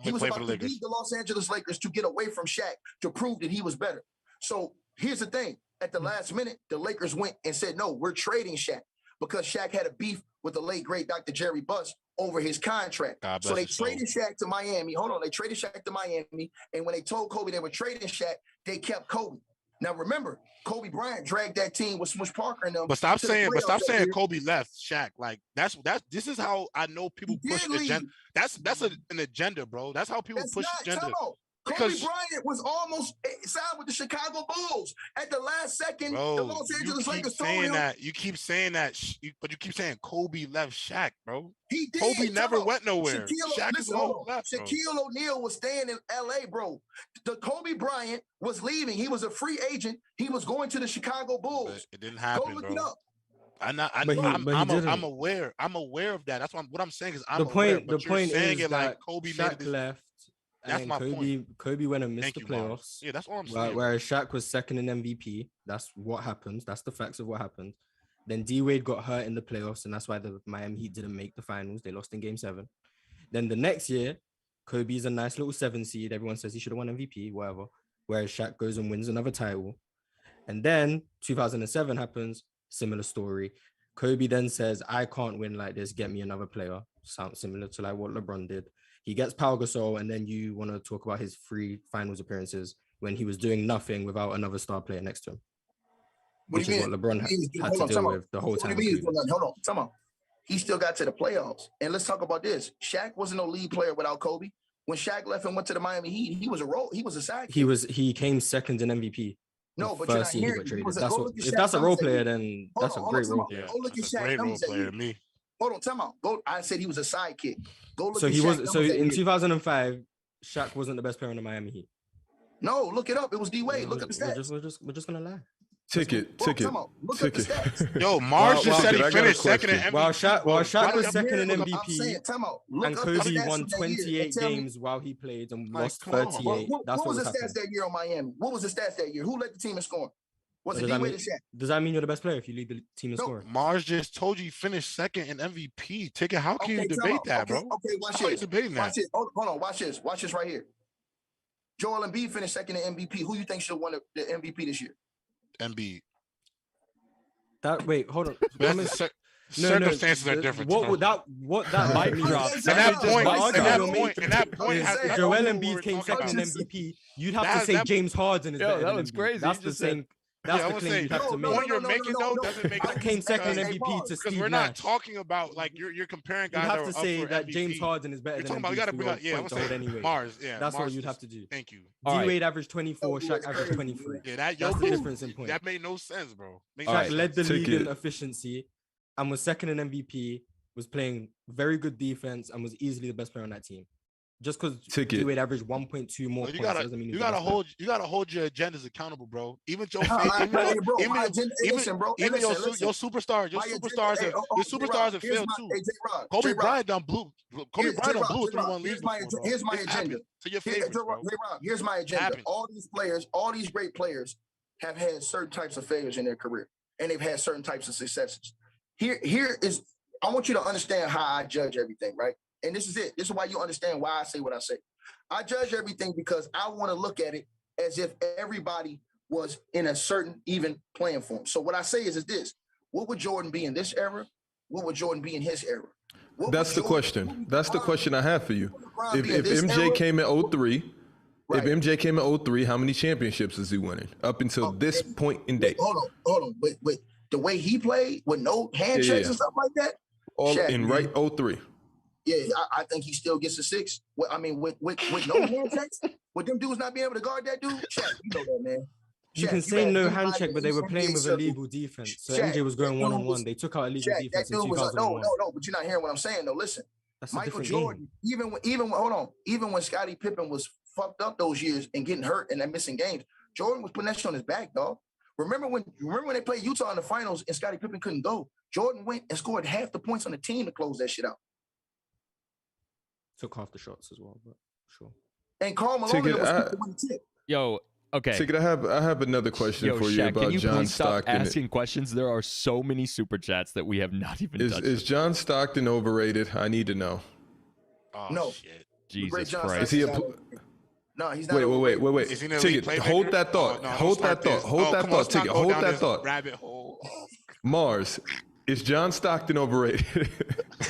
He was about to leave the Los Angeles Lakers to get away from Shaq to prove that he was better. So here's the thing. At the last minute, the Lakers went and said, no, we're trading Shaq because Shaq had a beef with the late, great Dr. Jerry Buss over his contract. So they traded Shaq to Miami. Hold on. They traded Shaq to Miami. And when they told Kobe they were trading Shaq, they kept Kobe. Now, remember, Kobe Bryant dragged that team with Smush Parker and them. But stop saying Kobe left Shaq. Like this is how I know people push agenda. That's an agenda, bro. That's how people push agenda. Kobe Bryant was almost signed with the Chicago Bulls at the last second. Bro, the Los Angeles Lakers told him. You keep saying that, but you keep saying Kobe left Shaq, bro. He did. Kobe never went nowhere. Shaquille O'Neal was staying in LA, bro. The Kobe Bryant was leaving. He was a free agent. He was going to the Chicago Bulls. But it didn't happen, Go look bro. it up. I'm aware. I'm aware of that. That's what I'm saying is I'm aware. The point is that like Kobe Shaq left. That's my point. Kobe went and missed the playoffs. Yeah, that's what I'm saying. Whereas Shaq was second in MVP. That's what happens. That's the facts of what happened. Then D-Wade got hurt in the playoffs, and that's why the Miami Heat didn't make the finals. They lost in Game 7. Then the next year, Kobe's a nice little 7 seed. Everyone says he should have won MVP, whatever. Whereas Shaq goes and wins another title. And then 2007 happens, similar story. Kobe then says, I can't win like this. Get me another player. Sounds similar to like what LeBron did. He gets Pau Gasol, and then you want to talk about his 3 finals appearances when he was doing nothing without another star player next to him. Which is what LeBron had to deal with the whole time. Hold on, come on. He still got to the playoffs. And let's talk about this. Shaq wasn't no lead player without Kobe. When Shaq left and went to the Miami Heat, he was a sidekick. He came second in MVP. No, but you're not hearing. If that's a role player, then that's a great role player. Go look at Shaq numbers to me. Hold on, time out. I said he was a sidekick. Go look at Shaq. So in 2005, Shaq wasn't the best player in the Miami Heat. No, look it up. It was D-Wade. Look at the stats. We're just gonna lie. Ticket. Look at the stats. Yo, Mars just said he finished second in MVP. While Shaq was second in MVP, and Kobe won 28 games while he played and lost 38. What was the stats that year on Miami? What was the stats that year? Who led the team in scoring? Was it D-Wade or Shaq? Does that mean you're the best player if you lead the team in scoring? Mars just told you he finished second in MVP. Ticket, how can you debate that, bro? Okay, watch this. Watch this. Hold on, watch this. Watch this right here. Joel Embiid finished second in MVP. Who you think should have won the MVP this year? Embiid. Wait, hold on. Circumstances are different. What that might mean? At that point, Joel Embiid came second in MVP. You'd have to say James Harden is better. That was crazy. That's the same. That's the claim you'd have to make. What you're making though doesn't make sense. Came second in MVP to Steve Nash. We're not talking about like you're comparing guys. You have to say that James Harden is better than Embiid. You got to bring up. Yeah, I'm saying anyway. Mars. Yeah, that's what you'd have to do. Thank you. D-Wade averaged 24. Shaq averaged 23. Yeah, that's the difference in points. That made no sense, bro. Shaq led the league in efficiency and was second in MVP. Was playing very good defense and was easily the best player on that team. Just because D-Wade averaged 1.2 more points doesn't mean you gotta hold your agendas accountable, bro. Even your superstars have failed too. Kobe Bryant done blew. Kobe Bryant done blew 3-1 leads. Here's my agenda. To your favorites, bro. Here's my agenda. All these players, all these great players, have had certain types of failures in their career, and they've had certain types of successes. Here is. I want you to understand how I judge everything, right? And this is it. This is why you understand why I say what I say. I judge everything because I want to look at it as if everybody was in a certain even playing form. So what I say is this: what would Jordan be in this era? What would Jordan be in his era? That's the question. That's the question I have for you. If MJ came in 03, if MJ came in 03, how many championships is he winning up until this point in date? Hold on. But the way he played with no handshakes and stuff like that, all Shaq, in right 03. Yeah, I think he still gets a 6. I mean, with no handshakes, with them dudes not being able to guard that dude, Shaq, you know that, man. You can say no hand check, but they were playing with illegal defense. So Shaq, MJ was going one-on-one. They took out illegal defense in 2001. No, but you're not hearing what I'm saying, though. Listen, Michael Jordan, even when Scottie Pippen was fucked up those years and getting hurt and then missing games, Jordan was putting that shit on his back, dog. Remember when they played Utah in the finals and Scottie Pippen couldn't go? Jordan went and scored half the points on the team to close that shit out. Took half the shots as well, but sure. And Karl Malone was tip. Yo, okay. Ticket, I have another question for you Shaq, about can you John please stop Stockton. asking questions? There are so many super chats that we have not even touched. Is John Stockton overrated? I need to know. Oh, no. Shit. Jesus Christ. Is he No, he's not. Wait. Is he an elite Ticket, playmaker? hold that thought. Hold that thought. Ticket, hold that thought. Rabbit hole. Mars, is John Stockton overrated?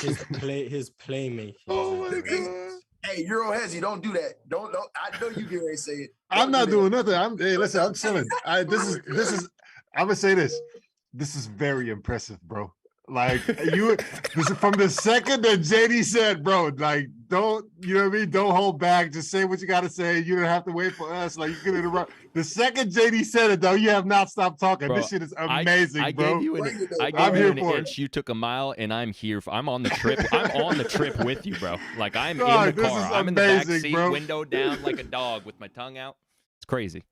his playmaking. Oh my God. Hey, Euro Hezzy, don't do that. Don't. I know you get ready to say it. I'm not doing nothing. Listen, I'm chilling. This is. I'm gonna say this. This is very impressive, bro. Like this is from the second that JD said, bro. Like, don't, you know what I mean? Don't hold back. Just say what you gotta say. You don't have to wait for us. Like, you can interrupt. The second JD said it, though, you have not stopped talking. Bro, this shit is amazing, I bro. Gave you an inch. You took a mile, and I'm here. I'm on the trip. I'm on the trip with you, bro. Like, I'm in the car. I'm in the back seat, bro. Window down like a dog with my tongue out. It's crazy.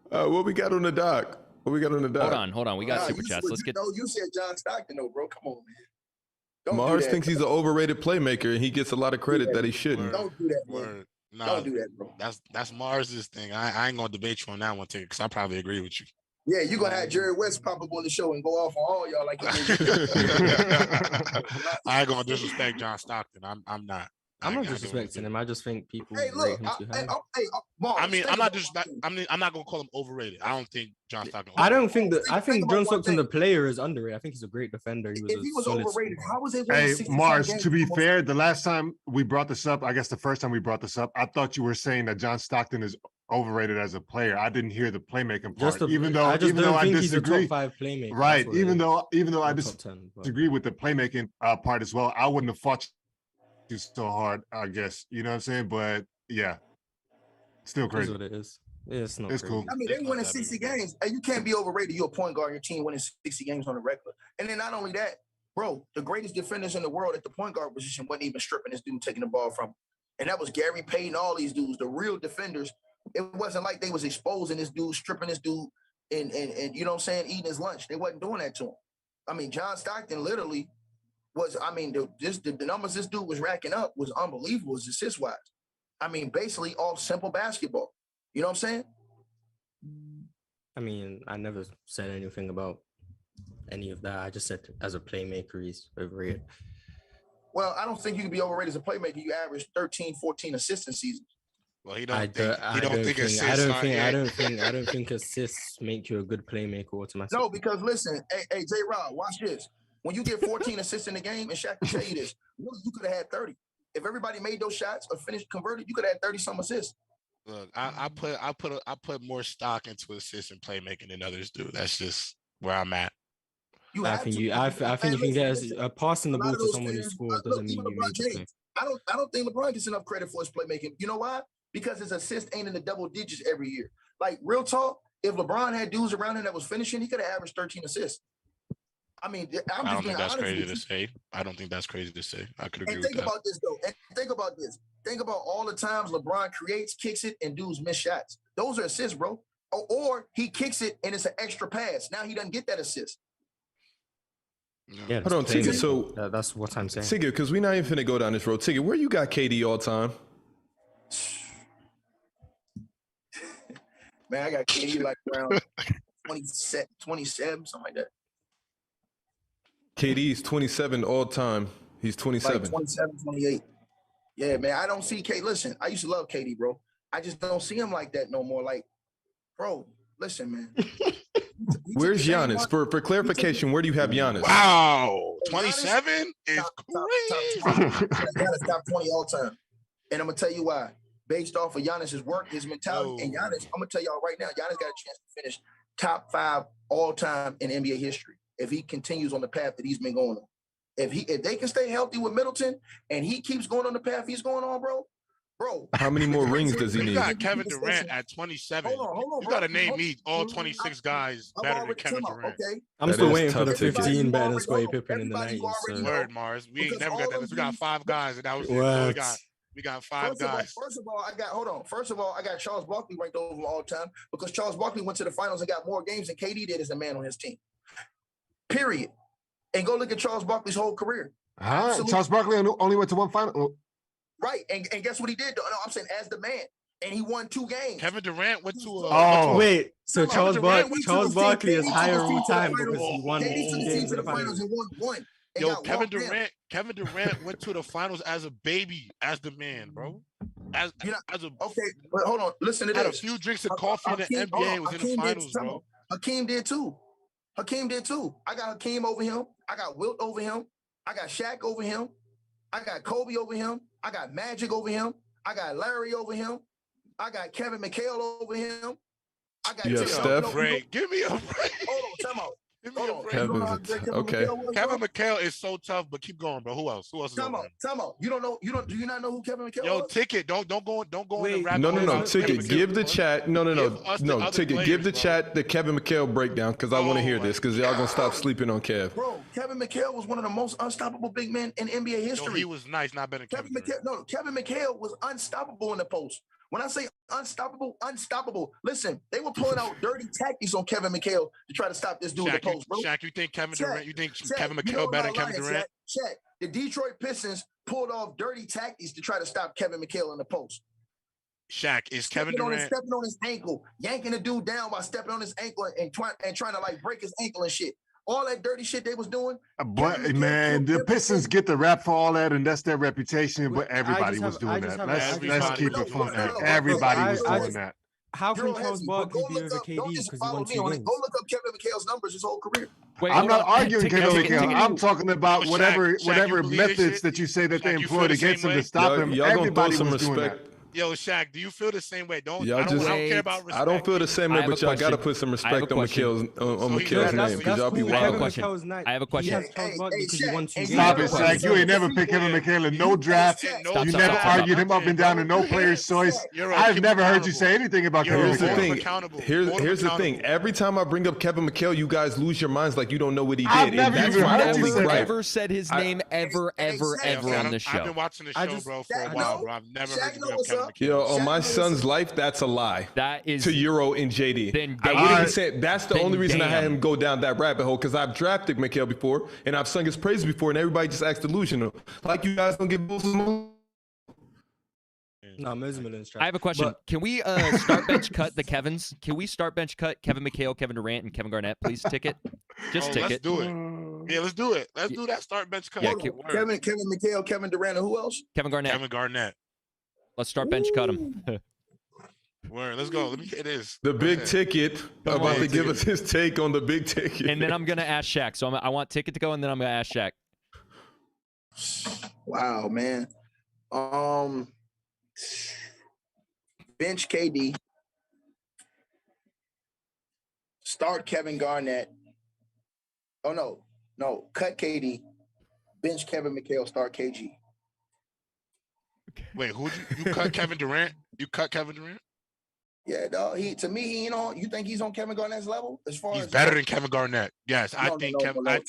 What we got on the dock? Hold on. We got super chats. Let's get. No, you said John Stockton, though, bro. Come on, man. Mars thinks he's an overrated playmaker, and he gets a lot of credit that he shouldn't. Don't do that, bro. Nah, don't do that, bro. That's Mars's thing. I ain't gonna debate you on that one, Ticket, because I probably agree with you. Yeah, you gonna have Jerry West pop up on the show and go off on all y'all like. I ain't gonna disrespect John Stockton. I'm not. I'm not disrespecting him. I just think people. Hey, look. I mean, I'm not disrespecting. I'm not gonna call him overrated. I don't think John Stockton. I don't think that. I think John Stockton, the player, is underrated. I think he's a great defender. If he was overrated, how was it? Hey, Mars. To be fair, the last time we brought this up, I guess the first time we brought this up, I thought you were saying that John Stockton is overrated as a player. I didn't hear the playmaking part. Even though I disagree. He's a top 5 playmaker. Right. Even though I disagree with the playmaking part as well, I wouldn't have fought you so hard, I guess. You know what I'm saying? But yeah, still crazy. That's what it is. Yeah, it's not. It's cool. I mean, they winning 60 games. And you can't be overrated. You're a point guard. Your team winning 60 games on the regular. And then not only that, bro, the greatest defenders in the world at the point guard position wasn't even stripping this dude, taking the ball from him. And that was Gary Payton, all these dudes, the real defenders. It wasn't like they was exposing this dude, stripping this dude, and you know what I'm saying, eating his lunch. They wasn't doing that to him. I mean, John Stockton literally was, I mean, the numbers this dude was racking up was unbelievable, assist-wise. I mean, basically all simple basketball. You know what I'm saying? I mean, I never said anything about any of that. I just said as a playmaker, he's overrated. Well, I don't think you can be overrated as a playmaker. You average 13, 14 assists in seasons. Well, I don't think assists make you a good playmaker automatically. No, because listen, hey J-Rob, watch this. When you get 14 assists in the game, and Shaq can tell you this, you could have had 30. If everybody made those shots or finished converted, you could have had 30 some assists. Look, I put more stock into assists and playmaking than others do. That's just where I'm at. I think you can get a passing the ball to someone who scores doesn't mean you made the play. I don't think LeBron gets enough credit for his playmaking. You know why? Because his assist ain't in the double digits every year. Like, real talk, if LeBron had dudes around him that was finishing, he could have averaged 13 assists. I mean, I don't think that's crazy to say. I don't think that's crazy to say. I could agree with that. Think about this, though. And think about this. Think about all the times LeBron creates, kicks it, and dudes miss shots. Those are assists, bro. Or he kicks it, and it's an extra pass. Now he doesn't get that assist. Yeah, hold on, Tigger. So that's what I'm saying. Tigger, because we're not even finna go down this road. Tigger, where you got KD all time? Man, I got KD like around 27, something like that. KD's 27 all time. He's 27. Like 27, 28. Yeah, man, I don't see KD. Listen, I used to love KD, bro. I just don't see him like that no more. Like, Bro, listen, man. Where's Giannis? For clarification, where do you have Giannis? Wow, 27 is crazy. Giannis top 20 all time. And I'm gonna tell you why. Based off of Giannis's work, his mentality, and Giannis, I'm gonna tell y'all right now, Giannis got a chance to finish top 5 all time in NBA history if he continues on the path that he's been going on. If they can stay healthy with Middleton and he keeps going on the path he's going on, bro. How many more rings does he need? You got Kevin Durant at 27. Hold on, you got to name me all 26 guys better than Kevin Durant. Okay. I'm still waiting for the 15 better than Scottie Pippen in the 90s. So. Word, Mars. We ain't never got that. We got 5 guys, and that was it. We got 5 guys. First of all, I got Charles Barkley ranked over all time because Charles Barkley went to the finals and got more games than KD did as a man on his team. Period. And go look at Charles Barkley's whole career. Charles Barkley only went to one final. Right, and guess what he did? No, I'm saying as the man, and he won 2 games. Kevin Durant went to wait, so Charles Barkley is higher all time because he won 2 games in the finals and won 1. Yo, Kevin Durant went to the finals as a baby, as the man, bro. Okay, but hold on, listen to this. Had a few drinks of coffee in the NBA, was in the finals, bro. Hakeem did too. I got Hakeem over him. I got Wilt over him. I got Shaq over him. I got Kobe over him. I got Magic over him. I got Larry over him. I got Kevin McHale over him. I got Steph. Break. Give me a break. Hold on, time out. Kevin McHale is so tough, but keep going, bro. Who else? Time out. Do you not know who Kevin McHale was? Ticket. Don't go in the rap. No. Ticket. Give the chat. No. Ticket. Give the chat the Kevin McHale breakdown because I want to hear this because y'all gonna stop sleeping on Kev. Bro, Kevin McHale was one of the most unstoppable big men in NBA history. He was nice, not better than Kevin McHale. No, Kevin McHale was unstoppable in the post. When I say unstoppable, listen, they were pulling out dirty tactics on Kevin McHale to try to stop this dude in the post, bro. Shaq, you think Kevin McHale better than Kevin Durant? Shaq, the Detroit Pistons pulled off dirty tactics to try to stop Kevin McHale in the post. Shaq, is Kevin Durant stepping on his ankle, yanking the dude down by stepping on his ankle and trying to like break his ankle and shit. All that dirty shit they was doing. But man, the Pistons get the rap for all that, and that's their reputation. But everybody was doing that. Let's keep it fun. Everybody was doing that. How can Charles Barkley be over KD because he won 2 games? Go look up Kevin McHale's numbers his whole career. I'm not arguing Kevin McHale. I'm talking about whatever methods that you say that they employed against him to stop him. Everybody was doing that. Yo, Shaq, do you feel the same way? I don't care about respect. I don't feel the same way, but y'all got to put some respect on McHale's name because y'all be wild. I have a question. Stop it, Shaq. You ain't never picked Kevin McHale in no draft. You never argued him up and down in no player's choice. I've never heard you say anything about Kevin McHale. Here's the thing. Every time I bring up Kevin McHale, you guys lose your minds like you don't know what he did. I've never said his name ever on this show. I've been watching the show, bro, for a while, bro. I've never heard you bring up Kevin McHale. Yo, on my son's life, that's a lie. That is to Euro and JD. Then I wouldn't even say it. That's the only reason I had him go down that rabbit hole because I've drafted McHale before and I've sung his praises before, and everybody just acts delusional. Like you guys don't get bulls. No, I have a question. Can we start bench cut the Kevins? Can we start bench cut Kevin McHale, Kevin Durant, and Kevin Garnett, please? Ticket. Ticket. Let's do it. Yeah, let's do it. Let's do that start bench cut. Yeah, Kevin McHale, Kevin Durant, and who else? Kevin Garnett. Let's start bench cut him. Word, let's go. Let me get this. The big ticket about to give us his take on the big ticket. And then I'm going to ask Shaq. So I want Ticket to go, and then I'm going to ask Shaq. Wow, man. Bench KD. Start Kevin Garnett. Oh, no. Cut KD. Bench Kevin McHale. Start KG. Wait, you cut Kevin Durant? You cut Kevin Durant? Yeah, dog. You think he's on Kevin Garnett's level as far he's better than Kevin Garnett. Yes, I think Kevin Durant.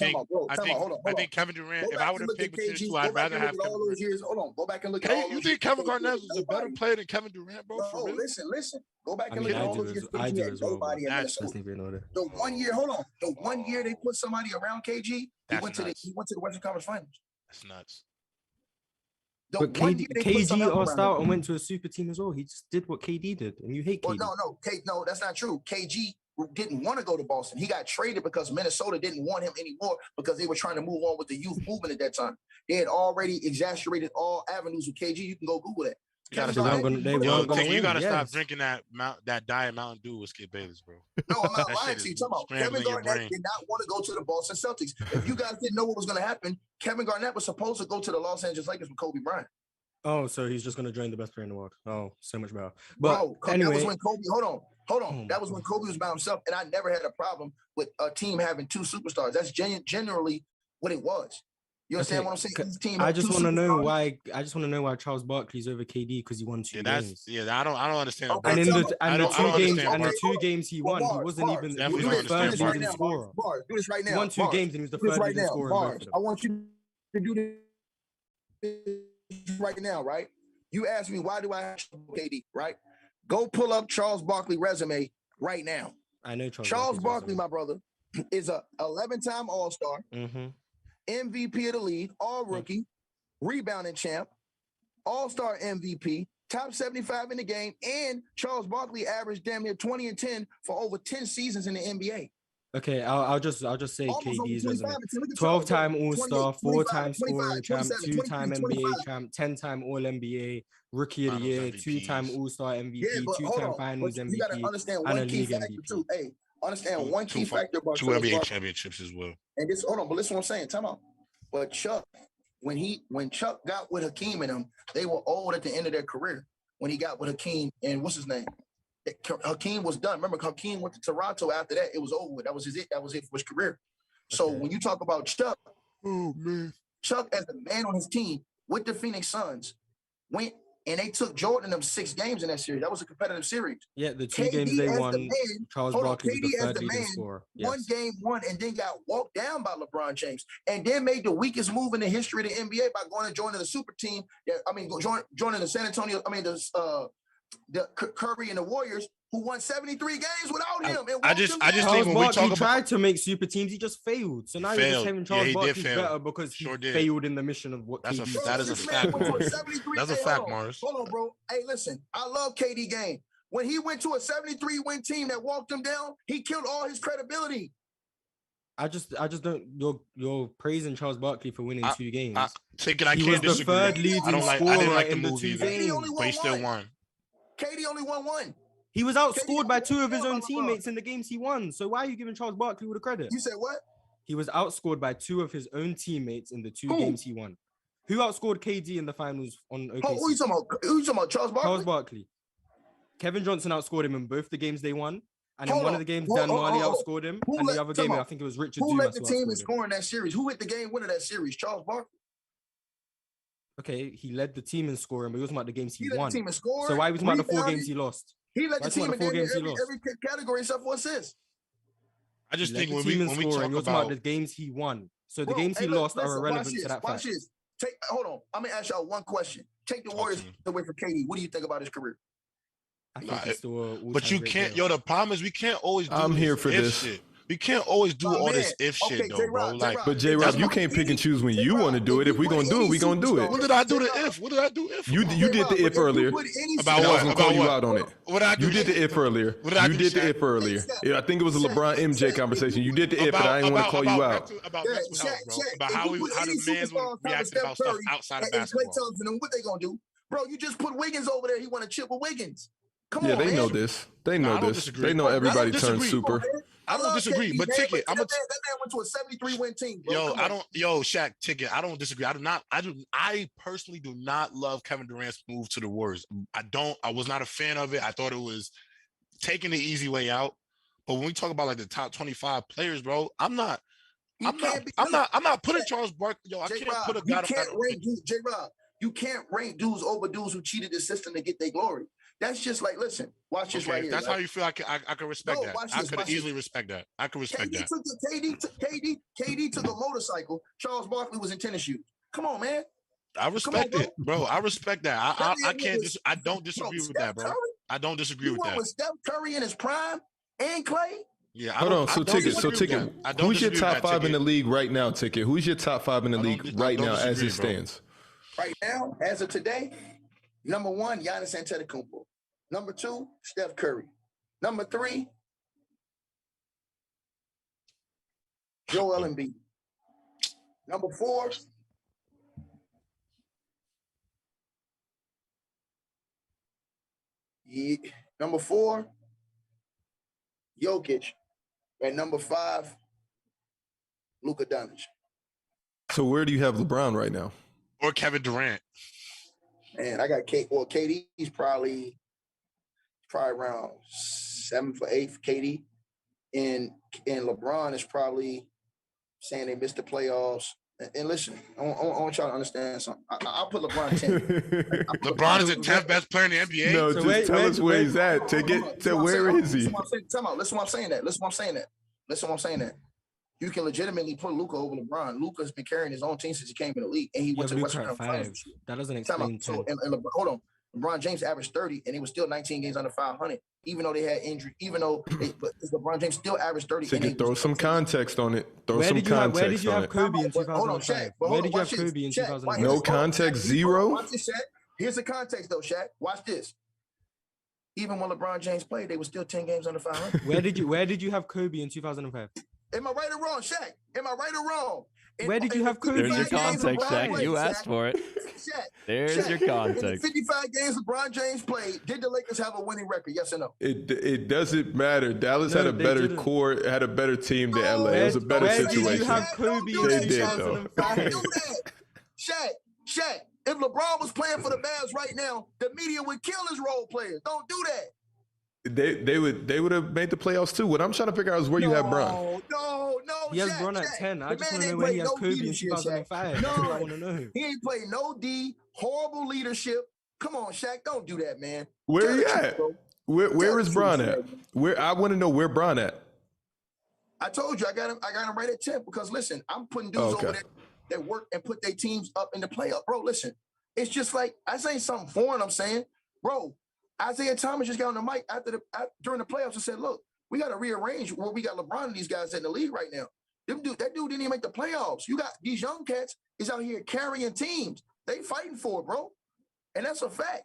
If I would have picked between the two, I'd rather have Kevin Durant. Hold on, go back and look at all. You think Kevin Garnett is a better player than Kevin Durant, bro? No, listen. Go back and look at all those years. I do as well. The 1 year, hold on. The 1 year they put somebody around KG, he went to the Western Conference Finals. That's nuts. But KG asked out and went to a super team as well. He just did what KD did, and you hate KD. No, that's not true. KG didn't want to go to Boston. He got traded because Minnesota didn't want him anymore because they were trying to move on with the youth movement at that time. They had already exaggerated all avenues with KG. You can go Google that. gotta They stop. weren't gonna Yo, win. you gotta stop Yes. drinking that Diet Mountain Dew with Skip Bayless, bro. No, I'm not That lying shit to you. is Talking about Kevin scrambling your Garnett brain. did not want to go to the Boston Celtics. If you guys didn't know what was going to happen, Kevin Garnett was supposed to go to the Los Angeles Lakers with Kobe Bryant. Oh, so he's just gonna join the best player in the world. Oh, so much better. But Bro, anyway, that was when Kobe. Hold on. Oh That was when Kobe was by himself, and I never had a problem with a team having two superstars. That's generally what it was. You understand what I'm saying? Each team I had just two want to know superstars. why. I just want to know why Charles Barkley's over KD because he won 2 games. I don't understand. Okay, And in tell the me- and I the don't- I two don't games understand, and the Bart. 2 games he won, he wasn't even Definitely he was don't the third understand, Bart. leading now, scorer. Bars. Do this right now. He won 2 Bars. games and he was the Do this third right leading now. scorer in both Bars. of them. I want you to do this right now, right? You asked me why do I have KD, right? Go pull up Charles Barkley resume right now. I know Charles Barkley, my brother, is a 11-time All-Star, Mm-hmm. MVP of the league, All-Rookie, rebounding champ, All-Star MVP, top 75 in the game, and Charles Barkley averaged damn near 20 and 10 for over 10 seasons in the NBA. Okay, I'll just say Almost over KD's 25 resume. and 10. Look at 12-time 28, All-Star, 25, 4-time scoring 25, champ, 27, 2-time 23, NBA 25. champ, 10-time All-NBA, Rookie of the Finals Year, MVPs. 2-time All-Star MVP, Yeah, but hold 2-time on. Finals But you got to MVP, understand and a one key league factor MVP. too. Hey, understand one key Two factor about two Charles NBA Barkley. championships as well. And this, hold on, but listen what I'm saying. Time out. But Chuck, when Chuck got with Hakeem and them, they were old at the end of their career. When he got with Hakeem and what's his name? Hakeem was done. Remember, Hakeem went to Toronto after that. It was over with. That was it. That was it for his career. So Okay. when you talk about Chuck, Oh man. Chuck as the man on his team with the Phoenix Suns went and they took Jordan them 6 games in that series. That was a competitive series. Yeah, the 2 KD games they as the won, man, Charles hold on, Barkley was the KD as third the leading man, scorer. won Yes. game 1 and then got walked down by LeBron James, and then made the weakest move in the history of the NBA by going and joining the super team. Joining the San Antonio. The Curry and the Warriors, who won 73 games without him. And I just Charles think when we Barkley talk about tried to make super teams, he just failed. So now you're just Failed. saying Yeah, Charles he did Barkley's fail. better because he Sure did. failed in the mission of what That's a- KD that did. is a This fact, man went to a Morris. 73 That's a hey, fact, hold on. Morris. Hold on, bro. Hey, listen, I love KD game. When he went to a 73-win team that walked him down, he killed all his credibility. I just don't. You're praising Charles Barkley for winning 2 games. I He can't was the disagree. third I leading don't like. I scorer didn't like the in the move 2 either, games. only but he still won. won. KD only won 1. He was outscored by 2 of his own LeBron. teammates in the games he won. So why are you giving Charles Barkley all the credit? You said what? He was outscored by 2 of his own teammates in the 2 Who? games he won. Who outscored KD in the finals on OKC? Who you talking about? Who you talking about? Charles Barkley? Charles Barkley. Kevin Johnson outscored him in both the games they won. And in Hold one on. of the games, Hold Dan on, Marley hold on. outscored him. Who And the let- other time game, I out. think it was Richard Who Dumas led the who team in outscored him. scoring that series? Who hit the game winner that series? Charles Barkley. Okay, he led the team in scoring, but he was talking about the games he He led won. the team in scoring. So why are we talking about the 4 rebounding. games he lost? He led Why the talking team about in the 4 damn near games he lost? every category except for assists. I just He led think the when team in we scoring, talk you're talking about about the games he won. So the Bro, games he hey, lost listen, are watch irrelevant this, to that watch fact. this. Hold on. I'm gonna ask y'all one question. Take the Talk Warriors to me. away from KD. What do you think about his career? I think Nah, he's still a all-time But you great can't. player. Yo, the problem is we can't always do I'm this here for if this. shit. We can't always do My all man. this if Okay, shit though, bro. J-Rob, Like, J-Rob. But J-Rob, If you put can't pick and any- choose when you J-Rob, want to do it. if If you we put gonna do it, any we gonna do it. what did I do to J-Rob, if? What did I do if? You about? did the J-Rob, if if you earlier. put any About And I was what? gonna call About you what? out on it. What did I do? You did the if earlier. What did I You do, did the Shaq? if earlier. Shaq. Yeah, I think it was a Shaq, LeBron MJ Shaq, conversation. You did the if, but I didn't want to call you out. About Yeah, mental health, Shaq, bro. Shaq, About if how you put how any the man's superstar on top of reacting Steph about stuff Curry outside of and Klay basketball. Thompson, and what they gonna do? Bro, you just put Wiggins over there. He want to chip with Wiggins. Come Yeah, on, they man. know this. They Nah, know I don't this. disagree. They know I don't everybody turned disagree. super. I don't love disagree, KD, but man, Ticket, that I'm man a went to a 73-win team, bro. Yo, Come I on. don't. Shaq, Ticket. I don't disagree. I personally do not love Kevin Durant's move to the Warriors. I was not a fan of it. I thought it was taking the easy way out. But when we talk about like the top 25 players, bro, I'm not putting Charles Barkley. Yo, I can't J-Rob, put a you guy. can't rank dudes, J-Rob. You can't rank dudes over dudes who cheated the system to get their glory. That's just like, listen, watch this right If here. that's right? how you feel. I can respect No, that. watch I this, could watch easily respect that. I can respect that. KD took a motorcycle. Charles Barkley was in tennis shoes. Come on, man. I respect bro. it, bro. I respect that. I can't. I don't Bro, disagree with Steph that, bro. Curry? I don't disagree You with went that. with Steph Curry in his prime and Clay? Yeah, Hold on. So Ticket. Who's your top 5 in the league right now, Ticket? Who's your top 5 in the league right now as it stands? Right now, as of today, number 1, Giannis Antetokounmpo. Number 2, Steph Curry. Number 3, Joel Embiid. Number 4, Number 4, Jokic. At number 5, Luka Doncic. So where do you have LeBron right now? Or Kevin Durant. And I got KD's probably around 7th or 8th, KD. And LeBron is probably saying they missed the playoffs. And listen, I want y'all to understand something. I'll put LeBron 10th. LeBron is the 10th best player in the NBA. No, So just tell us where he's at. Where is he? Listen what I'm saying that. You can legitimately put Luka over LeBron. Luka's been carrying his own team since he came in the league, and he went to the Western Conference Finals. That doesn't explain. So, hold on. LeBron James averaged 30, and he was still 19 games under 500, even though they had injury. But LeBron James still averaged 30. So you throw some context on it. Where did you have Kobe in 2005? Where did you have Kobe in 2005? No context, zero. Watch this, Shaq. Here's the context, though, Shaq. Watch this. Even when LeBron James played, they were still 10 games under 500. Where did you have Kobe in 2005? Am I right or wrong, Shaq? Am I right or wrong? Where did you have Kobe? There's your context, Shaq. You asked for it. There's your context. 55 games LeBron James played. Did the Lakers have a winning record? Yes or no? It doesn't matter. Dallas had a better core, had a better team than LA. It was a better situation. Where did you have Kobe in 2005? Don't do that. Shaq, if LeBron was playing for the Mavs right now, the media would kill his role players. Don't do that. They would have made the playoffs too. What I'm trying to figure out is where you have Bron. No. He has Bron at 10. I just want to know where he has Kobe in 2005. That's what I want to know. He ain't played no D, horrible leadership. Come on, Shaq, don't do that, man. Where he at? Where is Bron at? I want to know where Bron at. I told you I got him right at 10 because listen, I'm putting dudes over there that work and put their teams up in the playoff. Bro, listen, it's just like I say something foreign. I'm saying, bro, Isaiah Thomas just got on the mic during the playoffs and said, look, we got to rearrange where we got LeBron and these guys in the league right now. That dude didn't even make the playoffs. You got these young cats is out here carrying teams. They fighting for it, bro. And that's a fact.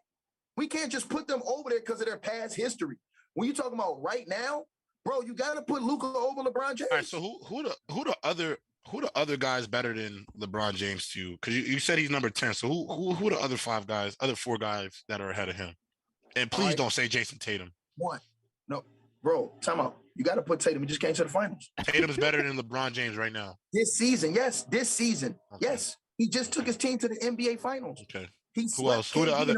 We can't just put them over there because of their past history. When you're talking about right now, bro, you got to put Luka over LeBron James. All right, so who the other guys better than LeBron James to you? Because you said he's number 10. So who the other 4 guys that are ahead of him? And please don't say Jason Tatum. One. No, bro, time out. You got to put Tatum. He just came to the finals. Tatum's better than LeBron James right now. This season, yes. This season, yes. He just took his team to the NBA finals. Okay. Who else? Who the other?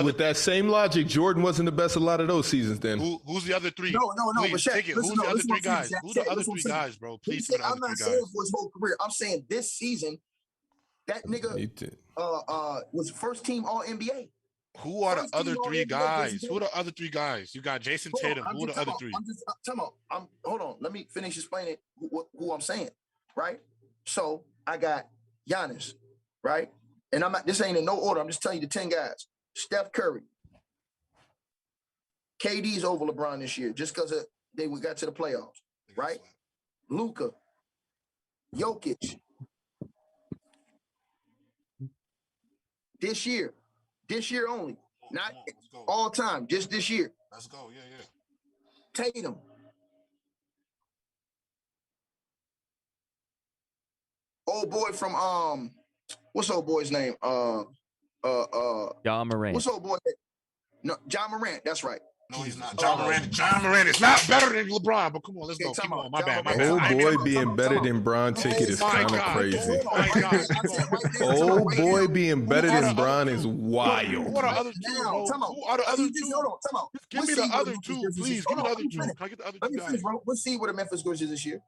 With that same logic, Jordan wasn't the best a lot of those seasons then. Who's the other 3? No. Please, But Shaq, who's the other 3 guys? Who's the other 3 guys, bro? Please. I'm not saying for his whole career. I'm saying this season, that nigga was first team All NBA. Who are the other 3 guys? Who are the other 3 guys? You got Jason Tatum. Who are the other 3? Hold on. Let me finish explaining who I'm saying, right? So I got Giannis, right? And this ain't in no order. I'm just telling you the 10 guys. Steph Curry. KD's over LeBron this year just because we got to the playoffs, right? Luka. Jokic. This year only, not all time, just this year. Let's go, yeah. Tatum. Old boy from what's old boy's name? Ja Morant. What's old boy? No, Ja Morant. That's right. No, he's not. John Morant is not better than LeBron, but come on, let's go. Keep on. My bad. Old boy being better than Bron ticket is kind of crazy. Old boy being better than Bron is wild. Who are the other 2? Who are the other 2? Give me the other 2, please. Give me the other 2. Can I get the other 2 guys? Let's see what the Memphis Grizzlies this year.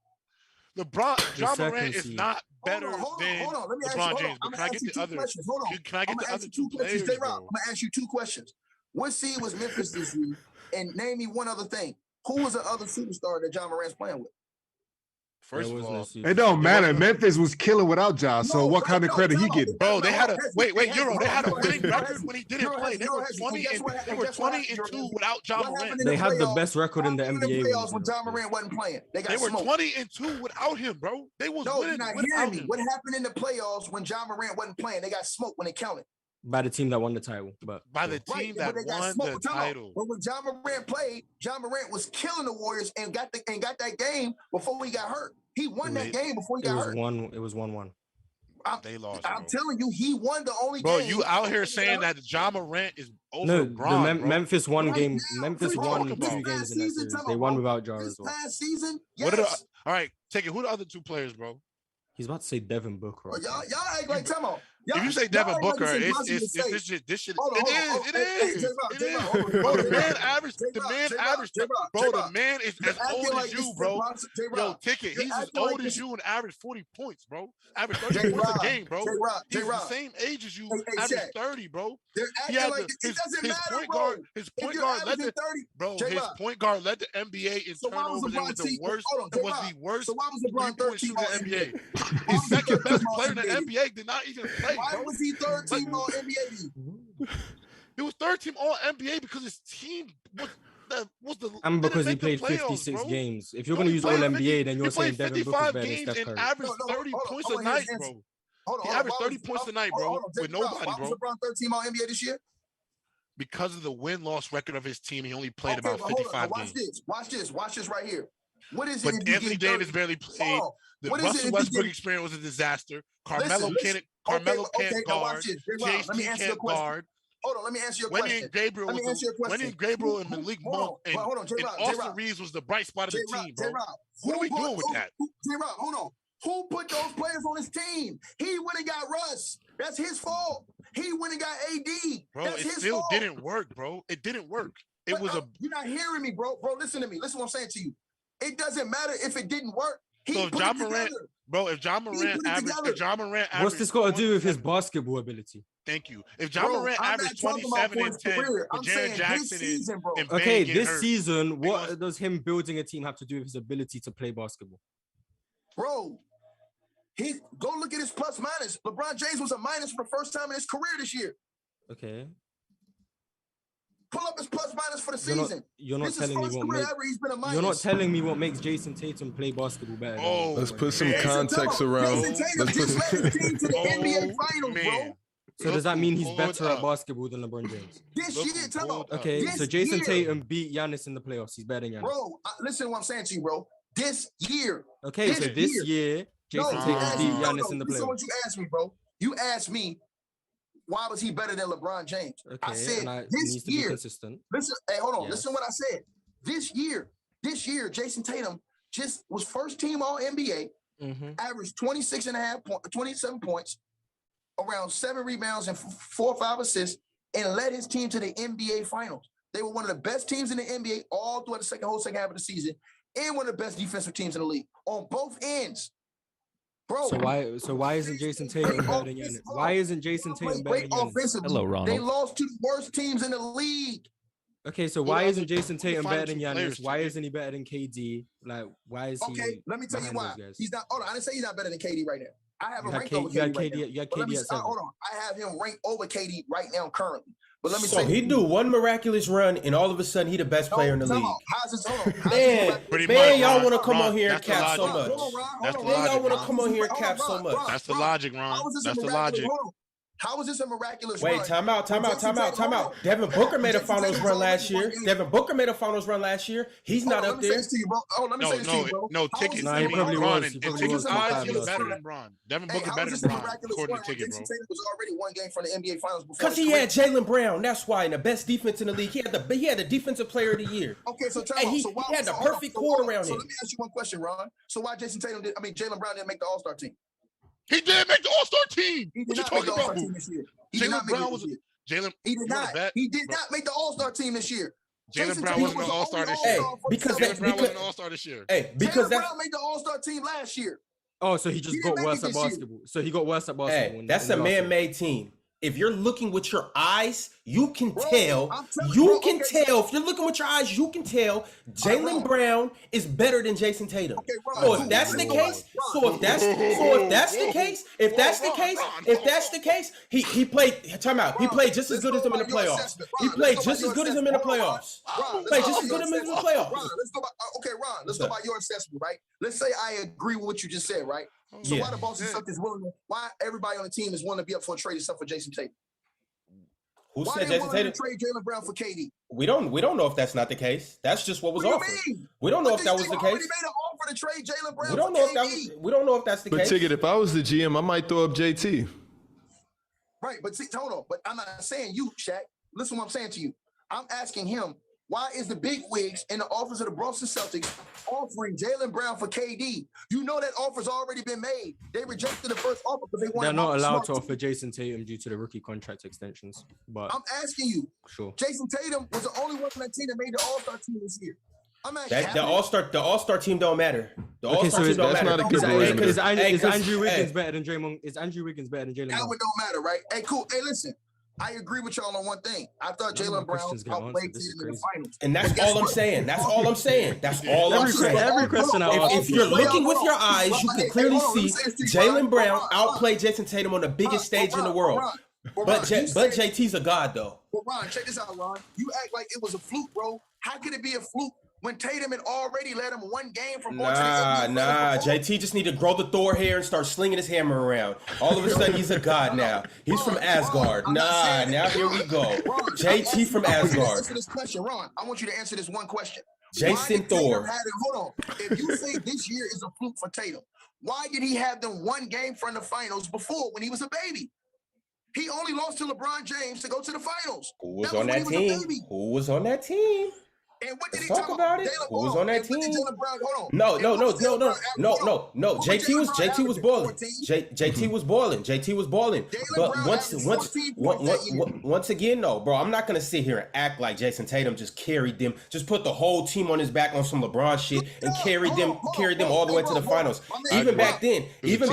Ja Morant is not better than LeBron James. But can I get the other? Can I get the other 2 players? I'm gonna ask you 2 questions. What seed was Memphis this year? And name me one other thing. Who was the other superstar that Ja Morant's playing with? First of all, it don't matter. Memphis was killing without Ja. So what kind of credit he getting? Bro, they had a Euro. They had a winning record when he didn't play. They were 20-2 without Ja Morant. They had the best record in the NBA when Ja Morant wasn't playing. They were 20-2 without him, bro. They was winning without him. What happened in the playoffs when Ja Morant wasn't playing? They got smoked when they counted. By the team that won the title, but by the team that won the title. But when Ja Morant played, Ja Morant was killing the Warriors and got that game before he got hurt. He won that game before he got hurt. It was 1-1. They lost. I'm telling you, he won the only bro, game. you out here saying that Ja Morant is over No, LeBron, Memphis won game. Now, Memphis won 2 games in that series. They won without Ja as well. Past season, yes. All right, take it. Who the other 2 players, bro? He's about to say Devin Booker. Right? Y'all act like, come on. If you say Devin Booker, it's this shit. It is. Bro, the man average. Bro, the man is as old as you, bro. Yo, Ticket. He's as old as you and average 40 points, bro. Average 30 points a game, bro. He's the same age as you. Average 30, bro. He had his point guard. His point guard led the His point guard led the NBA in turnovers. It was the worst. It was the worst three-point shooter in the NBA. His second best player in the NBA did not even play. Why was he third team all NBA? He was third team all NBA because his team was the. And because he played 56 games. If you're going to use all NBA, then you're saying Devin Booker better than Steph Curry. Averaged 30 points a night, bro. He averaged 30 points a night, bro, with nobody, bro. Why was LeBron third team all NBA this year? Because of the win-loss record of his team, he only played about 55 games. Watch this right here. What is it? But Anthony Davis barely played. The Russell Westbrook experience was a disaster. Carmelo can't guard. JC can't guard. Hold on, let me answer your question. When Gabriel and Malik Monk and Austin Reeves was the bright spot of the team, bro. What are we doing with that? J-Rob, hold on. Who put those players on his team? He went and got Russ. That's his fault. He went and got AD. Bro, That's it still didn't work, bro. It didn't work. It was a. You're not hearing me, bro. Bro, listen to me. Listen to what I'm saying to you. It doesn't matter if it didn't work. So if Ja Morant, what's this got to do with his basketball ability? Thank you. If Ja Morant averaged 27 and 10, Jaren Jackson is okay. This season, what does him building a team have to do with his ability to play basketball? Bro, go look at his plus minus. LeBron James was a minus for the first time in his career this year. Okay. Pull up his plus minus for the season. You're not telling me what makes Jason Tatum play basketball better. Oh, let's put some context around. Jason Tatum just led his team to the NBA Finals, bro. So does that mean he's better at basketball than LeBron James? This year, tell him. Okay, so Jason Tatum beat Giannis in the playoffs. He's better than Giannis. Bro, listen to what I'm saying to you, bro. This year. Okay, so this year, Jason Tatum beat Giannis in the playoffs. Listen to what you asked me, bro. You asked me, why was he better than LeBron James? Okay, I said this year. Listen, hey, hold on. Yes. Listen to what I said. This year, Jason Tatum just was first team all NBA, averaged 27 points, around 7 rebounds and 4 or 5 assists, and led his team to the NBA Finals. They were one of the best teams in the NBA all throughout the whole second half of the season, and one of the best defensive teams in the league on both ends. Bro, so why isn't Jason Tatum better than Giannis? Why isn't Jason Tatum better than Giannis? Hello, Ronald. They lost to the worst teams in the league. Okay, so why isn't Jason Tatum better than Giannis? Why isn't he better than KD? Like, why is he? Okay, let me tell you why. He's not. Hold on, I didn't say he's not better than KD right now. I have him ranked over KD. You had KD at 7. Hold on, I have him ranked over KD right now currently. But let me say, he do one miraculous run, and all of a sudden, he the best player in the league. Man, y'all want to come on here and cap so much. Man, y'all want to come on here and cap so much. That's the logic, Ron. That's the logic. How is this a miraculous run? Wait, time out. Devin Booker made a finals run last year. He's not up there. No, Ticket. He probably was. Ticket's odds is better than Bron. Devin Booker better than Bron, according to Ticket, bro. Jason was already one game from the NBA Finals before. Because he had Jaylen Brown. That's why, and the best defense in the league. He had the defensive player of the year. Okay, so he had the perfect core around him. So let me ask you one question, Ron. So why Jaylen Brown didn't make the All-Star team? He did make the All-Star team. He did not make the All-Star team this year. Jaylen Brown was Jaylen. He did not. He did not make the All-Star team this year. Jaylen Brown wasn't an All-Star this year. Jaylen Brown wasn't an All-Star this year. Jaylen Brown made the All-Star team last year. Oh, so he just got worse at basketball. So he got worse at basketball. Hey, that's a man-made team. If you're looking with your eyes, you can tell. If you're looking with your eyes, you can tell Jaylen Brown is better than Jason Tatum. So if that's the case, he played. Time out. He played just as good as him in the playoffs. Played just as good as him in the playoffs. Let's go by your assessment, right? Let's say I agree with what you just said, right? So why the Boston Celtics why everybody on the team is willing to be up for a trade except for Jason Tatum? Who said Jason Tatum? Trade Jaylen Brown for KD. We don't know if that's not the case. That's just what was offered. We don't know if that was the case. They made an offer to trade Jaylen Brown. We don't know if that's the But case. Ticket, if I was the GM, I might throw up JT. Right, but see, hold on. But I'm not saying you, Shaq. Listen to what I'm saying to you. I'm asking him, why is the big wigs in the office of the Boston Celtics offering Jaylen Brown for KD? You know that offer's already been made. They rejected the first offer because they wanted. They're not allowed to offer Jason Tatum due to the rookie contract extensions. But I'm asking you. Sure. Jason Tatum was the only one on that team that made the All-Star team this year. I'm asking The All-Star team don't matter. The Okay, All-Star so team don't that's matter. not a good reason. Is Andrew Wiggins better than Draymond? Is Andrew Wiggins better than Jaylen That Brown? one don't matter, right? Hey, cool. Hey, listen. I agree with y'all on one thing. I thought Jaylen Brown outplayed Tatum in the finals. And that's all I'm saying. That's all I'm saying. That's all I'm saying. Every question I ask. If you're looking with your eyes, you can clearly see Jaylen Brown outplayed Jason Tatum on the biggest stage in the world. But JT's a god, though. But Ron, check this out, Ron. You act like it was a fluke, bro. How could it be a fluke when Tatum had already led him one game from going to the NBA? JT just need to grow the Thor hair and start slinging his hammer around. All of a sudden, he's a god now. He's from Asgard. Now here we go. JT from Asgard. Answer this question, Ron. I want you to answer this one question. Jason Thor. Hold on. If you say this year is a fluke for Tatum, why did he have them one game from the finals before when he was a baby? He only lost to LeBron James to go to the finals. Who was on that team? Who was on that team? And what did Let's he talk about it? Who was on that team? No. JT was boiling. JT was boiling. But once again, though, bro, I'm not gonna sit here and act like Jason Tatum just carried them, just put the whole team on his back on some LeBron shit and carried them all the way to the finals. Even back then, because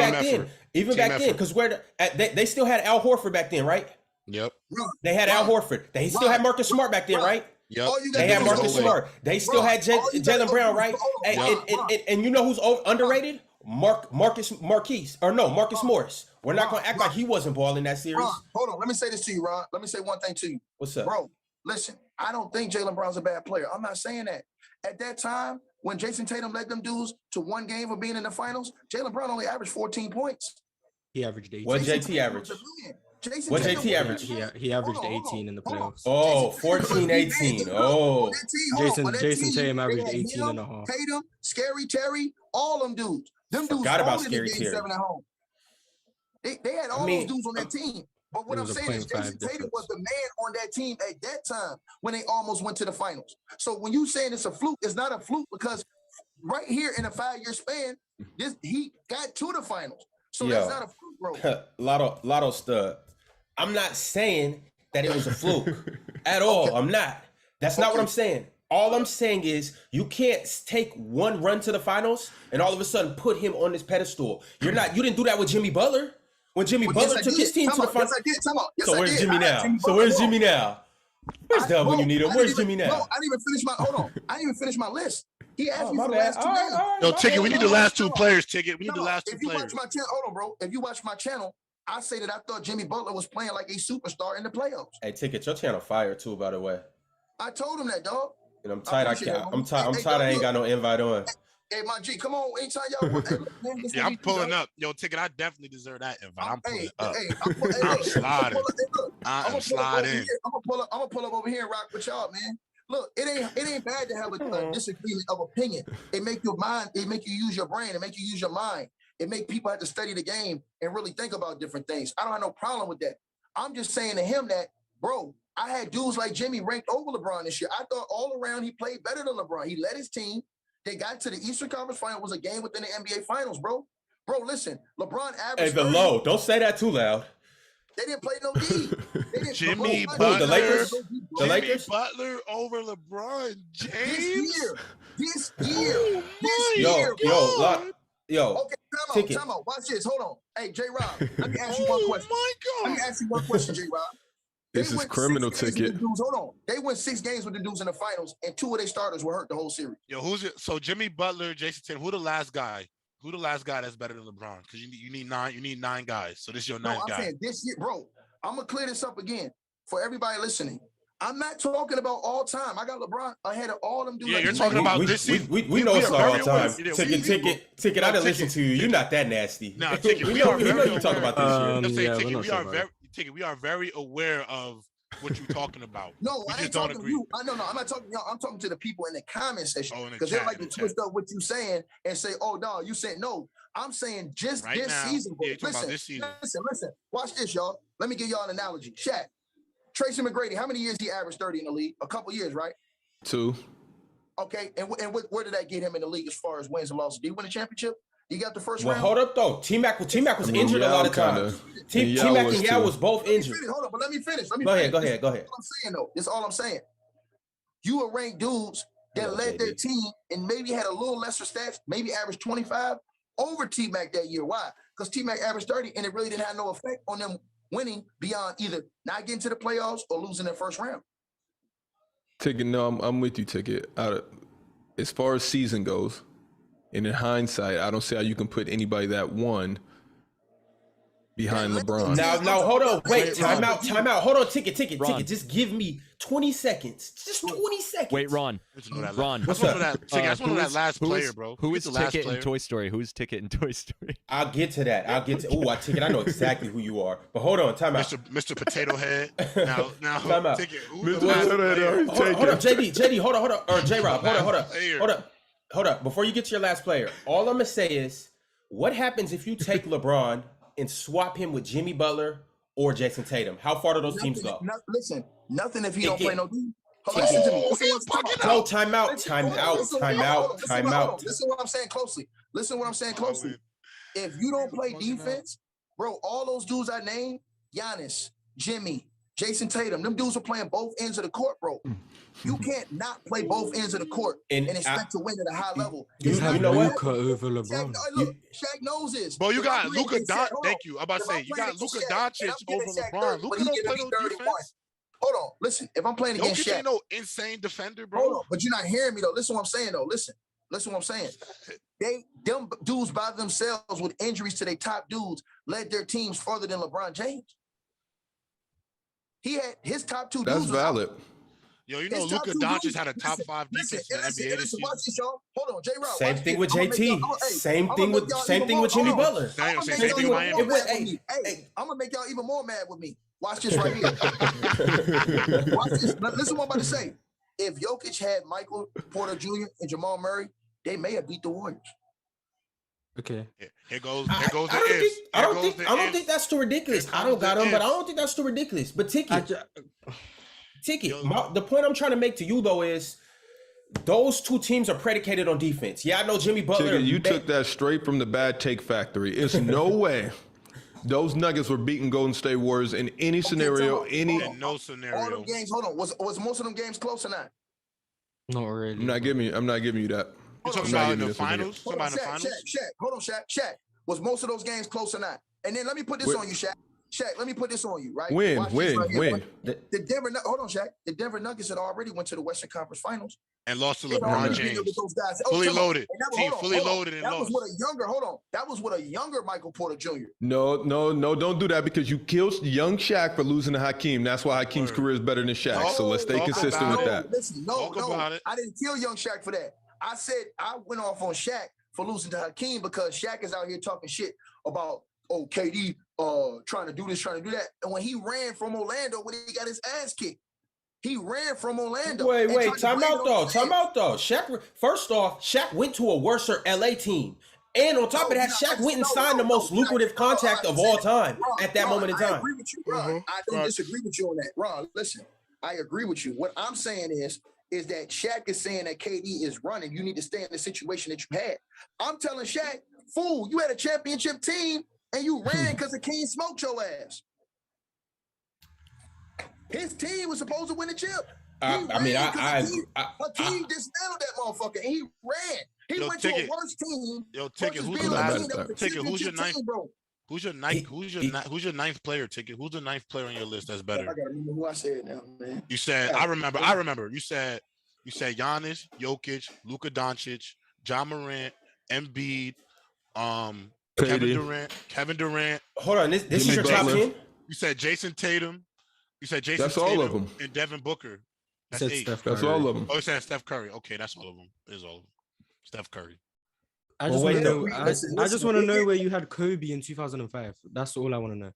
they still had Al Horford back then, right? Yep. They had Al Horford. They still had Marcus Smart back then, right? Yep. They had Marcus Smart. They still had Jaylen Brown, right? And you know who's underrated? Marcus Morris. We're not going to act like he wasn't balling that series. Ron, hold on. Let me say this to you, Ron. Let me say one thing to you. What's up? Bro, listen, I don't think Jaylen Brown's a bad player. I'm not saying that. At that time, when Jason Tatum led them dudes to one game of being in the finals, Jaylen Brown only averaged 14 points. He averaged 18. What JT average? What JT average? He averaged 18 in the playoffs. Oh, 14, 18. Oh. Jason Tatum averaged 18 and a half. Tatum, Scary Terry, all them dudes. Them dudes forgot about Scary Terry. At home. They had all those dudes on that team. But what I'm saying is Jason Tatum was the man on that team at that time when they almost went to the finals. So when you saying it's a fluke, it's not a fluke because right here in a 5-year span, he got to the finals. So that's not a fluke, bro. Lotto stud. I'm not saying that it was a fluke at all. Okay. I'm not. That's not what I'm saying. All I'm saying is you can't take one run to the finals and all of a sudden put him on this pedestal. You didn't do that with Jimmy Butler. When Jimmy Butler took his team to the finals. So where's Jimmy now? Where's Jimmy now? Where's Dub when you need him? Where's Jimmy now? No, I didn't even finish my list. He asked me for the last 2 games. No, Ticket, we need the last two players, Ticket. We need the last two players. If you watch my channel, hold on, bro. If you watch my channel, I say that I thought Jimmy Butler was playing like a superstar in the playoffs. Hey, Ticket, your channel fire too, by the way. I told him that, dog. And I'm tired. I'm tired. I ain't got no invite on. Hey, my G, come on. Anytime y'all want. Yeah, I'm pulling up. Yo, Ticket, I definitely deserve that invite. I'm pulling up. I'm sliding. I'm sliding. I'm gonna pull up over here and rock with y'all, man. Look, it ain't bad to have a disagreement of opinion. It make your mind. It make you use your brain. It make you use your mind. It make people have to study the game and really think about different things. I don't have no problem with that. I'm just saying to him that, bro, I had dudes like Jimmy ranked over LeBron this year. I thought all around he played better than LeBron. He led his team. They got to the Eastern Conference Final. It was a game within the NBA Finals, bro. Bro, listen, LeBron averaged. Hey, the low. Don't say that too loud. They didn't play no D. Jimmy Butler. The Lakers. Jimmy Butler over LeBron James. This year. Yo. Okay, time out. Watch this. Hold on. Hey, J-Rob, let me ask you one question. Oh, my God. Let me ask you one question, J-Rob. This is criminal, Ticket. Hold on. They went 6 games with the dudes in the finals, and 2 of their starters were hurt the whole series. Yo, so Jimmy Butler, Jason Tatum, who the last guy? Who the last guy that's better than LeBron? Because you need 9. You need 9 guys. So this is your 9th guy. I'm saying this year, bro. I'm gonna clear this up again for everybody listening. I'm not talking about all time. I got LeBron ahead of all them dudes. Yeah, you're talking about this season. We know it's not all time. Ticket. I didn't listen to you. You're not that nasty. No, Ticket. We know you talk about this year. We are very aware of what you're talking about. No, we I just ain't don't talking agree. to you. No, I'm not talking to y'all. I'm talking to the people in the comment section because the they like to chat. twist up what you saying and say, "Oh no, you said no." I'm saying just Right this now, season. Bro. yeah, you're talking about this season. Listen. Watch this, y'all. Let me give y'all an analogy. Shaq, Tracy McGrady. How many years he averaged 30 in the league? A couple years, right? 2. Okay, and where did that get him in the league as far as wins and losses? Did he win a championship? He got the first round. Well, hold up though. T-Mac was injured a lot of times. T-Mac and Yao was both injured. Hold on, but let me finish. Go ahead. This is all I'm saying though. This is all I'm saying. You will rank dudes that led their team and maybe had a little lesser stats, maybe averaged 25 over T-Mac that year. Why? Because T-Mac averaged 30 and it really didn't have no effect on them winning beyond either not getting to the playoffs or losing their first round. Ticket, no, I'm with you, Ticket. As far as season goes, and in hindsight, I don't see how you can put anybody that won behind LeBron. Now, hold on. Wait, time out. Hold on, Ticket. Just give me 20 seconds. Just 20 seconds. Wait, Ron. What's up? I just want to know that last player, bro. Who is the last player in Toy Story? Who's Ticket in Toy Story? I'll get to that. Ticket. I know exactly who you are. But hold on, time out. Mr. Potato Head. Now, time out. Ticket. Mr. Potato Head. Hold up, JD. Hold on. Or J-Rob. Hold up. Before you get to your last player, all I'm gonna say is, what happens if you take LeBron and swap him with Jimmy Butler or Jason Tatum? How far do those teams go? Listen, nothing if he don't play no D. Listen to me. No, time out. Listen what I'm saying closely. If you don't play defense, bro, all those dudes I named, Giannis, Jimmy, Jason Tatum, them dudes are playing both ends of the court, bro. You can't not play both ends of the court and expect to win at a high level. You have Luka over LeBron. Shaq knows this. Bro, you got Luka Doncic. Thank you. I'm about to say, you got Luka Doncic over LeBron. Luka don't play no defense. Hold on. Listen, if I'm playing against Shaq. Ain't no insane defender, bro. Hold on, but you're not hearing me, though. Listen what I'm saying, though. Listen what I'm saying. Them dudes by themselves with injuries to their top dudes led their teams further than LeBron James. He had his top two dudes. That's valid. Yo, you know Luka Doncic had a top 5 defense in the NBA this season. Watch this, y'all. Hold on, J-Rob. Same thing with JT. Same thing with Jimmy Butler. Same thing with Miami. Hey, I'm gonna make y'all even more mad with me. Watch this right here. Watch this. Listen what I'm about to say. If Jokic had Michael Porter Jr. and Jamal Murray, they may have beat the Warriors. Okay. Here goes the ifs. I don't think that's too ridiculous. I don't got him, but I don't think that's too ridiculous. But Ticket. The point I'm trying to make to you though is those two teams are predicated on defense. Yeah, I know Jimmy Butler. Ticket, you took that straight from the Bad Take Factory. It's no way those Nuggets were beating Golden State Warriors in any scenario. In no scenario. All them games. Hold on. Was most of them games close or not? Not really. I'm not giving you that. You talking about in the finals? Shaq. Hold on, Shaq. Was most of those games close or not? And then let me put this on you, Shaq. Shaq, let me put this on you, right? When? The Denver Nuggets had already went to the Western Conference Finals and lost to LeBron James. Fully loaded. Fully loaded and lost. That was with a younger Michael Porter Jr. No, don't do that because you killed young Shaq for losing to Hakeem. That's why Hakeem's career is better than Shaq. So let's stay consistent with that. Listen, I didn't kill young Shaq for that. I said I went off on Shaq for losing to Hakeem because Shaq is out here talking shit about KD trying to do this, trying to do that. And when he ran from Orlando, when he got his ass kicked, he ran from Orlando. Wait, time out though. Shaq, first off, Shaq went to a worser LA team. And on top of that, Shaq went and signed the most lucrative contract of all time at that moment in time. I agree with you, Ron. I don't disagree with you on that. Ron, listen, I agree with you. What I'm saying is that Shaq is saying that KD is running. You need to stay in the situation that you had. I'm telling Shaq, fool, you had a championship team and you ran because the King smoked your ass. His team was supposed to win the chip. Hakeem dismantled that motherfucker and he ran. He went to a worse team. Ticket, who's your ninth? Who's your ninth player, Ticket? Who's the ninth player on your list that's better? I gotta remember who I said now, man. You said I remember. You said Giannis, Jokic, Luka Doncic, John Morant, Embiid, Kevin Durant. Hold on, this is your top 10? You said Jason Tatum. That's all of them. And Devin Booker. That's 8. That's all of them. Oh, you said Steph Curry. Okay, that's all of them. It is all of them. Steph Curry. I just want to know where you had Kobe in 2005. That's all I want to know.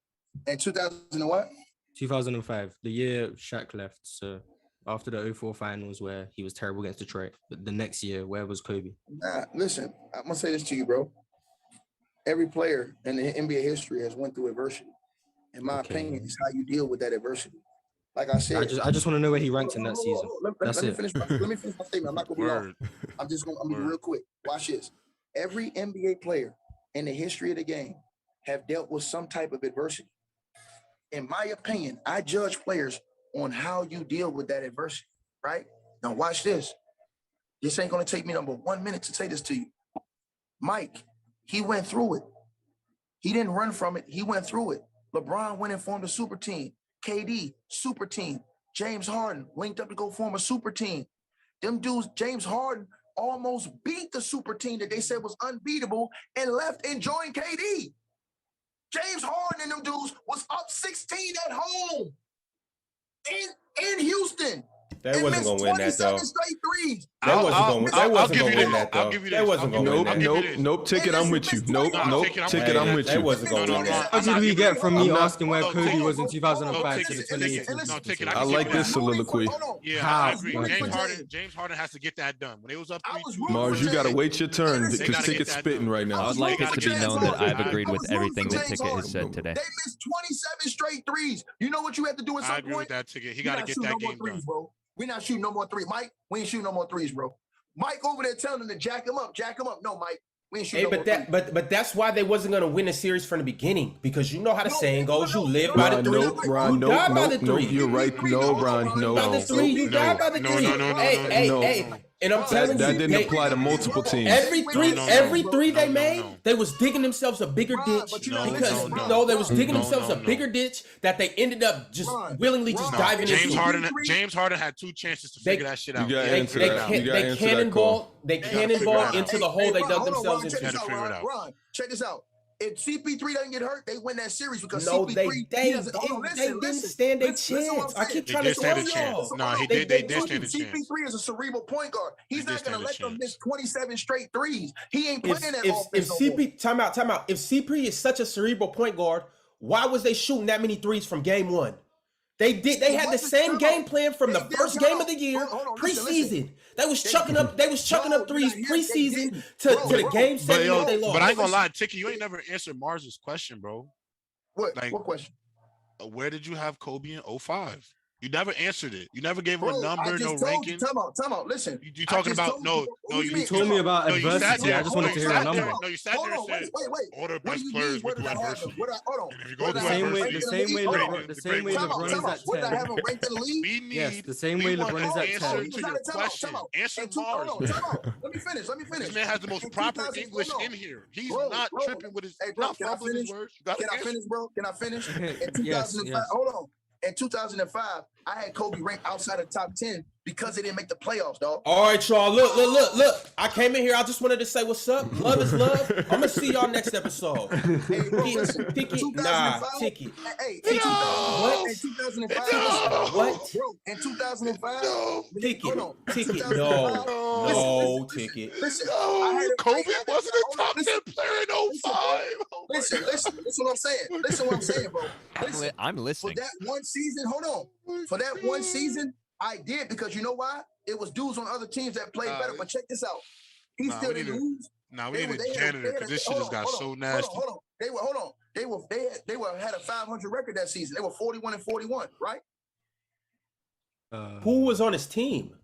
In 2000 and what? 2005, the year Shaq left. So after the 04 finals where he was terrible against Detroit, but the next year, where was Kobe? Nah, listen, I'm gonna say this to you, bro. Every player in the NBA history has went through adversity. In my opinion, it's how you deal with that adversity. Like I said, I just want to know where he ranked in that season. Let me finish my statement. I'm not gonna be long. I'm gonna be real quick. Watch this. Every NBA player in the history of the game have dealt with some type of adversity. In my opinion, I judge players on how you deal with that adversity, right? Now watch this. This ain't gonna take me number 1 minute to say this to you. Mike, he went through it. He didn't run from it. He went through it. LeBron went and formed a super team. KD, super team. James Harden linked up to go form a super team. Them dudes, James Harden almost beat the super team that they said was unbeatable and left and joined KD. James Harden and them dudes was up 16 at home in Houston. They wasn't gonna win that though. Straight threes. They wasn't gonna win that though. They wasn't gonna win that. Nope. Ticket, I'm with you. Nope. Ticket, I'm with They you. wasn't gonna win that. What did we get from me asking where Kobe was in 2005 to the 2018? I like this soliloquy. Yeah, How? I agree. James Harden has to get that done. When it was up 3-2. Mars, you gotta wait your turn because Ticket's spitting right I now. would like it to be known that I've agreed with everything that Ticket has said today. They missed 27 straight threes. You know what you have to do at some I point? agree with that, Ticket. He got to get that game done. Bro. We're not shooting no more threes. Mike, we ain't shooting no more threes, bro. Mike over there telling them to jack him up. No, Mike, we ain't shooting no more threes. But that's why they wasn't gonna win a series from the beginning, because you know how the saying goes: you live by the three, you die by the three. You're right. No, Ron, no. By the three, you die by the three. Hey. And I'm telling you, that didn't apply to multiple teams. Every three they made, they was digging themselves a bigger ditch because they was digging themselves a bigger ditch that they ended up just willingly just diving into. James Harden had 2 chances to figure that shit out. They cannonball into the hole they dug themselves into. Ron, check this out. If CP3 doesn't get hurt, they win that series because CP3 they didn't stand a chance. I keep trying to tell y'all. No, they did stand a chance. CP3 is a cerebral point guard. He's not going to let them miss 27 straight threes. He ain't playing that offense. Time out. If CP is such a cerebral point guard, why was they shooting that many threes from game one? They had the same game plan from the first game of the year, preseason. They was chucking up threes preseason to the game 7 that they lost. But I ain't gonna lie, Ticky, you ain't never answered Mars's question, bro. What question? Where did you have Kobe in 05? You never answered it. You never gave him a number, no ranking. Time out. Listen. You talking about you told me about adversity. I just wanted to hear a number. No, you sat there and said all the best players with adversity. The same way LeBron is at 10. What did I have him ranked in the league? Yes, the same way LeBron is at 10. Answer to your question. Answer Mars. Let me finish. This man has the most proper English in here. He's not tripping with his not fumbling his words. Can I finish, bro? Can I finish? In 2005, Yes. hold on. In 2005, I had Kobe ranked outside of top 10 because they didn't make the playoffs, dog. All right, y'all. Look. I came in here. I just wanted to say what's up. Love is love. I'm gonna see y'all next episode. Hey, bro, listen. Ticket. Hey, What? In 2005. What? Bro, in 2005. Ticket. No, Ticket. Listen, Kobe wasn't a top 10 player in 05. Listen what I'm saying, bro. Listen, I'm listening. For that one season, hold on. For that one season, I did because you know why? It was dudes on other teams that played better. But check this out. He still didn't lose. We need a janitor because this shit just got so nasty. Hold on. They had a 500 record that season. They were 41-41, right? Who was on his team?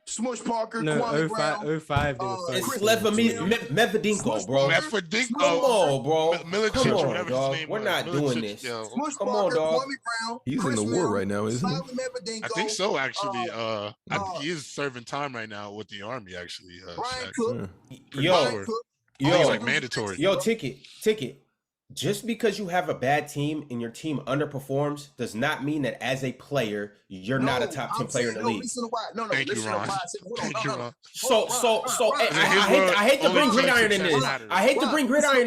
Smush Parker, No, Kwame 05, Brown. they were It's first. Medvedinko, bro. Medvedinko. Come on, bro. Milicic, Come on, whatever his dog. name We're was. not doing Milicic, this. yo. Smush Come Parker, on, dog. Kwame Brown. He's Chris in the war Mill, right now, isn't he? Simon Medvedinko, I think so, actually. He is serving time right now with the Army, actually. Brian Shaq. Cook. Yo, He's like mandatory. Yo, Ticket. Just because you have a bad team and your team underperforms does not mean that as a player you're not a top 10 player in the league. Thank you, Ron. Thank you, Ron. So, I hate to bring gridiron into this. I hate to bring gridiron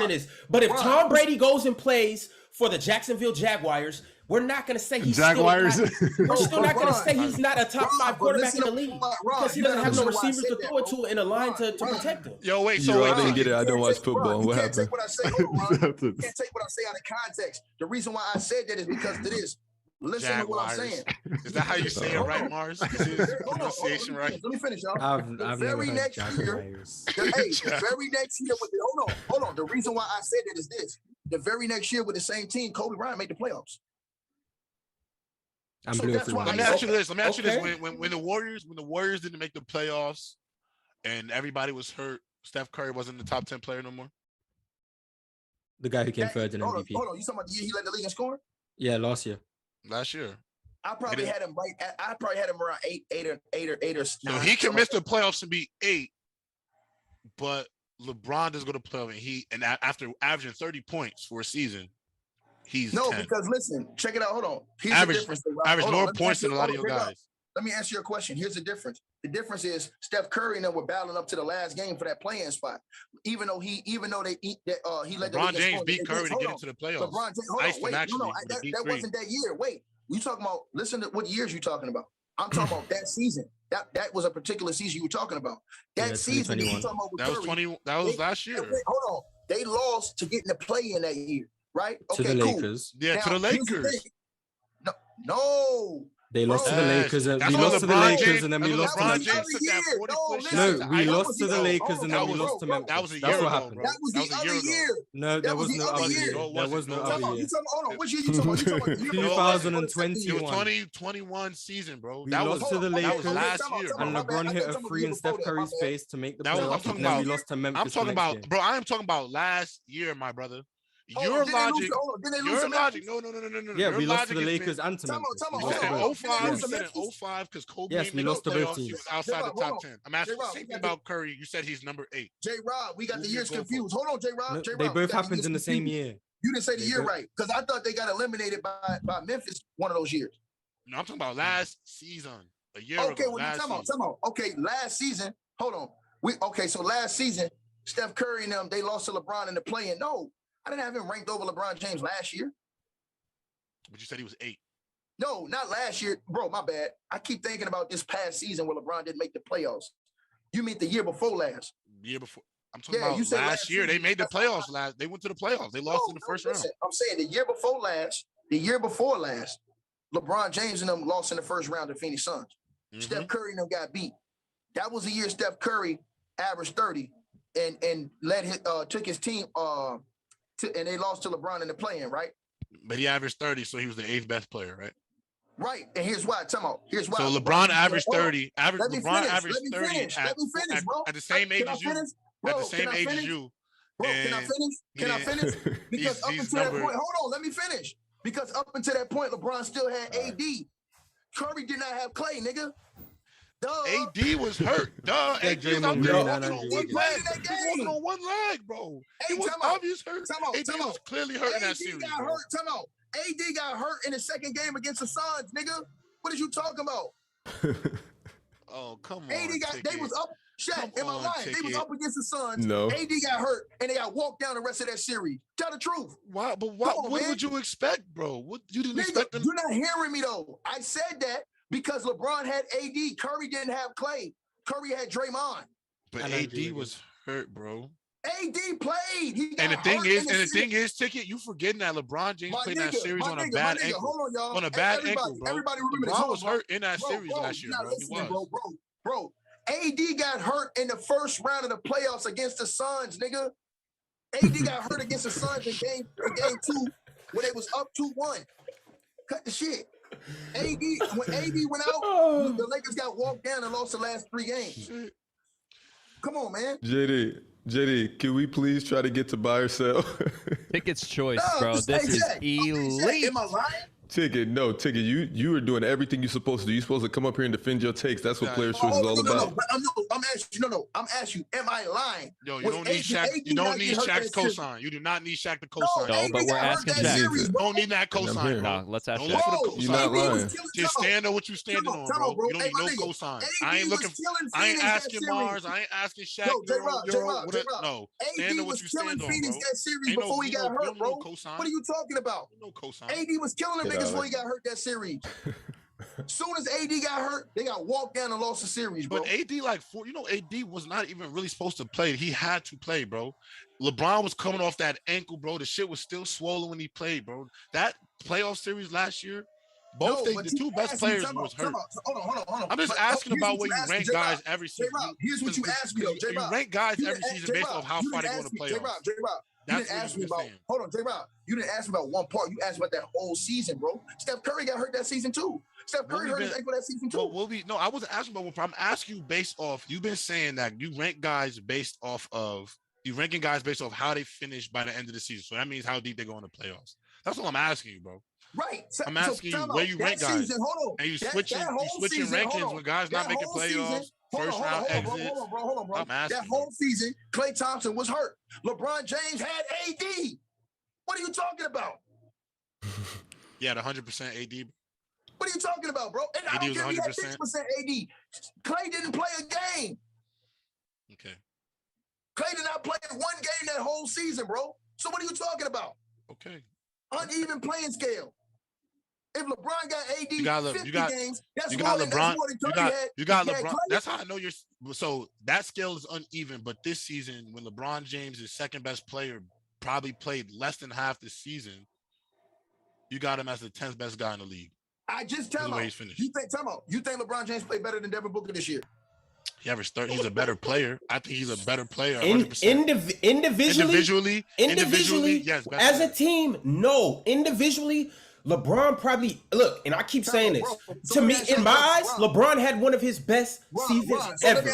into this. But if Tom Brady goes and plays for the Jacksonville Jaguars, we're not going to say he's Jaguars. we're still not going to say he's not a top 5 quarterback in the league Ron, because he doesn't have no listen to why I receivers said to that, throw it bro. to in a line to Ron. protect him. Yo, wait. Yo, So I wait. didn't get it. I don't watch football. You What can't happened? take what I say. Hold on, Ron. You can't take what I say out of context. The reason why I said that is because of this. Listen to what I'm Jaguars. saying. Is that how you say it, right, Mars? Is his pronunciation right? Let me finish, y'all. I've The never very heard next year, Jaguars. the very next year with the hold on. The reason why I said that is this. The very next year with the same team, Kobe Bryant made the playoffs. I'm So blue that's for why Let me I- ask you this. Let me ask you this. Okay. When the Warriors didn't make the playoffs and everybody was hurt, Steph Curry wasn't the top 10 player no more. The guy who came third in Hold MVP. on. You talking about the year he led the league in scoring? Yeah, last year. Last year. I probably had him right. I probably had him around eight or So 9. he can miss the playoffs and be 8, but LeBron doesn't go to playoff and after averaging 30 points for a season, he's no 10. because listen, check it out. Hold on. Here's Average- the difference. Rob. Average Hold on, more let me points ask you- than a lot of hold your on, check it out. guys. Let me answer your question. Here's the difference. The difference is Steph Curry and them were battling up to the last game for that play-in spot. Even though he led the LeBron league in James scoring. beat Curry to Hold get on. into the playoffs. LeBron James, hold on, Iced him wait, actually no, with a that deep three. wasn't that year. Wait, you talking about? Listen to what years you talking about. I'm talking about that season. That was a particular season you were talking about. That Yeah, season you 2021. talking about with That was Curry, 20. That was last year. wait, hold on. They lost to get in the play-in that year, right? To Okay, the cool. Lakers. Yeah, Now, to the here's the Lakers. thing. No. They lost to the Yes. Lakers. And That's we when lost to the LeBron Lakers James- and then we that's when lost to LeBron Memphis. James took that 40 foot shot No, to we ice lost him. to the Lakers and then we was- lost to Memphis. That was a year That's what ago, happened. bro. That was the a year other ago. year. No, there That was was no the other other year. year. No, it There wasn't. was no No, it other wasn't. year. Hold on. Which year you talking about? You talking about the year before? 2021. It was 2021 season, bro. We That was lost to the that was Lakers, last Time out, year, time bro. and out. My bad. LeBron I hit thought a you free in talking Steph about that. My Curry's bad. face to make the That was- I'm playoffs, talking and then we about- lost to Memphis. I'm talking the next about, game. bro. I am talking about last year, my brother. Hold Your on, did they lose logic, to- hold on, did they lose your to logic. Memphis? No. Yeah, Your we lost to logic the has Lakers been- and to Time out, Memphis. time out, We You lost said to in both. 05. lose You to said in Memphis? 05 because Kobe Yes, didn't we make lost the to both playoffs. He teams. was outside the J-Rob, top hold on. 10. I'm asking the J-Rob, same we thing got about Curry. You said he's number 8. J-Rob, we got Move the your years confused. goalposts. Hold on, J-Rob. No, J-Rob, they we both got the happened years in the same confused. year. You didn't say the They year both- right because I thought they got eliminated by Memphis one of those years. No, I'm talking about last season, a year Okay, ago. well, Last time out, season. time out. Okay, last season, hold on. So last season, Steph Curry and them, they lost to LeBron in the play-in. No, I didn't have him ranked over LeBron James last year. But you said he was 8. No, not last year. Bro, my bad. I keep thinking about this past season where LeBron didn't make the playoffs. You mean the year before last? Year before. I'm talking Yeah, you about said last last year. They season. made the That's playoffs last. They went to the playoffs. They lost in the first round. Listen, I'm saying the year before last, LeBron James and them lost in the first round to Phoenix Suns. Mhm. Steph Curry and them got beat. That was the year Steph Curry averaged 30 and took his team and they lost to LeBron in the play-in, right? But he averaged 30, so he was the 8th best player, right? Right. And here's why. Time out. Here's why. So LeBron averaged Hold on. 30. Let me LeBron finish. averaged Let me 30 finish. Let me finish, bro. at the same age Can I as you. finish? Bro, At the same can I age as finish? you. Bro, can I And finish? Can I yeah. finish? Because up He's until that number- point, hold on, let me finish. Because up until that point, LeBron still had AD. Curry did not have Clay, nigga. Duh. AD was hurt. Duh. Yeah, AD was out Draymond there Green walking and on Andrew one Wiggins. leg. He played in that He was walking game. on one leg, bro. Hey, It was time out. obvious hurt. Time out, AD time was out. clearly hurt in that AD series, got bro. hurt. Time out. AD got hurt in the second game against the Suns, nigga. What are you talking about? Oh, come on. AD got, they Ticket. was up. Shaq, am I on, lying? They was Ticket. up against the Suns. No. AD got hurt, and they got walked down the rest of that series. Tell the truth. Why? But Come on, what man. would you expect, bro? What you didn't Nigga, expect them? you're not hearing me, though. I said that because LeBron had AD. Curry didn't have Clay. Curry had Draymond. But And Andrew AD was Wiggins. hurt, bro. AD played. He got And the thing hurt is, in the and the series. thing is, Ticket, you forgetting that LeBron James My played that nigga, series my on a nigga, bad my nigga. ankle. Hold on, y'all. On a bad Everybody- ankle, bro. everybody remember this. LeBron Hold was on, bro. hurt in that series last year, you're not bro. He listening, was. bro. AD got hurt in the first round of the playoffs against the Suns, nigga. AD got hurt against the Suns in game 2 when they was up 2-1. Cut the shit. When AD went out, the Lakers got walked down and lost the last 3 games. Come on, man. JD, can we please try to get to buy or sell? Ticket's choice, No, bro. hey, This is Shaq, elite. am I lying? Ticket, you were doing everything you're supposed to do. You're supposed to come up here and defend your takes. That's what Nah, Players Choice is all about. But I'm asking you, am I lying? Yo, you Was don't need AD Shaq. You don't not need get hurt Shaq's that series? cosign. You do not need Shaq to No, cosign. No, AD but we're got hurt asking that Shaq. series, You bro. don't need that And I'm cosign, here. bro. No, let's ask Don't Shaq. look for the Bro, cosign. You're not AD was lying. killing- Just time out. stand on what you standing Time out, on, time out, bro. You bro. don't Hey, need my no nigga, cosign. AD I ain't was looking. killing I ain't Phoenix that asking series. Mars. I ain't asking Shaq. Yo, J-Rob, Whatever. J-Rob. No, AD stand on what was you killing stand on, Phoenix bro. that series Ain't before he got you hurt, don't bro. need no cosign. What are you talking about? No cosign. AD was killing them Get seconds before he got hurt that series. Soon as AD got hurt, they got walked down and lost the series, bro. But AD, AD was not even really supposed to play. He had to play, bro. LeBron was coming off that ankle, bro. The shit was still swollen when he played, bro. That playoff series last year, the two best players was hurt. Hold on. I'm just asking about where you rank guys every season. Here's what you asked me, though, J-Rob. You rank guys every season based off how far they go in the playoffs. J-Rob. You didn't ask me about. Hold on, J-Rob. You didn't ask me about one part. You asked about that whole season, bro. Steph Curry got hurt that season too. Steph Curry hurt his ankle that season too. No, I wasn't asking about one part. I'm asking you based off. You've been saying that you rank guys based off of how they finish by the end of the season. So that means how deep they go in the playoffs. That's all I'm asking you, bro. Right. I'm asking you where you rank guys. Season, hold on. And you switching rankings when guys not making playoffs. First round exits. Hold on, bro. I'm asking. That whole season, Klay Thompson was hurt. LeBron James had AD. What are you talking about? Yeah, 100% AD. What are you talking about, bro? And AD I don't was care if he 100%. had 6% AD. Klay didn't play a game. Okay. Klay did not play one game that whole season, bro. So what are you talking about? Okay. Uneven playing scale. If LeBron got AD you got 50 games, that's you more got than LeBron. You got had LeBron. Klay. That's how I know you're. So that scale is uneven. But this season, when LeBron James is second best player, probably played less than half the season, you got him as the 10th best guy in the league. I just tell him. You think LeBron James played better than Devin Booker this year? He averaged 30. He's a better player. I think he's a better player. Individually, yes. As a team, no. Individually, LeBron probably and I keep saying this. To me, in my eyes, LeBron had one of his best seasons ever.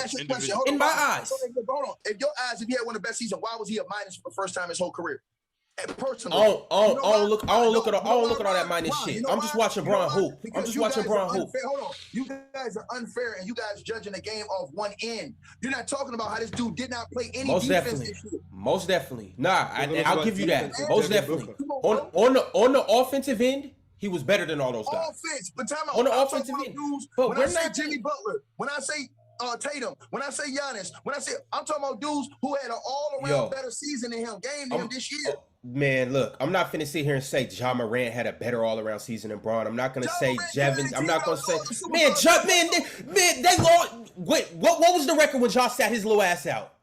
In my eyes. Hold on. If he had one of the best seasons, why was he a minus for the first time his whole career? Personally, I don't look at all that minus shit. I'm just watching Bron hoop. Hold on, you guys are unfair, and you guys judging the game off one end. You're not talking about how this dude did not play any defense this year. Most definitely. Nah, I'll give you that. Most definitely. On the offensive end, he was better than all those guys. Offense, but time out. On the offensive end, but when I say Jimmy Butler, when I say Tatum, when I say Giannis, I'm talking about dudes who had an all-around better season than him, this year. Man, look, I'm not finna sit here and say Ja Morant had a better all-around season than Bron. I'm not gonna say Jevin. I'm not gonna say, man, they lost. Wait, what was the record when Ja sat his little ass out?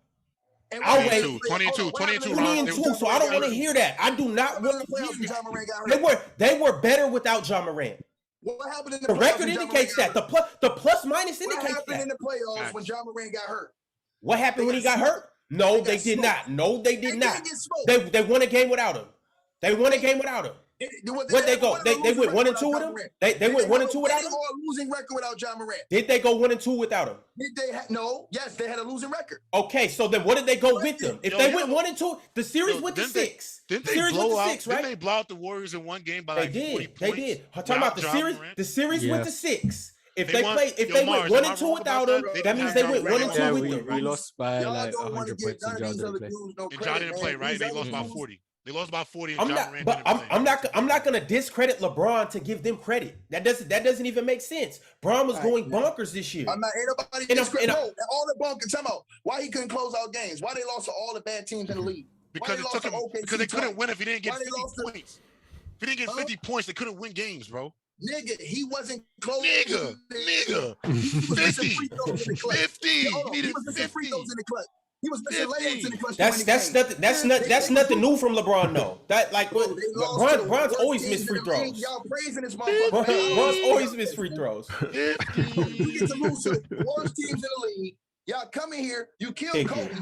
22. 20-2. So I don't want to hear that. I do not want to hear that. They were better without Ja Morant. What happened in the record indicates that. The plus minus indicates that. What happened in the playoffs when Ja Morant got hurt? What happened when he got hurt? No, they did not. They won a game without him. Where'd they go? They went 1-2 with him? They went 1-2 without him? They had a losing record without Ja Morant. Did they go 1-2 without him? Yes, they had a losing record. Okay, so then what did they go with them? If they went 1-2, the series went to 6. Didn't they blow out the Warriors in one game by 40 points? They did. I'm talking about the series went to 6. If they went 1-2 without him, that means they went 1-2 with them. We lost by like 100 points and Ja didn't play. And Ja didn't play, right? They lost by 40. They lost by 40. I'm not gonna discredit LeBron to give them credit. That doesn't even make sense. Bron was going bonkers this year. I'm not anybody discredit. All the bonkers. Tell me why he couldn't close out games. Why they lost to all the bad teams in the league? Because they couldn't win if he didn't get 50 points. If he didn't get 50 points, they couldn't win games, bro. Nigga, he wasn't close. Nigga. 50. He needed 50. He was missing layups in the clutch. That's nothing new from LeBron, though. Bron's always missed free throws. Y'all praising this motherfucker. Bron's always missed free throws. You get to lose to the worst teams in the league. Y'all come in here, you killed Kobe.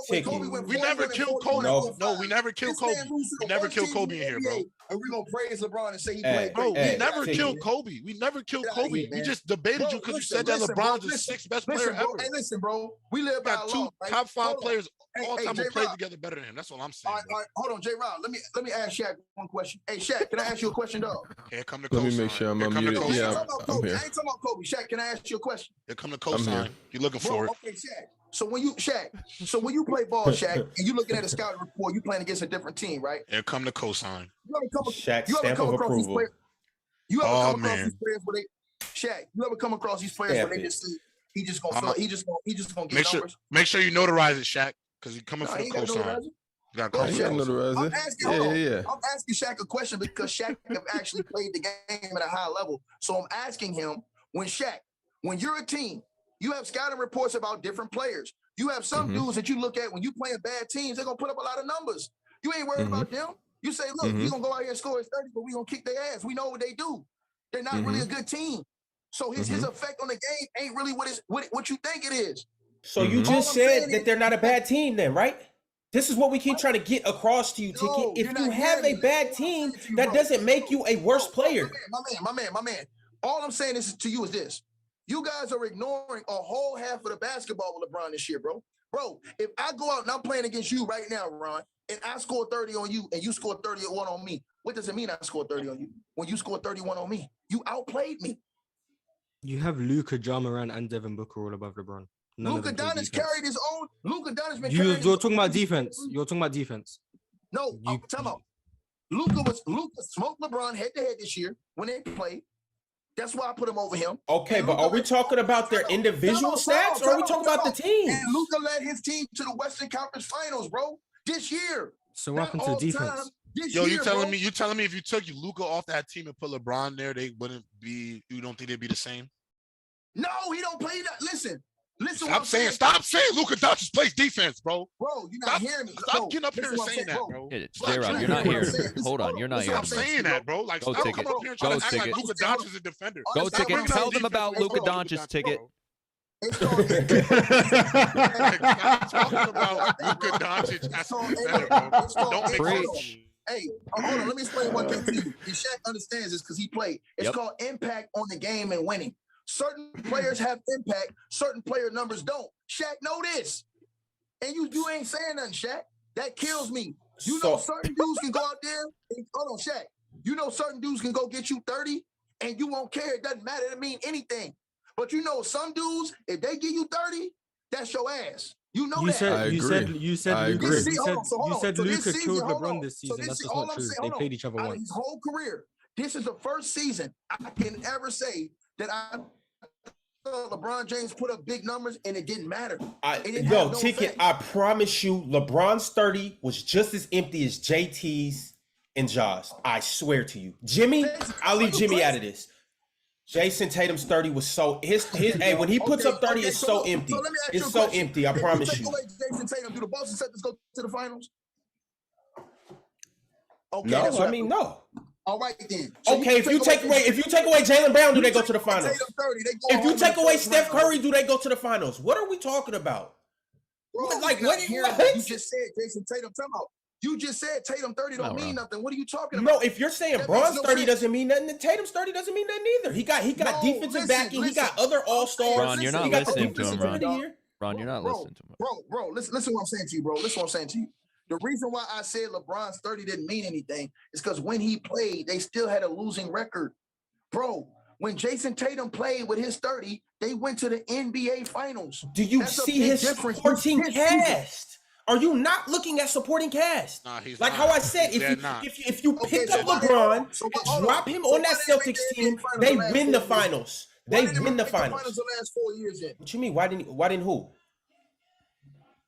When Kobe went we never killed Kobe. No, we never killed Kobe. We never killed Kobe in here, bro. And we're gonna praise LeBron and say he played. Bro, we never killed Kobe. We never killed Kobe. We just debated you because you said that LeBron's the sixth best player ever. Hey, listen, bro. We live by two top 5 players all time who played together better than him. That's all I'm saying. All right, hold on, J-Rod. Let me ask Shaq one question. Hey, Shaq, can I ask you a question, dog? Here come the Let me make sure I'm unmuted. Yeah, I'm here. I ain't talking about Kobe. Shaq, can I ask you a question? Here come the cosign. You looking for it? Okay, Shaq. So when you play ball, Shaq, and you looking at a scouting report, you playing against a different team, right? Here come the cosign. Shaq stamp of approval. You ever come across these players where Shaq? You ever come across these players where they just say he just gonna get numbers? Make sure you notarize it, Shaq, because you coming for the cosign. Got Bro, I ain't got comfortable. notarized it. I'm asking Shaq a question because Shaq have actually played the game at a high level. So I'm asking him, when you're a team, you have scouting reports about different players. You have some dudes that you look at when you playing bad teams, they're gonna put up a lot of numbers. You ain't worried about them. You say, look, you gonna go out here and score his 30, but we gonna kick their ass. We know what they do. They're not really a good team. So his effect on the game ain't really what you think it is. So you just said that they're not a bad team then, right? This is what we keep trying to get across to you, Ticket. If you have a bad team, that doesn't make you a worse player. My man. All I'm saying to you is this. You guys are ignoring a whole half of the basketball with LeBron this year, bro. Bro, if I go out and I'm playing against you right now, Ron, and I score 30 on you and you score 31 on me, what does it mean I scored 30 on you? When you scored 31 on me, you outplayed me. You have Luka, Ja Morant, and Devin Booker all above LeBron. Luka Doncic carried his own. Luka Doncic been You're talking about defense. You're talking about defense. No, I'm talking about Luka smoked LeBron head to head this year when they played. That's why I put him over him. Okay, but are we talking about their individual stats, or are we talking about the team? And Luka led his team to the Western Conference Finals, bro, this year. So what happened to defense? Yo, you telling me if you took Luka off that team and put LeBron there, they wouldn't be? You don't think they'd be the same? No, he don't play that. Listen. Stop saying Luka Doncic plays defense, bro. Bro, you're not hearing me. Stop getting up here and saying that, bro. J-Rob, you're not here. Hold on, you're not here. Stop saying that, bro. Like, stop coming up here and trying to act like Luka Doncic is a defender. Go, Ticket. Tell them about Luka Doncic, Ticket. Stop talking about Luka Doncic as a defender, bro. Don't make sense. Hey, hold on. Let me explain one thing to you. And Shaq understands this because he played. It's called impact on the game and winning. Certain players have impact. Certain player numbers don't. Shaq know this. And you ain't saying nothing, Shaq. That kills me. You know certain dudes can go out there. Hold on, Shaq. You know certain dudes can go get you 30 and you won't care. It doesn't matter. It mean anything. But you know some dudes, if they give you 30, that's your ass. You know that. You said Luka killed LeBron this season. That's just not true. They played each other once. His whole career. This is the first season I can ever say that LeBron James put up big numbers and it didn't matter. Ticket, I promise you, LeBron's 30 was just as empty as JT's and Ja's. I swear to you. Jimmy, I'll leave Jimmy out of this. Jason Tatum's 30 was so hey, when he puts up 30, it's so empty. It's so empty, I promise you. Jason Tatum, do the Boston Celtics go to the finals? Okay, no, I mean no. All right then. So okay, if you take away Jaylen Brown, do they go to the finals? If you take away Steph Curry, do they go to the finals? What are we talking about? Bro, like what? You just said Jason Tatum. Time out. You just said Tatum 30 don't mean nothing. What are you talking about? No, if you're saying Bron's 30 doesn't mean nothing, then Tatum's 30 doesn't mean nothing either. He got defensive backing. He got other all-stars. Ron, you're not listening to him, Ron. Ron, you're not listening to him. Bro, listen what I'm saying to you, bro. Listen what I'm saying to you. The reason why I said LeBron's 30 didn't mean anything is because when he played, they still had a losing record. Bro, when Jason Tatum played with his 30, they went to the NBA Finals. Do you see his supporting cast? Are you not looking at supporting cast? Nah, he's like not. how I said, if you pick up LeBron and drop him on that Celtics team, they win the finals. They win the finals. The last 4 years in. What you mean? Why didn't who?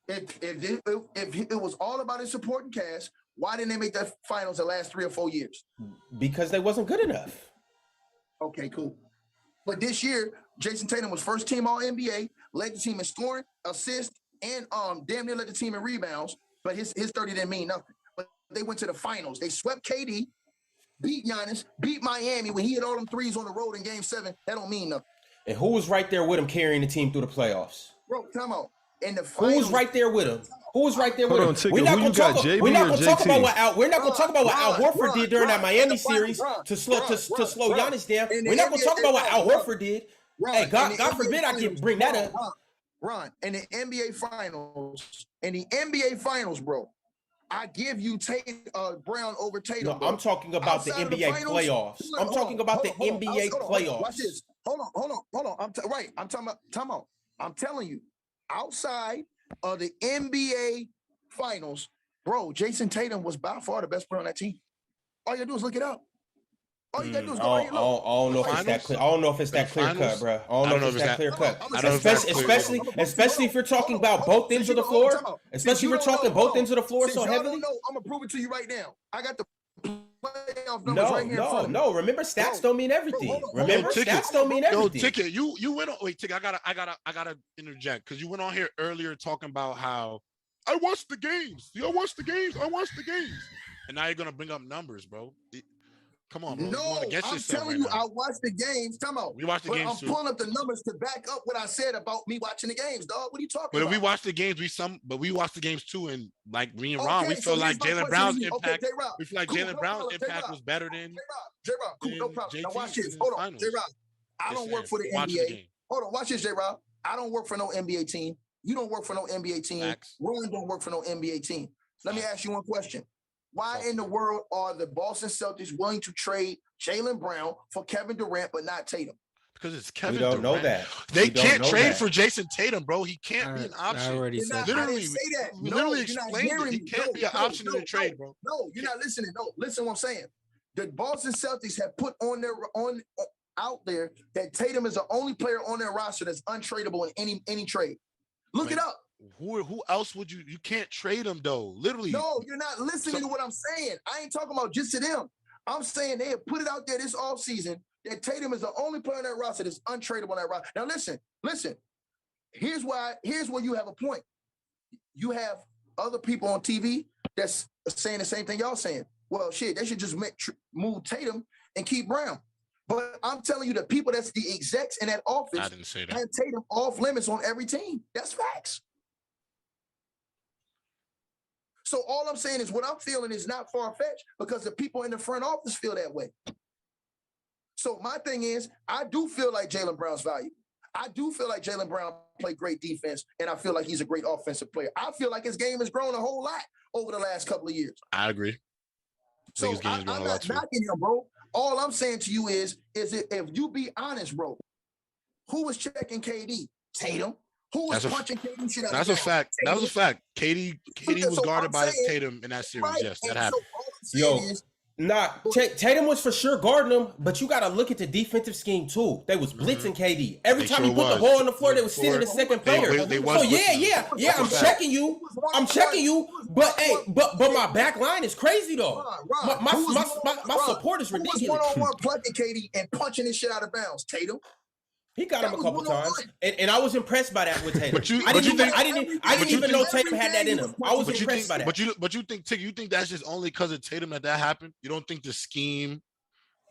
If it was all about his supporting cast, why didn't they make that finals the last 3 or 4 years? Because they wasn't good enough. Okay, cool. But this year, Jason Tatum was first team All NBA, led the team in scoring, assists, and damn near led the team in rebounds. But his 30 didn't mean nothing. But they went to the finals. They swept KD, beat Giannis, beat Miami when he hit all them threes on the road in Game 7. That don't mean nothing. And who was right there with him carrying the team through the playoffs? Bro, come on. Who was right there with him? We're not going to talk about what Al Horford did during that Miami series to slow Giannis down. We're not going to talk about what Al Horford did. Hey, God forbid I can bring that up. Ron, in the NBA Finals, bro, I give you Brown over Tatum. No, I'm talking about the NBA playoffs. I'm talking about the NBA playoffs. Watch this. Hold on. I'm telling you, outside of the NBA Finals, bro, Jason Tatum was by far the best player on that team. All you gotta do is look it up. All you gotta do is I go right don't, here. I don't, I don't know if it's that clear. I don't know if it's that clear cut, bro. I don't know if it's that clear cut. Especially if you're talking about both ends of the floor. Especially if you're talking both ends of the floor so heavily. I'm gonna prove it to you right now. I got the playoff numbers right here in front of me. No. Remember, stats don't mean everything. Remember, stats don't mean everything. Yo, Ticket, you went on. Wait, Ticket, I gotta interject because you went on here earlier talking about how I watched the games. I watched the games, and now you're gonna bring up numbers, bro. Come on, bro. No, I'm telling you, I watched the games. Come on. We watched the games I'm pulling up the numbers to back up what I said about me watching the games, dog. What are you talking about? But we watched the games, we watched the games too, and like me and Ron, we feel like Jaylen Brown's impact. We feel like Jaylen Brown's impact was better than J-Rob. Cool, no problem. Now watch this. Hold on, J-Rob. I don't work for the NBA. Hold on, watch this, J-Rob. I don't work for no NBA team. You don't work for no NBA team. Ron don't work for no NBA team. Let me ask you one question. Why in the world are the Boston Celtics willing to trade Jaylen Brown for Kevin Durant but not Tatum? Because it's Kevin Durant. We don't know that. They can't trade for Jason Tatum, bro. He can't be an option. I already said literally, say that. We literally explained it. He can't be an option in the trade, bro. No, you're not listening. No, listen to what I'm saying. The Boston Celtics have put out there that Tatum is the only player on their roster that's untradeable in any trade. Look it up. Who else would you can't trade him though? Literally. No, you're not listening to what I'm saying. I ain't talking about just to them. I'm saying they have put it out there this offseason that Tatum is the only player on that roster that's untradeable on that roster. Now listen. Here's where you have a point. You have other people on TV that's saying the same thing y'all saying. Well, shit, they should just move Tatum and keep Brown. But I'm telling you, the people that's the execs in that office I didn't say that. have Tatum off limits on every team. That's facts. So all I'm saying is what I'm feeling is not far-fetched because the people in the front office feel that way. So my thing is, I do feel like Jaylen Brown's valuable. I do feel like Jaylen Brown played great defense, and I feel like he's a great offensive player. I feel like his game has grown a whole lot over the last couple of years. I agree. So I'm not knocking him, bro. All I'm saying to you is if you be honest, bro, who was checking KD? Tatum. Who was punching KD shit out? That's a fact. That was a fact. KD was guarded by Tatum in that series. Yes, that happened. Tatum was for sure guarding him, but you got to look at the defensive scheme too. They was blitzing KD every time he put the ball on the floor. They was sitting the second player. I'm checking you. But my back line is crazy though. My support is ridiculous. Who was one-on-one plucking KD and punching his shit out of bounds? Tatum. He got him a couple times, and I was impressed by that with Tatum. I didn't even know Tatum had that in him. I was impressed by that. But you think that's just only because of Tatum that happened? You don't think the scheme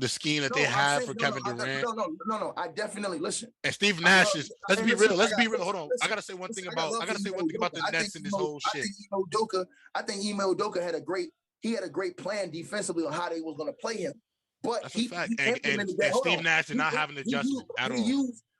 that they had for Kevin Durant? No. I definitely listen. And Steve Nash is. Let's be real. Hold on. I gotta say one thing about the Nets and this whole shit. I think Ime Udoka had a great plan defensively on how they was going to play him. But that's a fact. And Steve Nash did not have an adjustment at all.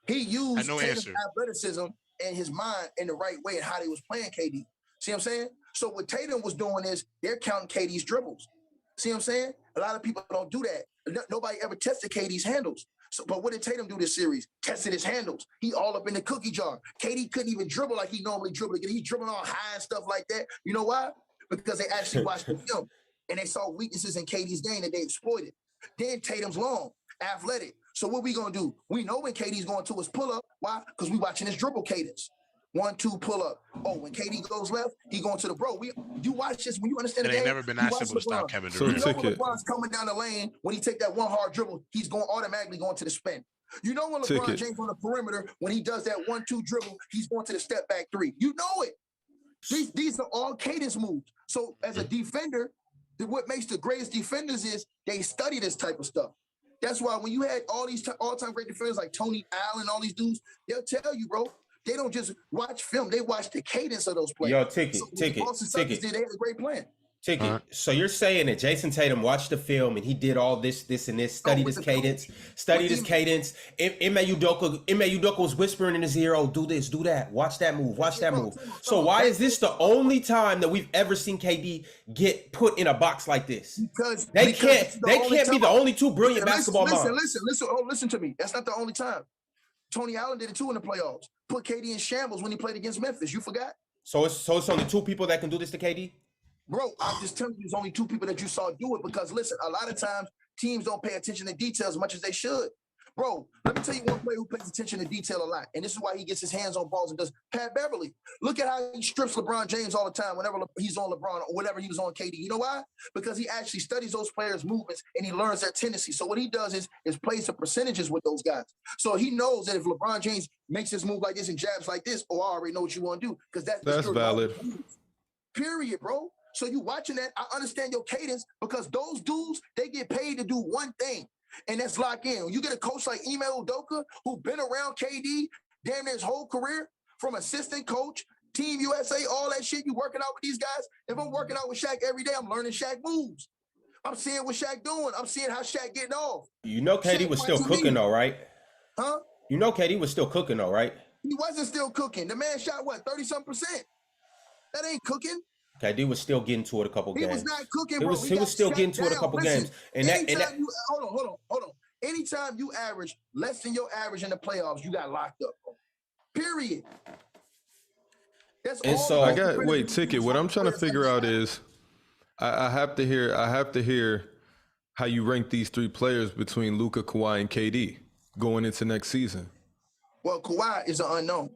He used no Tatum's answer. athleticism and his mind in the right way and how they was playing KD. See what I'm saying? So what Tatum was doing is they're counting KD's dribbles. See what I'm saying? A lot of people don't do that. Nobody ever tested KD's handles. So, but what did Tatum do this series? Tested his handles. He all up in the cookie jar. KD couldn't even dribble like he normally dribbled. He's dribbling all high and stuff like that. You know why? Because they actually watched the film and they saw weaknesses in KD's game that they exploited. Then Tatum's long, athletic. So what we gonna do? We know when KD's going to his pull-up. Why? Because we watching his dribble cadence. 1-2 pull-up. Oh, when KD goes left, he going to the bro. You watch this when you understand the game. It ain't never been that simple to stop Kevin Durant. You know when LeBron's coming down the lane, when he take that one hard dribble, he's going automatically going to the spin. You know when LeBron James on the perimeter, when he does that 1-2 dribble, he's going to the step back three. You know it. These are all cadence moves. So as a defender, what makes the greatest defenders is they study this type of stuff. That's why when you had all these all-time great defenders like Tony Allen, all these dudes, they'll tell you, bro, they don't just watch film. They watch the cadence of those plays. Yo, Ticket. They had a great plan. Ticket. So you're saying that Jason Tatum watched the film and he did all this, and this, studied his cadence. Ime Udoka was whispering in his ear, oh, do this, do that, watch that move. So why is this the only time that we've ever seen KD get put in a box like this? Because they can't be the only two brilliant basketball minds. Listen to me. That's not the only time. Tony Allen did it too in the playoffs. Put KD in shambles when he played against Memphis. You forgot? So it's only two people that can do this to KD? Bro, I'm just telling you, there's only two people that you saw do it because, listen, a lot of times teams don't pay attention to details as much as they should. Bro, let me tell you one player who pays attention to detail a lot, and this is why he gets his hands on balls and does. Pat Beverly. Look at how he strips LeBron James all the time whenever he's on LeBron or whenever he was on KD. You know why? Because he actually studies those players' movements and he learns their tendencies. So what he does is plays the percentages with those guys. So he knows that if LeBron James makes his move like this and jabs like this, I already know what you want to do because that's valid. Period, bro. So you watching that, I understand your cadence because those dudes, they get paid to do one thing. And that's lock in. When you get a coach like Ime Udoka, who's been around KD damn near his whole career, from assistant coach, Team USA, all that shit, you working out with these guys. If I'm working out with Shaq every day, I'm learning Shaq moves. I'm seeing what Shaq doing. I'm seeing how Shaq getting off. You know KD was still cooking though, right? Huh? You know KD was still cooking though, right? He wasn't still cooking. The man shot, what, 30-something%? That ain't cooking. KD was still getting to it a couple games. He was not cooking, bro. He was still getting to it a couple games. And hold on. Anytime you average less than your average in the playoffs, you got locked up, bro. Period. That's and all. so I got Ticket. What I'm trying to figure out is I have to hear how you rank these three players between Luka, Kawhi, and KD going into next season. Well, Kawhi is an unknown.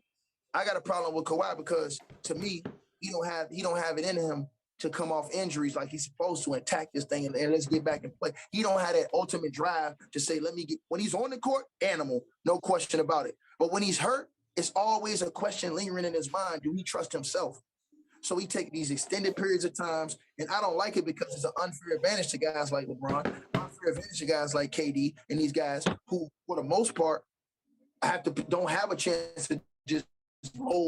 I got a problem with Kawhi because to me, he don't have it in him to come off injuries like he's supposed to and attack this thing and let's get back and play. He don't have that ultimate drive to say, when he's on the court, animal, no question about it. But when he's hurt, it's always a question lingering in his mind. Do he trust himself? So he take these extended periods of times, and I don't like it because it's an unfair advantage to guys like LeBron, unfair advantage to guys like KD, and these guys who, for the most part, don't have a chance to just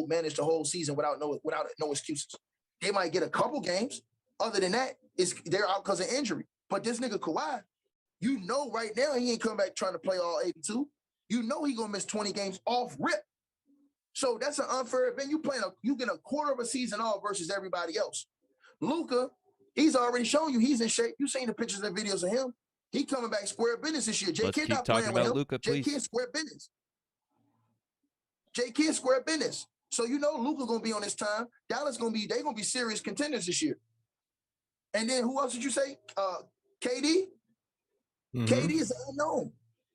manage the whole season without no excuses. They might get a couple games. Other than that, they're out because of injury. But this nigga Kawhi, you know right now he ain't coming back trying to play all 82. You know he gonna miss 20 games off rip. So that's an unfair event. You get a quarter of a season off versus everybody else. Luka, he's already shown you he's in shape. You've seen the pictures and videos of him. He coming back square business this year. Let's Kid keep not talking playing with about him. Luka, please. Kid square business. Kid square business. So you know Luka gonna be on his time. Dallas gonna be serious contenders this year. And then who else did you say? KD. Mm-hmm. KD is unknown.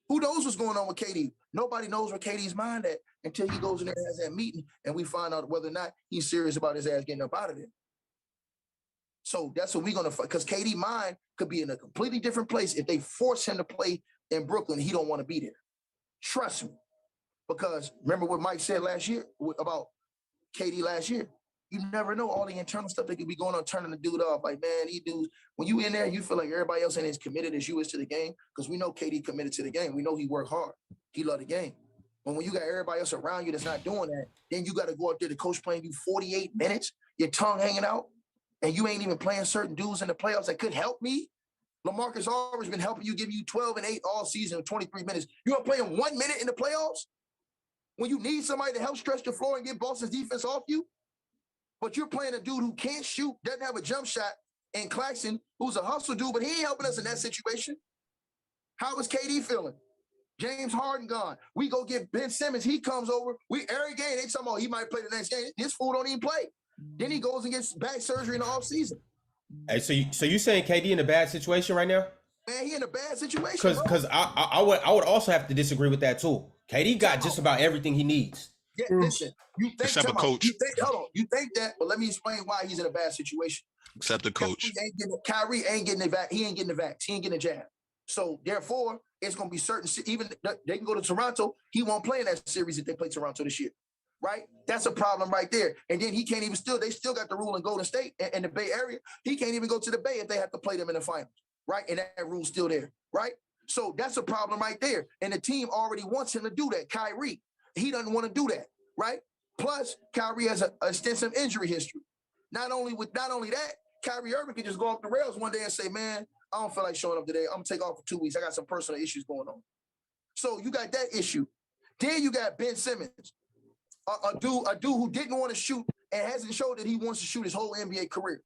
Who knows what's going on with KD? Nobody knows where KD's mind at until he goes in there and has that meeting, and we find out whether or not he's serious about his ass getting up out of there. So that's what we're gonna find, because KD mind could be in a completely different place if they force him to play in Brooklyn. He don't want to be there. Trust me. Because remember what Mike said last year about KD last year? You never know all the internal stuff that could be going on, turning the dude off. Like, man, these dudes, when you in there, you feel like everybody else ain't as committed as you is to the game, because we know KD committed to the game. We know he worked hard. He loved the game. But when you got everybody else around you that's not doing that, then you got to go out there, the coach playing you 48 minutes, your tongue hanging out, and you ain't even playing certain dudes in the playoffs that could help me. LaMarcus Aldridge been helping you, giving you 12 and 8 all season with 23 minutes. You want to play him 1 minute in the playoffs? When you need somebody to help stretch the floor and get Boston's defense off you, but you're playing a dude who can't shoot, doesn't have a jump shot, and Claxton, who's a hustle dude, but he ain't helping us in that situation. How is KD feeling? James Harden gone. We go get Ben Simmons. He comes over. Every game, they talking about he might play the next game. This fool don't even play. Then he goes and gets back surgery in the offseason. Hey, so you saying KD in a bad situation right now? Man, he in a bad situation. Because I would also have to disagree with that too. KD got just about everything he needs. Yeah, listen. You think except a coach. You think that, but let me explain why he's in a bad situation. Except the coach. Kyrie ain't getting the vax. He ain't getting the vax. He ain't getting the jab. So therefore, it's gonna be certain. Even they can go to Toronto. He won't play in that series if they play Toronto this year, right? That's a problem right there. And then he can't even They still got the rule in Golden State and the Bay Area. He can't even go to the Bay if they have to play them in the finals, right? And that rule's still there, right? So that's a problem right there. And the team already wants him to do that. Kyrie, he doesn't want to do that, right? Plus, Kyrie has an extensive injury history. Not only that, Kyrie Irving can just go off the rails one day and say, man, I don't feel like showing up today. I'm going to take off for 2 weeks. I got some personal issues going on. So you got that issue. Then you got Ben Simmons, a dude who didn't want to shoot and hasn't showed that he wants to shoot his whole NBA career.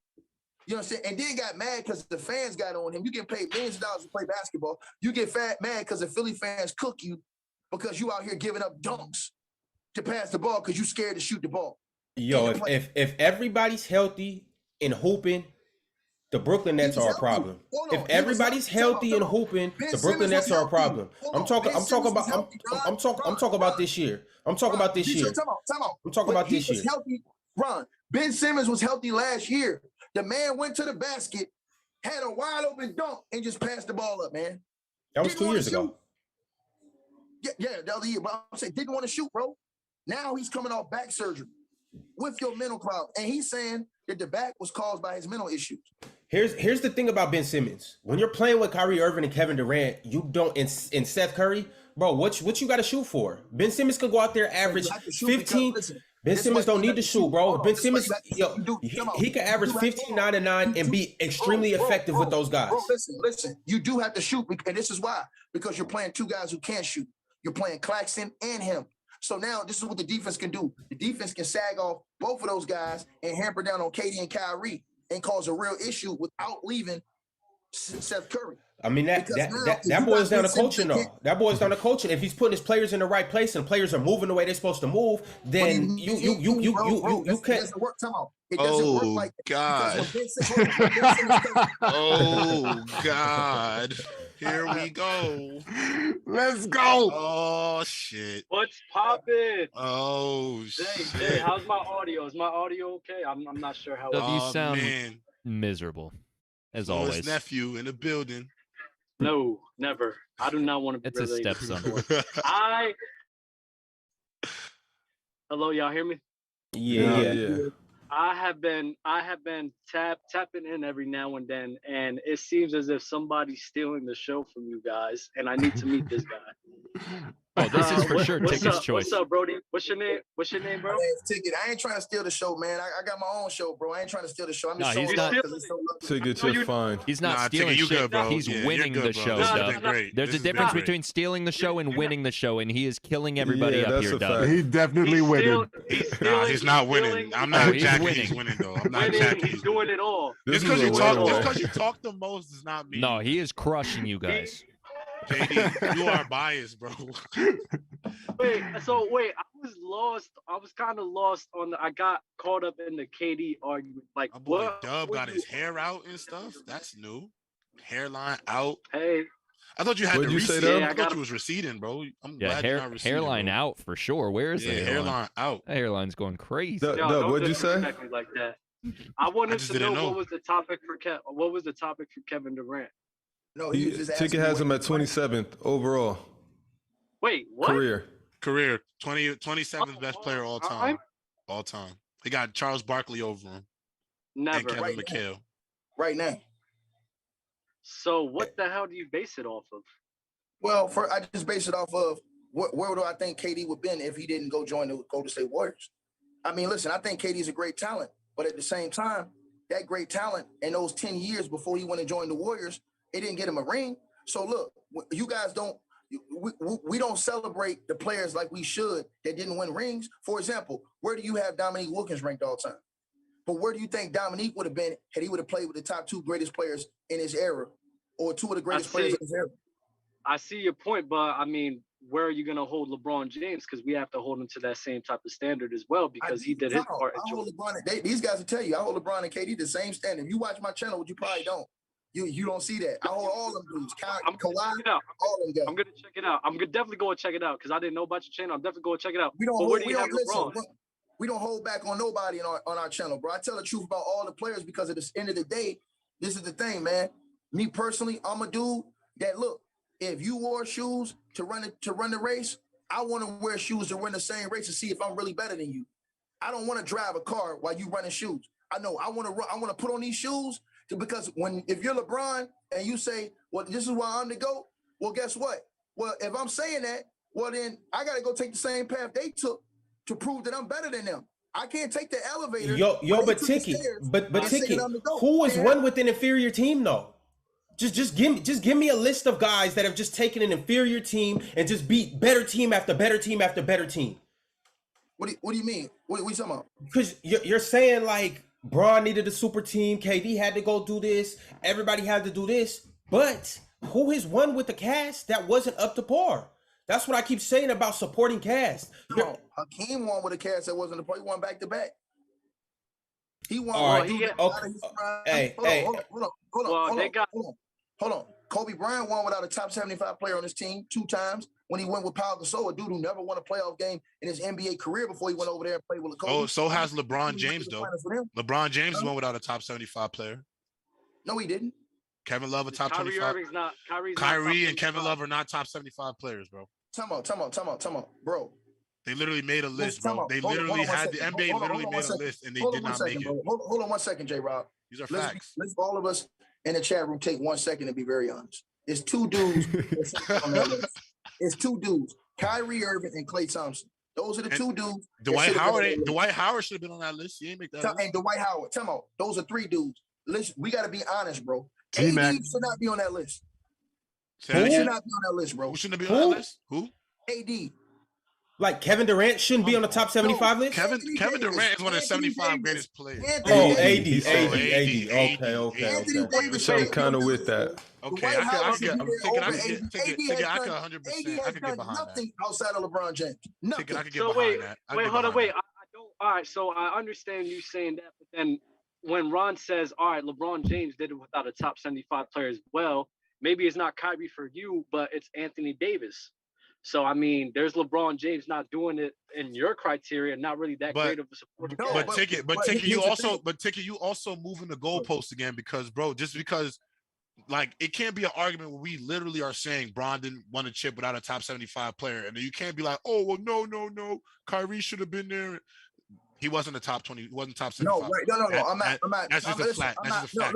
You know what I'm saying? And then got mad because the fans got on him. You get paid millions of dollars to play basketball. You get mad because the Philly fans cook you because you out here giving up dunks to pass the ball because you scared to shoot the ball. Yo, if everybody's healthy and hooping, The Brooklyn Nets are a problem. If everybody's healthy and hooping, the Brooklyn Nets are a problem. I'm talking about this year. I'm talking about this year. I'm talking about this year. Ron, Ben Simmons was healthy last year. The man went to the basket, had a wide open dunk, and just passed the ball up, man. That was 2 years ago. Yeah, the other year. But I'm saying didn't want to shoot, bro. Now he's coming off back surgery with your mental problem, and he's saying that the back was caused by his mental issues. Here's the thing about Ben Simmons. When you're playing with Kyrie Irving and Kevin Durant, you don't in Seth Curry, bro. What you got to shoot for? Ben Simmons can go out there average 15. Ben Simmons don't need to shoot, bro. Ben Simmons, he can average 15, 9, and 9 and be extremely effective with those guys. Bro, listen. You do have to shoot, and this is why. Because you're playing two guys who can't shoot. You're playing Claxton and him. So now this is what the defense can do. The defense can sag off both of those guys and hamper down on KD and Kyrie and cause a real issue without leaving Seth Curry. I mean, that boils down to coaching, though. That boils down to coaching. If he's putting his players in the right place and players are moving the way they're supposed to move, then you can't. It doesn't work. It doesn't work like that. Oh God! Here we go. Let's go. Oh shit! What's poppin'? Oh shit! Hey, how's my audio? Is my audio okay? I'm not sure how. You sound miserable, as always. His nephew in the building. No, never. I do not want to be It's a stepson. Hello, y'all hear me? Yeah. I have been tapping in every now and then, and it seems as if somebody's stealing the show from you guys, and I need to meet this guy. Oh, this is for sure Ticket's choice. What's up, Brody? What's your name? Bro? My name's Ticket. I ain't trying to steal the show, man. I got my own show, bro. I ain't trying to steal the show. I'm just showing love because it's so lovely. Ticket, you're fine. He's not stealing Ticket, shit. good, bro. He's winning the show, Dub. There's a difference between stealing the show and winning the show, and he is killing everybody up here, Dub. He's definitely winning. He's not winning. I'm not jacking. He's winning, though. I'm not jacking. He's doing it all. Just because you talk the most does not mean. No, he is crushing you guys. JD, you are biased, bro. Wait, I was lost. I was kind of lost I got caught up in the KD argument. Like, my boy Dub got his hair out and stuff. That's new. Hairline out. Hey. I thought you had to recede. Yeah, I thought you was receding, bro. I'm glad you're not receding. Hairline out for sure. Where is the hairline out? That hairline's going crazy. Dub, what'd you say? Me like that. I wanted to know what was the topic for Kevin Durant. No, Ticket has him at 27th overall. Wait, what? Career 27th best player all time. All time. He got Charles Barkley over him. Never. And Kevin McHale. Right now. So what the hell do you base it off of? Well, I just base it off of where do I think KD would have been if he didn't go join the Golden State Warriors? I mean, listen, I think KD's a great talent, but at the same time, that great talent in those 10 years before he went and joined the Warriors, it didn't get him a ring. So look, you guys we don't celebrate the players like we should that didn't win rings. For example, where do you have Dominique Wilkins ranked all time? But where do you think Dominique would have been had he would have played with the top two greatest players in his era, or two of the greatest players in his era? I see your point, but I mean, where are you going to hold LeBron James? Because we have to hold him to that same type of standard as well, because he did his part. I hold LeBron. These guys will tell you, I hold LeBron and KD the same standard. If you watch my channel, which you probably don't, you don't see that. I hold all them dudes. Kawhi, all them guys. I'm gonna check it out. I'm definitely going to check it out because I didn't know about your channel. I'm definitely going to check it out. We don't hold back on nobody on our channel, bro. I tell the truth about all the players because at the end of the day, this is the thing, man. Me personally, I'm a dude that look. If you wore shoes to run the race, I want to wear shoes to run the same race to see if I'm really better than you. I don't want to drive a car while you running shoes. I know I want to put on these shoes because if you're LeBron and you say, well, this is why I'm the GOAT, well, guess what? Well, if I'm saying that, well, then I got to go take the same path they took to prove that I'm better than them. I can't take the elevator. But Tiki, who is one with an inferior team though? Just give me a list of guys that have just taken an inferior team and just beat better team after better team after better team. What do you mean? What are you talking about? Because you're saying like Bron needed a super team, KD had to go do this, everybody had to do this, but who has won with the cast that wasn't up to par? That's what I keep saying about supporting cast. No, Hakeem won with a cast that wasn't up to par. He won back to back. He won. All right. Hold on. Kobe Bryant won without a top 75 player on his team 2 times when he went with Pau Gasol, a dude who never won a playoff game in his NBA career before he went over there and played with Kobe. Oh, so has LeBron James, though. LeBron James won without a top 75 player. No, he didn't. Kevin Love, a top 25. Kyrie and Kevin Love are not top 75 players, bro. Time out, bro. They literally made a list, bro. They literally had the NBA literally made a list, and they did not make it. Hold on 1 second, J-Rob. These are facts. Let's all of us in the chat room take 1 second to be very honest. It's 2 dudes on that list. It's 2 dudes, Kyrie Irving and Klay Thompson. Those are the 2 dudes. Dwight Howard should have been on that list. He ain't make that list. And Dwight Howard. Time out. Those are 3 dudes. Listen, we got to be honest, bro. AD should not be on that list. Who should not be on that list, bro? Who shouldn't be on that list? Who? AD. Like Kevin Durant shouldn't be on the top 75 list? Kevin Durant is one of the 75 greatest players. Oh, AD. Okay. I'm kind of with that. Okay, I could 100%. I could get behind nothing outside of LeBron James. Nothing. I could get behind that. Wait, hold on. I don't. All right, so I understand you saying that, but then when Ron says, all right, LeBron James did it without a top 75 player as well, maybe it's not Kyrie for you, but it's Anthony Davis. So, I mean, there's LeBron James not doing it in your criteria, not really that great of a supporter. Ticket, you also moving the goalpost again because, bro, just because, like, it can't be an argument where we literally are saying Bron didn't win a chip without a top 75 player. And then you can't be like, oh, well, no. Kyrie should have been there. He wasn't a top 20. He wasn't top 75. No, right. I'm not. That's just a fact. That's just a fact.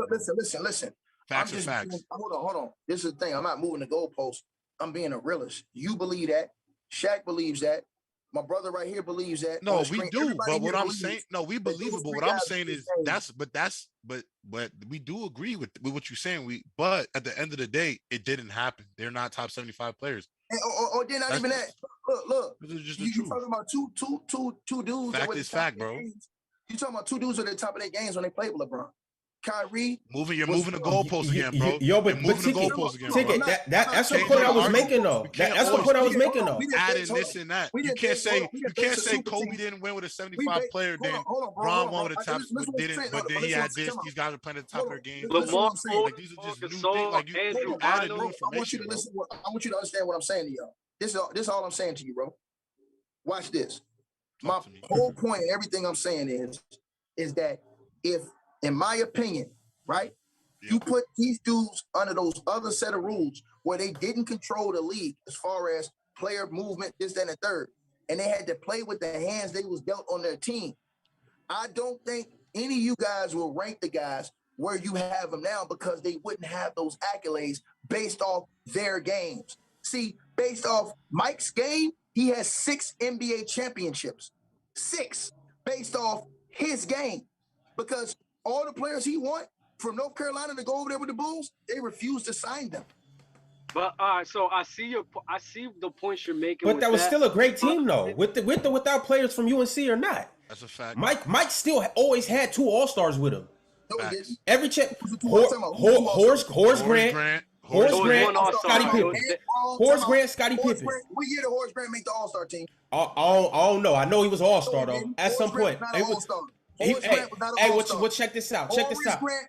Listen. Facts are facts. Hold on. This is the thing. I'm not moving the goalpost. I'm being a realist. You believe that. Shaq believes that. My brother right here believes that. No, we do. But what I'm saying, no, we believe it. But what I'm saying is but we do agree with what you're saying. But at the end of the day, it didn't happen. They're not top 75 players. Or they're not even that. Look. This is just the you truth. talking about two dudes. Fact is fact, bro. You talking about 2 dudes at the top of their games when they played with LeBron. Kyrie, you're moving the goalposts again, bro. Ticket, that's the point I was making, though. That's the point I was making, though. Adding this and that. You can't say Kobe didn't win with a 75 player, then Bron won with a top, but then he had this. These guys are playing at the top of their game. Lamar, like these are just new things. Like you added new information. I want you to listen. I want you to understand what I'm saying to y'all. This is all I'm saying to you, bro. Watch this. My whole point, everything I'm saying is that if, in my opinion, right, you put these dudes under those other set of rules where they didn't control the league as far as player movement, this, that, and the third, and they had to play with the hands they was dealt on their team. I don't think any of you guys will rank the guys where you have them now because they wouldn't have those accolades based off their games. See, based off Mike's game, he has 6 NBA championships. 6 based off his game because all the players he want from North Carolina to go over there with the Bulls, they refused to sign them. But all right, so I see the points you're making. But that was still a great team, though, with or without players from UNC or not. That's a fact. Mike still always had 2 All-Stars with him. No, he didn't. Every Horace Grant, Scottie Pippen. Horace Grant, Scottie Pippen. What year did Horace Grant make the All-Star team? I don't know. I know he was All-Star, though. At some point. Check this out.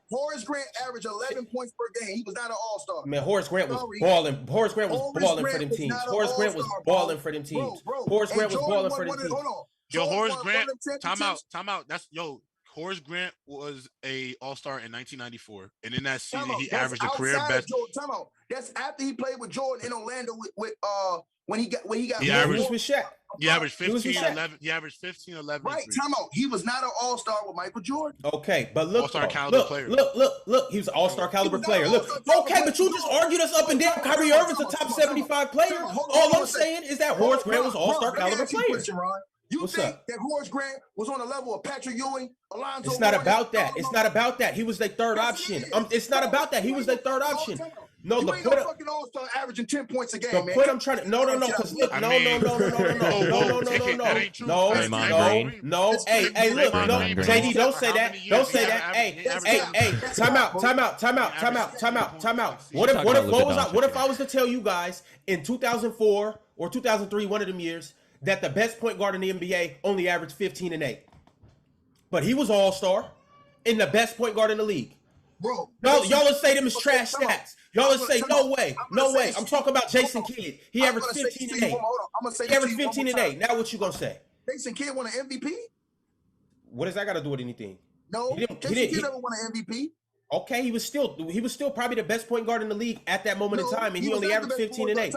Horace Grant averaged 11 points per game. He was not an All-Star. Man, Horace Grant was balling. Horace Grant was balling for them teams. Horace Grant was balling for them teams. Horace Grant was balling for them teams. Yo, Horace Grant, time out. Horace Grant was a All-Star in 1994, and in that season he averaged a career best. That's after he played with Jordan in Orlando when he got he averaged with Shaq. He averaged 15, 11. He averaged 15, 11. Right, time out. He was not an All-Star with Michael Jordan. Okay, but look, All-Star caliber player. Look. He was an All-Star caliber player. Look, okay, but you just argued us up and down. Kyrie Irving's a top 75 player. All I'm saying is that Horace Grant was an All-Star caliber player. You think that Horace Grant was on the level of Patrick Ewing, Alonzo? It's not about that. It's not about that. He was their third option. It's not about that. He was their third option. No, you ain't no fucking All-Star averaging 10 points a game, man. The point I'm trying to no, because look, no. Hey, look, no, JD, don't say that. Hey, time out. What if I was to tell you guys in 2004 or 2003, one of them years, that the best point guard in the NBA only averaged 15 and 8, but he was All-Star. in the best point guard in the league. Bro, y'all will say them as trash stats. Y'all will say no way. I'm talking about Jason Kidd. He averaged 15 and 8. He averaged 15 and 8. Now what you gonna say? Jason Kidd won an MVP? What does that got to do with anything? No, Jason Kidd never won an MVP. Okay, he was still probably the best point guard in the league at that moment in time, and he only averaged 15 and 8.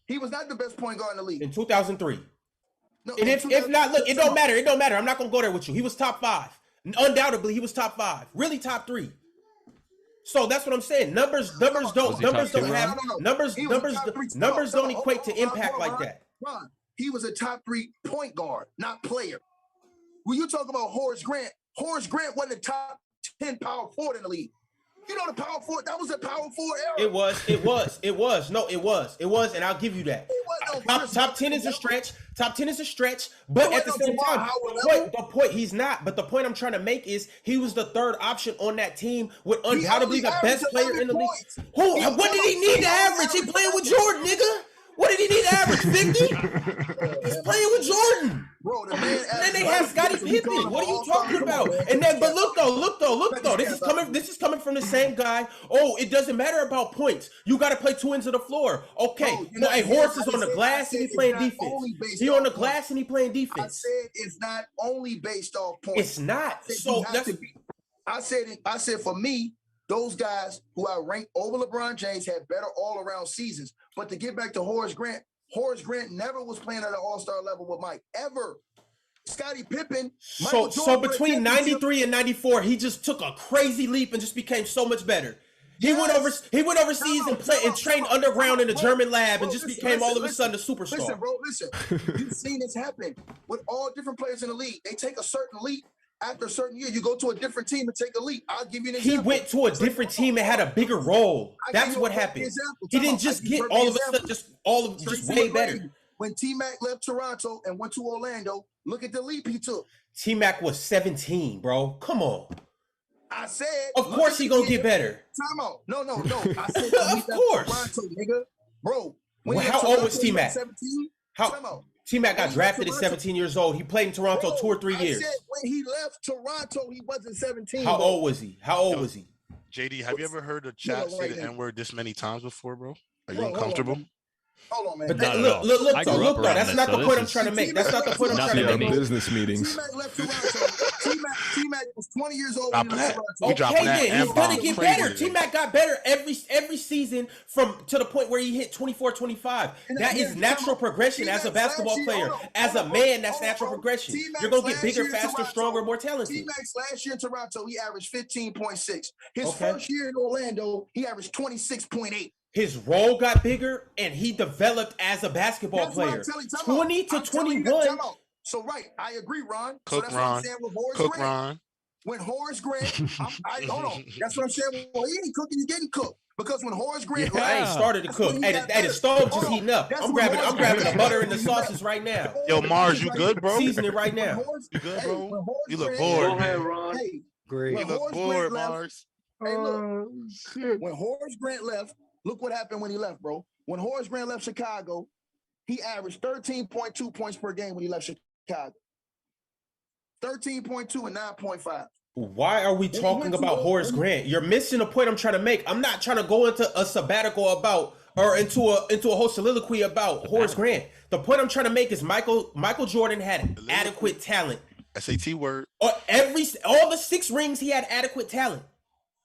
He was not the best point guard in the league in 2003. No, and if not, look, it don't matter. It don't matter. I'm not gonna go there with you. He was top 5. Undoubtedly, he was top 5. Really top 3. So that's what I'm saying. Numbers don't equate to impact like that. Ron, he was a top 3 point guard, not player. When you talk about Horace Grant wasn't a top 10 power forward in the league. You know the power forward, that was a power forward era. It was. No, it was, and I'll give you that. Top 10 is a stretch. Top 10 is a stretch, but at the same time, the point he's not. But the point I'm trying to make is he was the third option on that team with undoubtedly the best player in the league. What did he need to average? He playing with Jordan, nigga. What did he need to average? 50? He's playing with Jordan. Bro, and then they have Scottie Pippen. What are you talking about? And then, but look though. This is coming from the same guy. Oh, it doesn't matter about points. You got to play 2 ends of the floor. Okay. Hey, Horace is on the glass and he playing defense. He on the glass and he playing defense. I said it's not only based off points. It's not. So that's. I said for me, those guys who I ranked over LeBron James had better all-around seasons. But to get back to Horace Grant never was playing at an all-star level with Mike, ever. Scottie Pippen. So between 93 and 94, he just took a crazy leap and just became so much better. He went overseas and trained underground in a German lab and just became all of a sudden a superstar. Listen. You've seen this happen with all different players in the league. They take a certain leap. After a certain year, you go to a different team and take a leap. I'll give you an example. He went to a different team and had a bigger role. That's what happened. He didn't just get all of a sudden just way better. When T-Mac left Toronto and went to Orlando, look at the leap he took. T-Mac was 17, bro. Come on. I said, of course he gonna get better. Time out. No. I said, of course, Toronto, nigga, bro. How old was T-Mac? 17. How? T-Mac got drafted at 17 years old. He played in Toronto 2 or 3 years. I said when he left Toronto, he wasn't 17. How old was he? JD, have you ever heard a chat say the N-word this many times before, bro? Are you uncomfortable? Hold on, man. But look, though. That's not the point I'm trying to make. That's not the point I'm trying to make. Business meetings. T-Mac left Toronto. T-Mac was 20 years old. Okay, then he's gonna get better. T-Mac got better every season to the point where he hit 24, 25. That is natural progression as a basketball player. As a man, that's natural progression. You're gonna get bigger, faster, stronger, more talented. T-Mac's last year in Toronto, he averaged 15.6. His first year in Orlando, he averaged 26.8. His role got bigger, and he developed as a basketball player. 20 to 21. So, I agree, Ron. Cook that's Ron. what I'm saying with Horace Grant. Ron. When Horace Grant, hold on. That's what I'm saying. Well, he ain't cooking, you getting cooked. Because when Horace Grant, I ain't started to cook. Hey, the stove just heating up. I'm grabbing the butter and the sauces right now. Yo, Mars, you good, bro? Season it right now. You good, bro? You look bored. Go ahead, Ron. Great. You look bored, Mars. Hey, look. When Horace Grant left, look what happened when he left, bro. When Horace Grant left Chicago, he averaged 13.2 points per game when he left Chicago. 13.2 and 9.5. Why are we talking about Horace Grant? You're missing the point I'm trying to make. I'm not trying to go into a sabbatical about or into a whole soliloquy about Horace Grant. The point I'm trying to make is Michael Jordan had adequate talent. SAT word. All the 6 rings, he had adequate talent.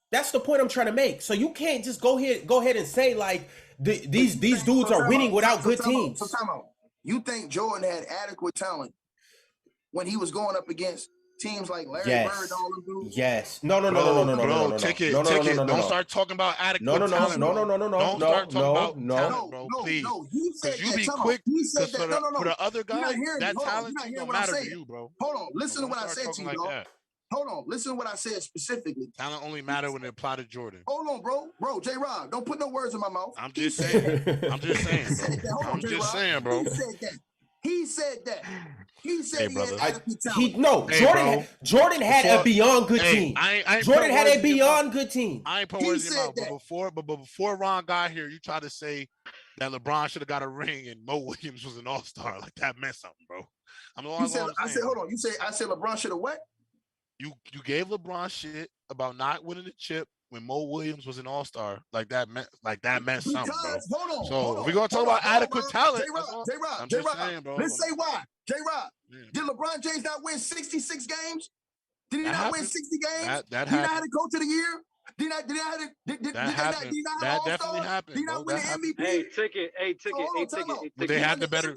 That's the point I'm trying to make. So you can't just go ahead and say like these dudes are winning without good teams. You think Jordan had adequate talent when he was going up against teams like Larry Bird and all them dudes? Yes. No. Ticket. Don't start talking about adequate talent. No. Don't start talking about talent, bro. Please. Because you be quick. Because for the other guy, that talent don't matter to you, bro. Hold on. Listen to what I said to you, dog. Hold on. Listen to what I said specifically. Talent only matter when it apply to Jordan. Hold on, bro. Bro, J-Rob, don't put no words in my mouth. I'm just saying, bro. He said that. He said he had adequate talent. Jordan had a beyond good team. Jordan had a beyond good team. I ain't put words in your mouth. But before Ron got here, you tried to say that LeBron should have got a ring and Mo Williams was an all-star. Like that meant something, bro. I said, hold on. I said LeBron should have what? You gave LeBron shit about not winning the chip when Mo Williams was an All-Star. Like that meant something, bro. So we're gonna talk about adequate talent. J-Rob, bro. Let's say why. J-Rob, did LeBron James not win 66 games? Did he not win 60 games? That did he not have to coach of the year? Did he not have that definitely happened. Did he not win the MVP? Hey, ticket. But they had the better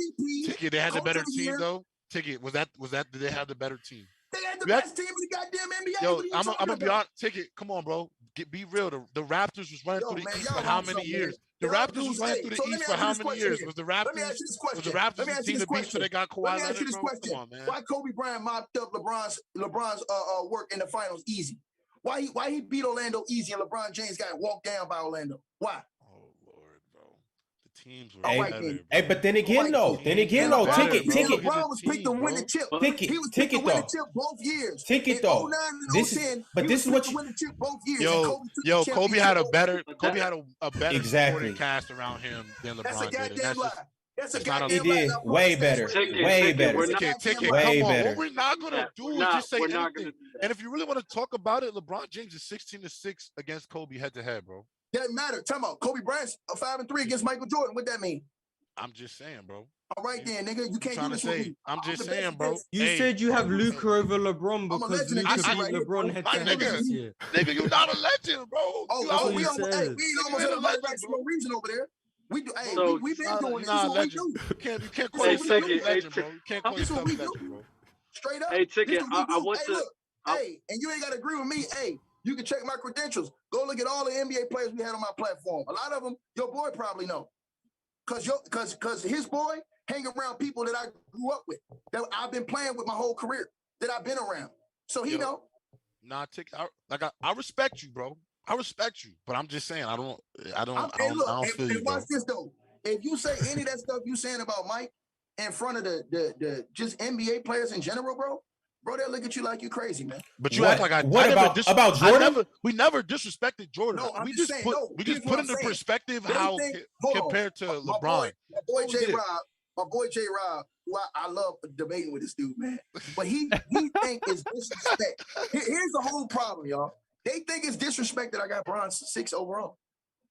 ticket. They had the better team though. Ticket was that? Did they have the better team? They had the best team in the goddamn NBA. Yo, I'm gonna be honest. Ticket, come on, bro. Be real. The Raptors was running through the East for how many years? The Raptors was running through the East for how many years? Was the Raptors the team to beat so they got Kawhi Leonard? Let me ask you this question. Come on, man. Why Kobe Bryant mopped up LeBron's work in the finals easy? Why he beat Orlando easy and LeBron James got walked down by Orlando? Why? Oh Lord, bro. The teams were better. Hey, but then again, though, ticket. LeBron was picked to win the chip. Ticket, he was picked to win the chip both years. Ticket though. This is what you win the chip both years. Kobe had a better exactly cast around him than LeBron. That's a goddamn lie. That's a goddamn he did way better. Way better. Way better. What we're not gonna do is just say anything. And if you really want to talk about it, LeBron James is 16-6 against Kobe head to head, bro. Doesn't matter. Talking about Kobe Bryant's 5-3 against Michael Jordan. What that mean? I'm just saying, bro. All right then, nigga. You can't do this with me. I'm just saying, bro. You said you have Luka over LeBron because Luka beat LeBron head to head this year. Nigga, you're not a legend, bro. We almost had a right back for no reason over there. We do. Hey, we've been doing this. This is what we do. You can't call yourself a legend, bro. You can't call yourself a legend, bro. Straight up. Hey, ticket. I want to. Hey, and you ain't got to agree with me. Hey, you can check my credentials. Go look at all the NBA players we had on my platform. A lot of them, your boy probably know, cause his boy hang around people that I grew up with, that I've been playing with my whole career, that I've been around. So he know. Nah, I respect you, bro. I respect you, but I'm just saying I don't feel you. Watch this though. If you say any of that stuff you saying about Mike in front of the just NBA players in general, bro, they'll look at you like you crazy, man. But you act like about Jordan? We never disrespected Jordan. No, we just put into perspective how compared to LeBron. My boy J Rob, who I love debating with this dude, man. But he think it's disrespect. Here's the whole problem, y'all. They think it's disrespect that I got Bron 6 overall.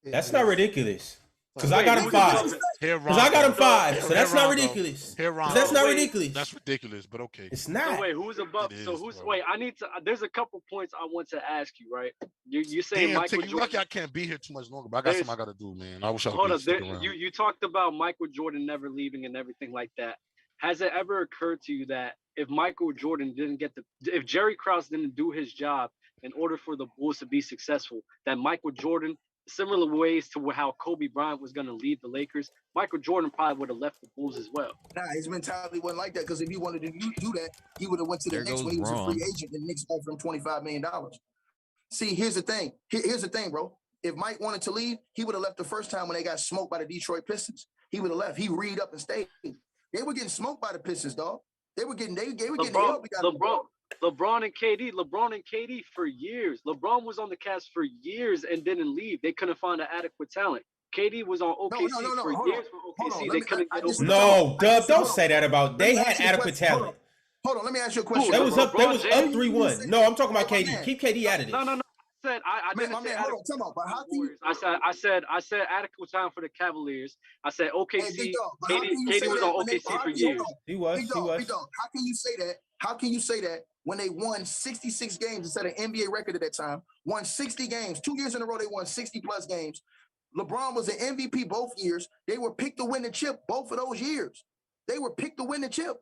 That's not ridiculous. Because I got him 5. Because I got him 5. So that's not ridiculous. That's not ridiculous. That's ridiculous, but okay. It's not. So wait, who's above? So who's bro. Wait? I need to. There's a couple points I want to ask you. Right? You saying Michael Jordan? Lucky I can't be here too much longer, but I got something I got to do, man. I wish I could stick around. You talked about Michael Jordan never leaving and everything like that. Has it ever occurred to you that if Michael Jordan if Jerry Krause didn't do his job in order for the Bulls to be successful, that Michael Jordan, similar ways to how Kobe Bryant was going to leave the Lakers, Michael Jordan probably would have left the Bulls as well. Nah, his mentality wasn't like that, because if he wanted to do that, he would have went to the Knicks when he was a free agent, and the Knicks offered him $25 million. See, here's the thing. Here's the thing, bro. If Mike wanted to leave, he would have left the first time when they got smoked by the Detroit Pistons. He would have left. He read up and stayed. They were getting smoked by the Pistons, dog. They were getting LeBron and KD for years. LeBron was on the Cavs for years and didn't leave. They couldn't find an adequate talent. KD was on OKC for years for OKC. They couldn't get over. No, Dub, don't say that about. They had adequate talent. Hold on, let me ask you a question. They was up 3-1. No, I'm talking about KD. Keep KD out of this. No. I didn't say adequate. I said adequate time for the Cavaliers. I said OKC. KD was on OKC for years. He was. How can you say that? How can you say that when they won 66 games instead of NBA record at that time? Won 60 games. 2 years in a row, they won 60 plus games. LeBron was an MVP both years. They were picked to win the chip both of those years. They were picked to win the chip.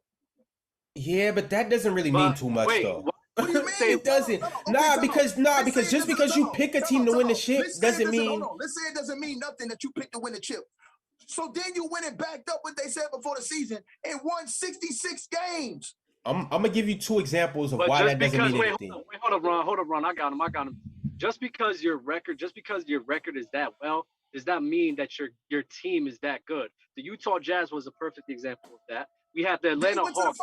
Yeah, but that doesn't really mean too much, though. What do you mean? It doesn't. Because just because you pick a team to win the chip doesn't mean. Let's say it doesn't mean nothing that you picked to win the chip. So then you went and backed up what they said before the season and won 66 games. I'm gonna give you 2 examples of why that doesn't mean anything. Hold up, Ron. I got him. Just because your record is that well, does that mean that your team is that good? The Utah Jazz was a perfect example of that. We have the Atlanta Hawks.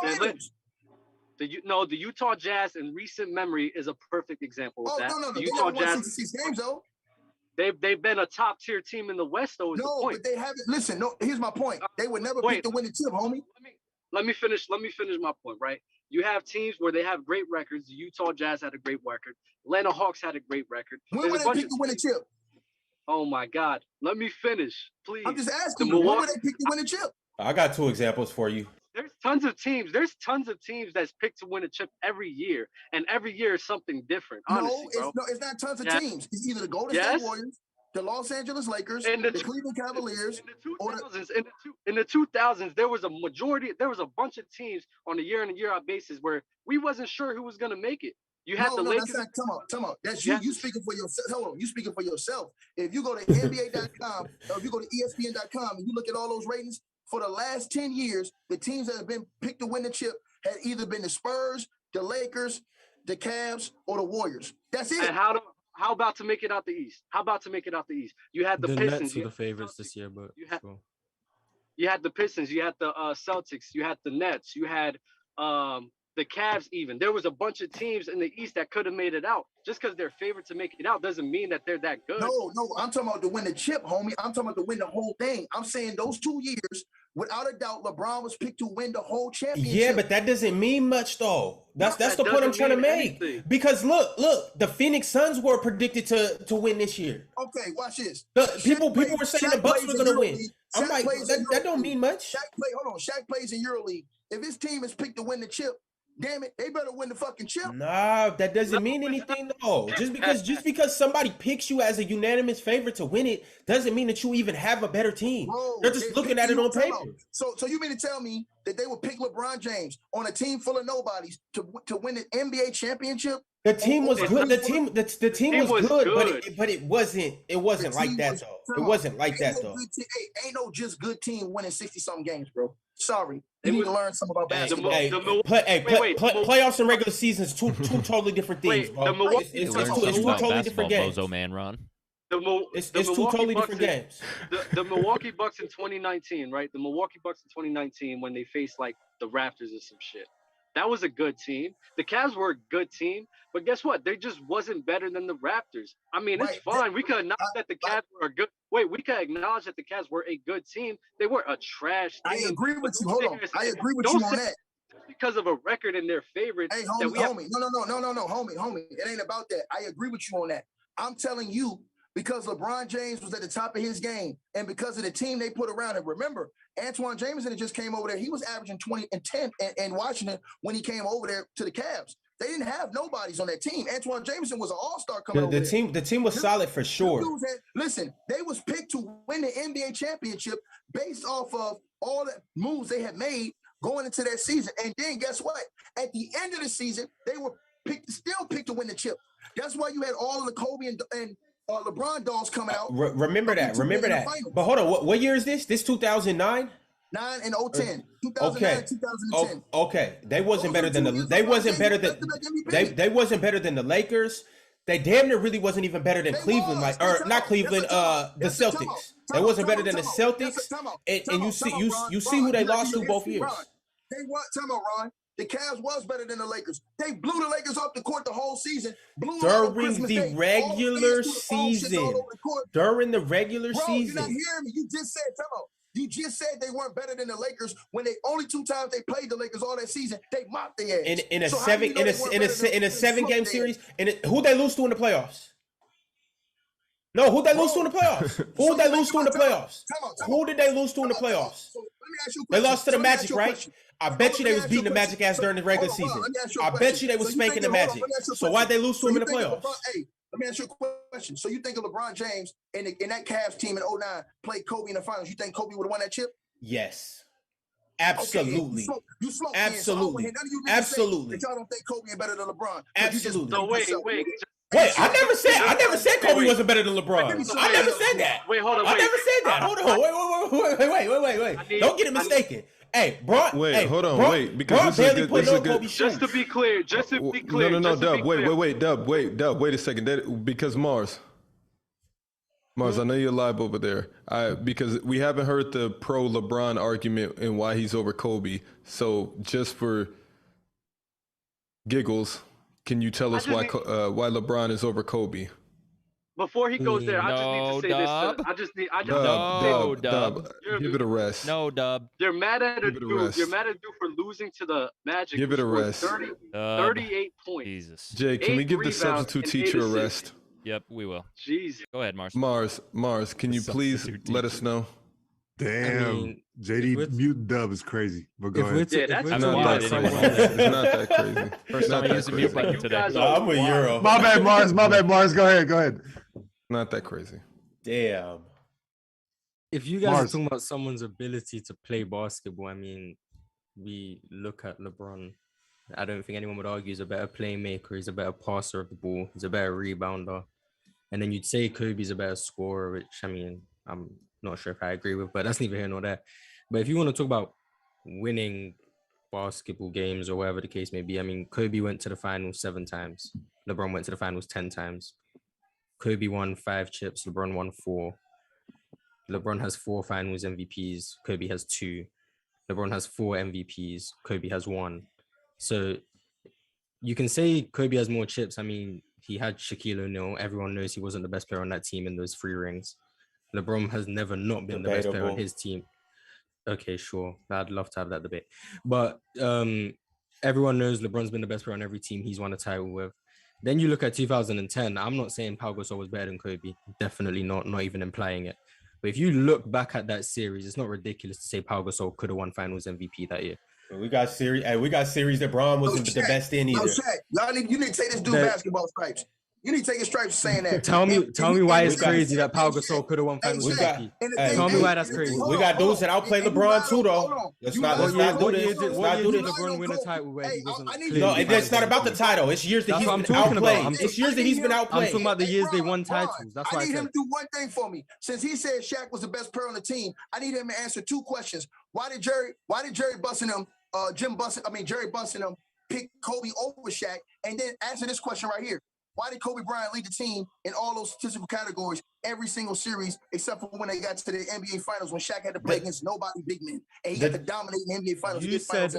The Utah Jazz in recent memory is a perfect example of that. No. The Utah Jazz 66 games though. They've been a top tier team in the West though. No, but they haven't. Listen, no. Here's my point. They would never pick to win the chip, homie. let me finish my point, right? You have teams where they have great records. The Utah Jazz had a great record. Atlanta Hawks had a great record. When were they picked to win a chip? Oh my God. Let me finish, please. I'm just asking you, when were they picked to win a chip? I got 2 examples for you. There's tons of teams that's picked to win a chip every year, and every year is something different. Honestly, it's not tons of teams. It's either the Golden State Warriors, the Los Angeles Lakers, the Cleveland Cavaliers. In the 2000s, there was a bunch of teams on a year in and year out basis where we wasn't sure who was going to make it. You had the Lakers. That's not, come on. That's you speaking for yourself. Hold on, you speaking for yourself. If you go to NBA.com or if you go to ESPN.com and you look at all those ratings, for the last 10 years, the teams that have been picked to win the chip had either been the Spurs, the Lakers, the Cavs, or the Warriors. That's it. And how about to make it out the East? You had the Pistons. Nets were the favorites this year, but you had the Pistons, you had the Celtics, you had the Nets, you had the Cavs even. There was a bunch of teams in the East that could have made it out. Just because they're favored to make it out doesn't mean that they're that good. No, I'm talking about to win the chip, homie. I'm talking about to win the whole thing. I'm saying those 2 years, without a doubt, LeBron was picked to win the whole championship. Yeah, but that doesn't mean much, though. That's the point I'm trying to make. Anything. Because look, the Phoenix Suns were predicted to win this year. Okay, watch this. People were saying the Bucks were going to win. I'm like, that don't mean much. Shaq plays in EuroLeague. If his team is picked to win the chip, damn it, they better win the fucking chip. Nah, that doesn't mean anything though. Just because somebody picks you as a unanimous favorite to win it doesn't mean that you even have a better team. Bro, they're just looking at it on paper. So you mean to tell me that they would pick LeBron James on a team full of nobodies to win an NBA championship? The team was good. The team was good, but it wasn't like that though. It wasn't like that though. Ain't no just good team winning 60-something games, bro. Sorry. You need to learn something about basketball. Playoffs and regular seasons, two totally different things, bro. It's two totally different games. Bozo man, Ron. It's two totally different games. The Milwaukee Bucks in 2019, right? The Milwaukee Bucks in 2019 when they faced like the Raptors or some shit. That was a good team. The Cavs were a good team, but guess what? They just wasn't better than the Raptors. I mean, it's fine. We could acknowledge that the Cavs were a good. We could acknowledge that the Cavs were a good team. They were a trash team. I agree with you. Hold on. I agree with you on that. Because of a record in their favorites. Hey, homie. No, homie. It ain't about that. I agree with you on that. I'm telling you, because LeBron James was at the top of his game and because of the team they put around him. Remember, Antoine Jameson just came over there. He was averaging 20 and 10 in Washington when he came over there to the Cavs. They didn't have nobodies on that team. Antoine Jameson was an all-star coming over there. The team was solid for sure. Listen, they was picked to win the NBA championship based off of all the moves they had made going into that season. And then guess what? At the end of the season, they were still picked to win the chip. That's why you had all of the Kobe and LeBron dolls coming out. Remember that. But hold on, what year is this? This 2009? 9 and 010. 2009 and 2010. Okay. They wasn't better than the Lakers. They damn near really wasn't even better than Cleveland, the Celtics. They wasn't better than the Celtics. And you see who they lost to both years. They what? Tell me, Ron. The Cavs was better than the Lakers. They blew the Lakers off the court the whole season. During the regular season. During the regular season. You're not hearing me. You just said they weren't better than the Lakers when they only 2 times they played the Lakers all that season. They mopped their ass. In a 7-game series. Who they lose to in the playoffs? No, who they lose to in the playoffs? Who did they lose to in the playoffs? Who did they lose to in the playoffs? They lost to the Magic, right? I bet you they was beating the Magic ass during the regular season. I bet you they was spanking the Magic. So why'd they lose to him in the playoffs? Let me ask you a question. So you think of LeBron James in that Cavs team in 2009 played Kobe in the finals? You think Kobe would have won that chip? Yes. Absolutely. You slow. Absolutely. Absolutely. Y'all don't think Kobe is better than LeBron? Absolutely. So wait. I never said Kobe wasn't better than LeBron. I never said that. Wait, hold on. I never said that. Hold on. Wait. Don't get it mistaken. Hey, Bron. Wait, hold on. Wait, because this is a good. Just to be clear. No, Dub. Wait, Dub. Wait a second. Because Mars, I know you're live over there. Because we haven't heard the pro LeBron argument and why he's over Kobe. So just for giggles, can you tell us why LeBron is over Kobe? Before he goes there, I just need to say Dub. this. I just need to Dub. say Give it a rest. No, Dub. You're mad at a Give it a dude. rest. You're mad at a dude for losing to the Magic. Give it a rest. 38 points. Jesus. Jay, can we give the substitute teacher a rest? Yep, we will. Jesus. Go ahead, Mars. Mars, can you please let us know? Damn, I mean, JD mutant Dub is crazy. But go ahead. Yeah, that's It's not that crazy. First time I used the mute button today. I'm with Euro. My bad, Mars. Go ahead. Not that crazy. Damn. If you guys are talking about someone's ability to play basketball, I mean, we look at LeBron. I don't think anyone would argue he's a better playmaker. He's a better passer of the ball. He's a better rebounder. And then you'd say Kobe's a better scorer, which, I mean, I'm not sure if I agree with, but that's neither here nor there. But if you want to talk about winning basketball games or whatever the case may be, I mean, Kobe went to the finals 7 times. LeBron went to the finals 10 times. Kobe won 5 chips. LeBron won 4. LeBron has 4 finals MVPs. Kobe has 2. LeBron has 4 MVPs. Kobe has 1. So you can say Kobe has more chips. I mean, he had Shaquille O'Neal. Everyone knows he wasn't the best player on that team in those 3 rings. LeBron has never not been the best player on his team. Okay, sure. I'd love to have that debate. But everyone knows LeBron's been the best player on every team he's won a title with. Then you look at 2010. I'm not saying Pau Gasol was better than Kobe. Definitely not even implying it. But if you look back at that series, it's not ridiculous to say Pau Gasol could have won Finals MVP that year. We got series that Bron wasn't the best in either. Shaq, you need to take this dude basketball stripes. You need to take his stripes saying that. Tell me why it's crazy that Pau Gasol could have won Finals MVP. Tell me why that's crazy. We got dudes that outplay LeBron too, though. Let's not do this. What year did LeBron win a title where he wasn't? No, it's not about the title. It's years that he's been outplayed. It's years that he's been outplayed. I'm talking about the years they won titles. That's why I need him to do one thing for me. Since he said Shaq was the best player on the team, I need him to answer 2 questions. Why did Jerry busting him? Jerry busting him pick Kobe over Shaq, and then answer this question right here. Why did Kobe Bryant lead the team in all those statistical categories every single series except for when they got to the NBA Finals when Shaq had to play against nobody big men and he had to dominate in the NBA Finals?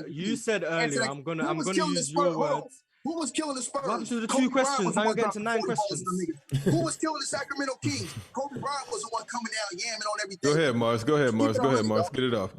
You said earlier, I'm gonna use your words. Who was killing the Spurs? Welcome to the 2 questions. Now you're getting to 9 questions. Who was killing the Sacramento Kings? Kobe Bryant was the one coming down yamming on everything. Go ahead, Mars. Get it off.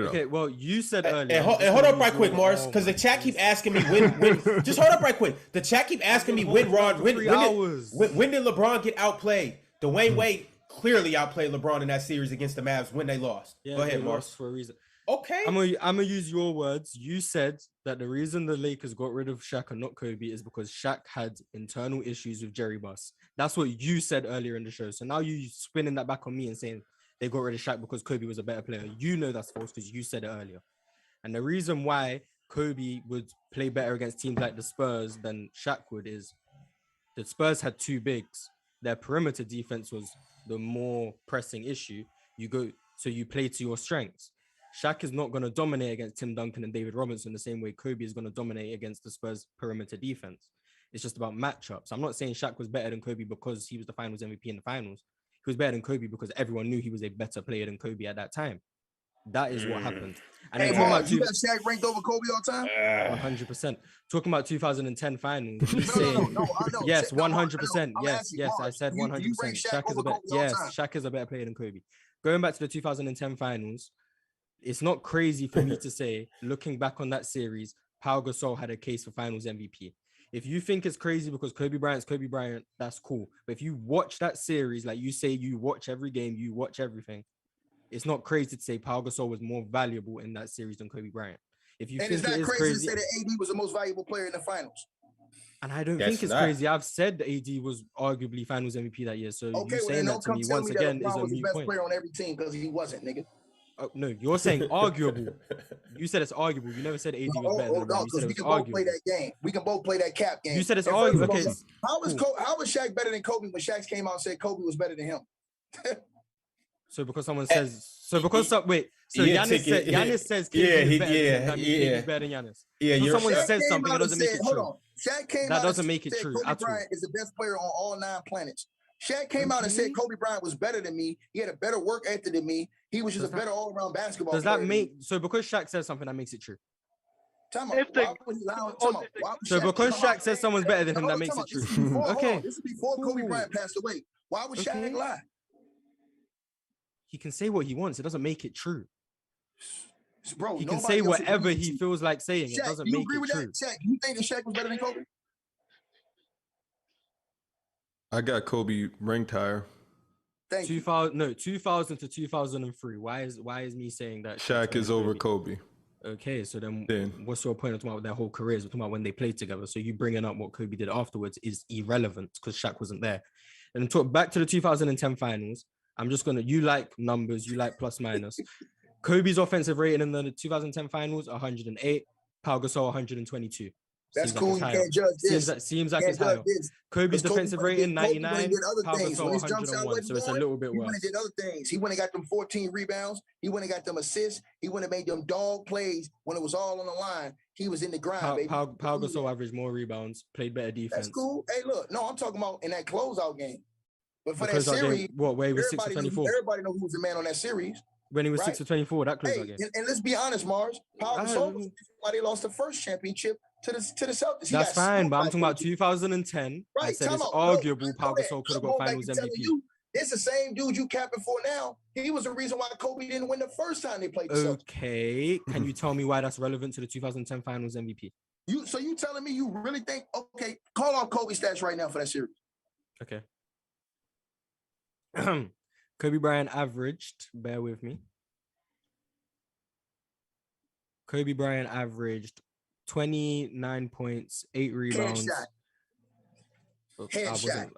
Okay, well, you said earlier. And hold up right quick, Mars, because the chat keep asking me when. Just hold up right quick. The chat keep asking me when did LeBron get outplayed? Dwayne Wade clearly outplayed LeBron in that series against the Mavs when they lost. Yeah, go ahead, Mars. For a reason. Okay. I'm gonna use your words. You said that the reason the Lakers got rid of Shaq and not Kobe is because Shaq had internal issues with Jerry Buss. That's what you said earlier in the show. So now you spinning that back on me and saying they got rid of Shaq because Kobe was a better player. You know that's false because you said it earlier. And the reason why Kobe would play better against teams like the Spurs than Shaq would is the Spurs had 2 bigs. Their perimeter defense was the more pressing issue. You play to your strengths. Shaq is not going to dominate against Tim Duncan and David Robinson the same way Kobe is going to dominate against the Spurs perimeter defense. It's just about matchups. I'm not saying Shaq was better than Kobe because he was the Finals MVP in the Finals. He was better than Kobe because everyone knew he was a better player than Kobe at that time. That is what happened. And you got Shaq ranked over Kobe all time? 100%. Talking about 2010 Finals. Yes, 100%. Yes, I said 100%. Shaq is a better player than Kobe. Going back to the 2010 Finals, it's not crazy for me to say, looking back on that series, Pau Gasol had a case for Finals MVP. If you think it's crazy because Kobe Bryant's Kobe Bryant, that's cool. But if you watch that series, like you say, you watch every game, you watch everything, it's not crazy to say Pau Gasol was more valuable in that series than Kobe Bryant. If you think it's not crazy to say that AD was the most valuable player in the Finals. And I don't think it's crazy. I've said that AD was arguably Finals MVP that year. So you saying that to me once again is a mute point. Player on every team because he wasn't, nigga. Oh, no, you're saying arguable. You said it's arguable. You never said AD was better than LeBron. You said it was arguable. Play that game. We can both play that cap game. You said it's arguable. Okay. How was Shaq better than Kobe when Shaq came out and said Kobe was better than him? So because someone says Giannis says KD is better than Giannis. Yeah, so someone says something that doesn't make it true. Shaq came that out doesn't make it true. Kobe Bryant is the best player on all 9 planets. Shaq came out and said Kobe Bryant was better than me. He had a better work ethic than me. He was just a better all-around basketball player. Does that make so because Shaq says something that makes it true? So because Shaq says someone's better than him, that makes it true. Okay. This is before Kobe Bryant passed away. Why would Shaq lie? He can say what he wants. It doesn't make it true. Bro, he can say whatever he feels like saying. Shaq, it doesn't you make agree it with true. That? Shaq, you think that Shaq was better than Kobe? I got Kobe ranked higher. 2000 to 2003. Why is me saying that Shaq is over Kobe? Okay, so then what's your point of talking about their whole careers? We're talking about when they played together. So you bringing up what Kobe did afterwards is irrelevant because Shaq wasn't there. And talk back to the 2010 finals. I'm just gonna. You like numbers. You like plus minus. Kobe's offensive rating in the 2010 finals 108. Pau Gasol 122. That's cool. You can't judge this. Seems like it's higher. Kobe's defensive rating 99. Pau Gasol 101. So it's a little bit worse. He went and did other things. He went and got them 14 rebounds. He went and got them assists. He went and made them dog plays when it was all on the line. He was in the grind, baby. Pau Gasol averaged more rebounds, played better defense. That's cool. Hey, look, no, I'm talking about in that closeout game. But for that series, where he was 6 for 24. Everybody knows who was the man on that series. When he was 6 for 24, that closeout game. And let's be honest, Mars. Pau Gasol was why they lost the first championship to the Celtics. That's fine, but I'm talking about 2010. Right, I said it's arguable Pau Gasol could have got Finals MVP. It's the same dude you capping for now. He was the reason why Kobe didn't win the first time they played the Celtics. Okay, can you tell me why that's relevant to the 2010 Finals MVP? So you telling me you really think? Okay, call off Kobe stats right now for that series. Okay. Kobe Bryant averaged, bear with me. Kobe Bryant averaged 29 points, 8 rebounds.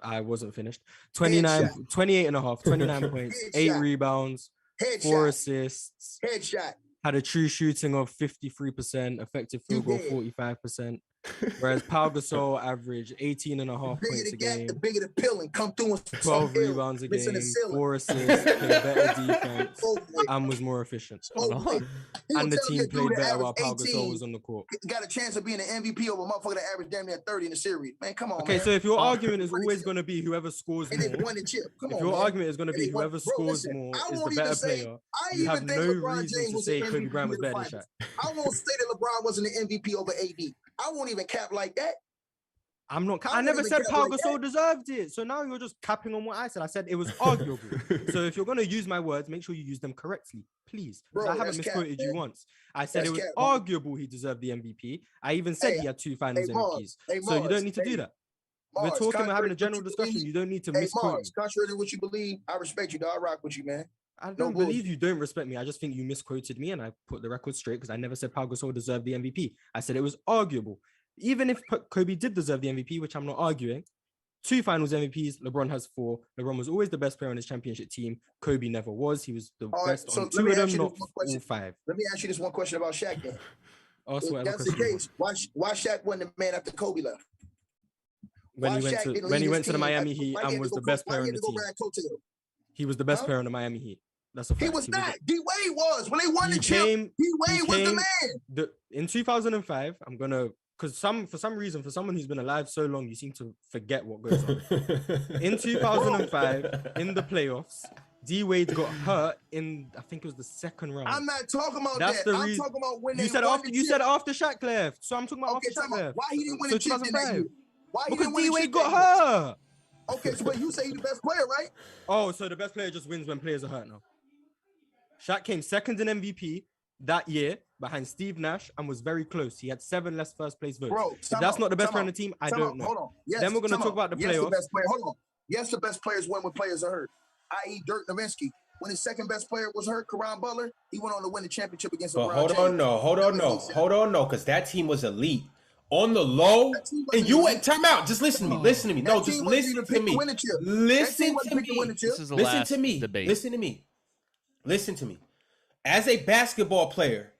I wasn't finished. 28 and a half, 29 points, 8 rebounds, 4 assists. Headshot. Had a true shooting of 53%, effective field goal 45%. Whereas Pau Gasol averaged 18 and a half points a game. The bigger the pill and come through with 12 rebounds a game, 4 assists, played better defense, and was more efficient. And the team played better while Pau Gasol was on the court. Got a chance of being an MVP over a motherfucker that averaged damn near 30 in the series. Man, come on. Okay, so if your argument is always going to be whoever scores more, if your argument is going to be whoever scores more is the better player, you have no reason to say Kobe Bryant was better than Shaq. I won't say that LeBron wasn't an MVP over AD. I won't even cap like that. I'm not. I never said Pau Gasol deserved it. So now you're just capping on what I said. I said it was arguable. So if you're gonna use my words, make sure you use them correctly, please. Bro, I haven't misquoted you once. I said it was arguable he deserved the MVP. I even said he had 2 Finals MVPs. So you don't need to do that. We're talking about having a general discussion. You don't need to misquote me. Contrary to what you believe, I respect you, dog. I rock with you, man. I don't believe you don't respect me. I just think you misquoted me, and I put the record straight because I never said Pau Gasol deserved the MVP. I said it was arguable. Even if Kobe did deserve the MVP, which I'm not arguing, 2 Finals MVPs, LeBron has 4. LeBron was always the best player on his championship team. Kobe never was. He was the best on 2 of them, not all 5. Let me ask you this one question about Shaq then. If that's the case, why Shaq wasn't the man after Kobe left? When he went to the Miami Heat and was the best player on the team. He was the best player on the Miami Heat. That's a fact. He was not. D-Wade was. When they won the chip, D-Wade was the man. In 2005, I'm going to... Because for some reason, for someone who's been alive so long, you seem to forget what goes on. In 2005, in the playoffs, D-Wade got hurt in, I think it was the second round. I'm not talking about that. I'm talking about when they won the chip. You said after Shaq left. So I'm talking about after Shaq left. Why he didn't win the chip in that year? Because D-Wade got hurt. Okay, so but you say he's the best player, right? Oh, so the best player just wins when players are hurt now. Shaq came second in MVP that year behind Steve Nash and was very close. He had 7 less first place votes. Bro, if that's not the best player on the team, I don't know. Hold on. Yes, then we're going to talk about the playoffs. The best player. Hold on. Yes, the best players win when players are hurt, i.e. Dirk Nowitzki. When his second best player was hurt, Caron Butler, he went on to win the championship against LeBron James. Hold on, because that team was elite. On the low, and you went time out. Just listen to me. Listen to me. No, just listen to me. Listen to me. This is the last debate. Listen to me. Listen to me. As a basketball player,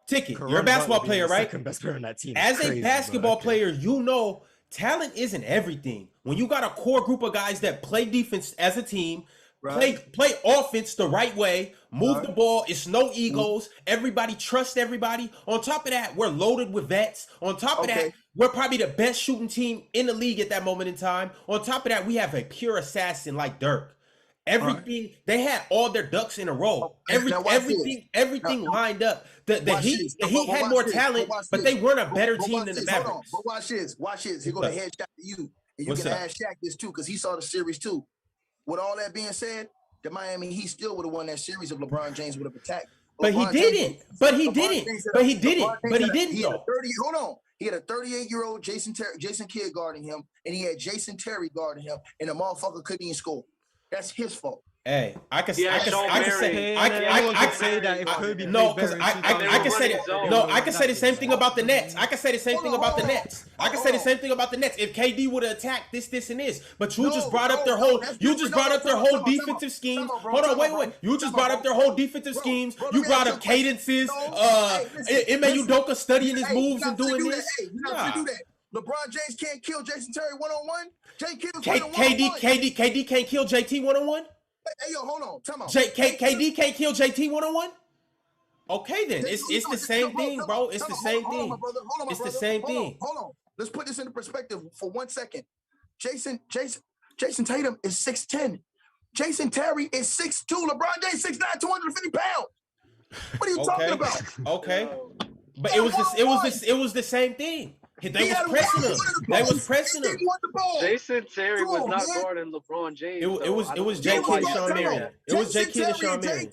Ticket, you're a basketball player, right? Second best player on that team. As a basketball player, you know talent isn't everything. When you got a core group of guys that play defense as a team, play offense the right way, move the ball, it's no egos, everybody trusts everybody. On top of that, we're loaded with vets. On top of that, we're probably the best shooting team in the league at that moment in time. On top of that, we have a pure assassin like Dirk. Everything they had all their ducks in a row. Everything lined up. The Heat had more talent, but they weren't a better team than the Mavericks. But watch this. Here go the headshot to you, and you can ask Shaq this too, because he saw the series too. With all that being said, the Miami Heat still would have won that series if LeBron James would have attacked. But he didn't. But he didn't. Hold on. He had a 38-year-old Jason Kidd guarding him, and he had Jason Terry guarding him, and the motherfucker couldn't even score. That's his fault. Hey, I can say that if Kobe I can say the same thing about the Nets. I can say the same thing about the Nets. If KD would have attacked this, and this, but you just brought up their whole defensive schemes. Hold on, wait. You just brought up their whole defensive schemes. You brought up cadences. Ime Udoka studying his moves and doing this. LeBron James can't kill Jason Terry one-on-one. KD can't kill JT one-on-one. Hey, yo, hold on. Come on. KD can't kill JT one-on-one. Okay, then it's the same thing, bro. It's the same thing. It's the same thing. Hold on. Let's put this into perspective for 1 second. Jason Tatum is 6'10". Jason Terry is 6'2". LeBron James 6'9", 250 pounds. What are you talking about? Okay, but it was the same thing. They was pressing him. Jason Terry was not guarding LeBron James. It was J. Kidd and Sean Marion. It was J. Kidd and Sean Marion.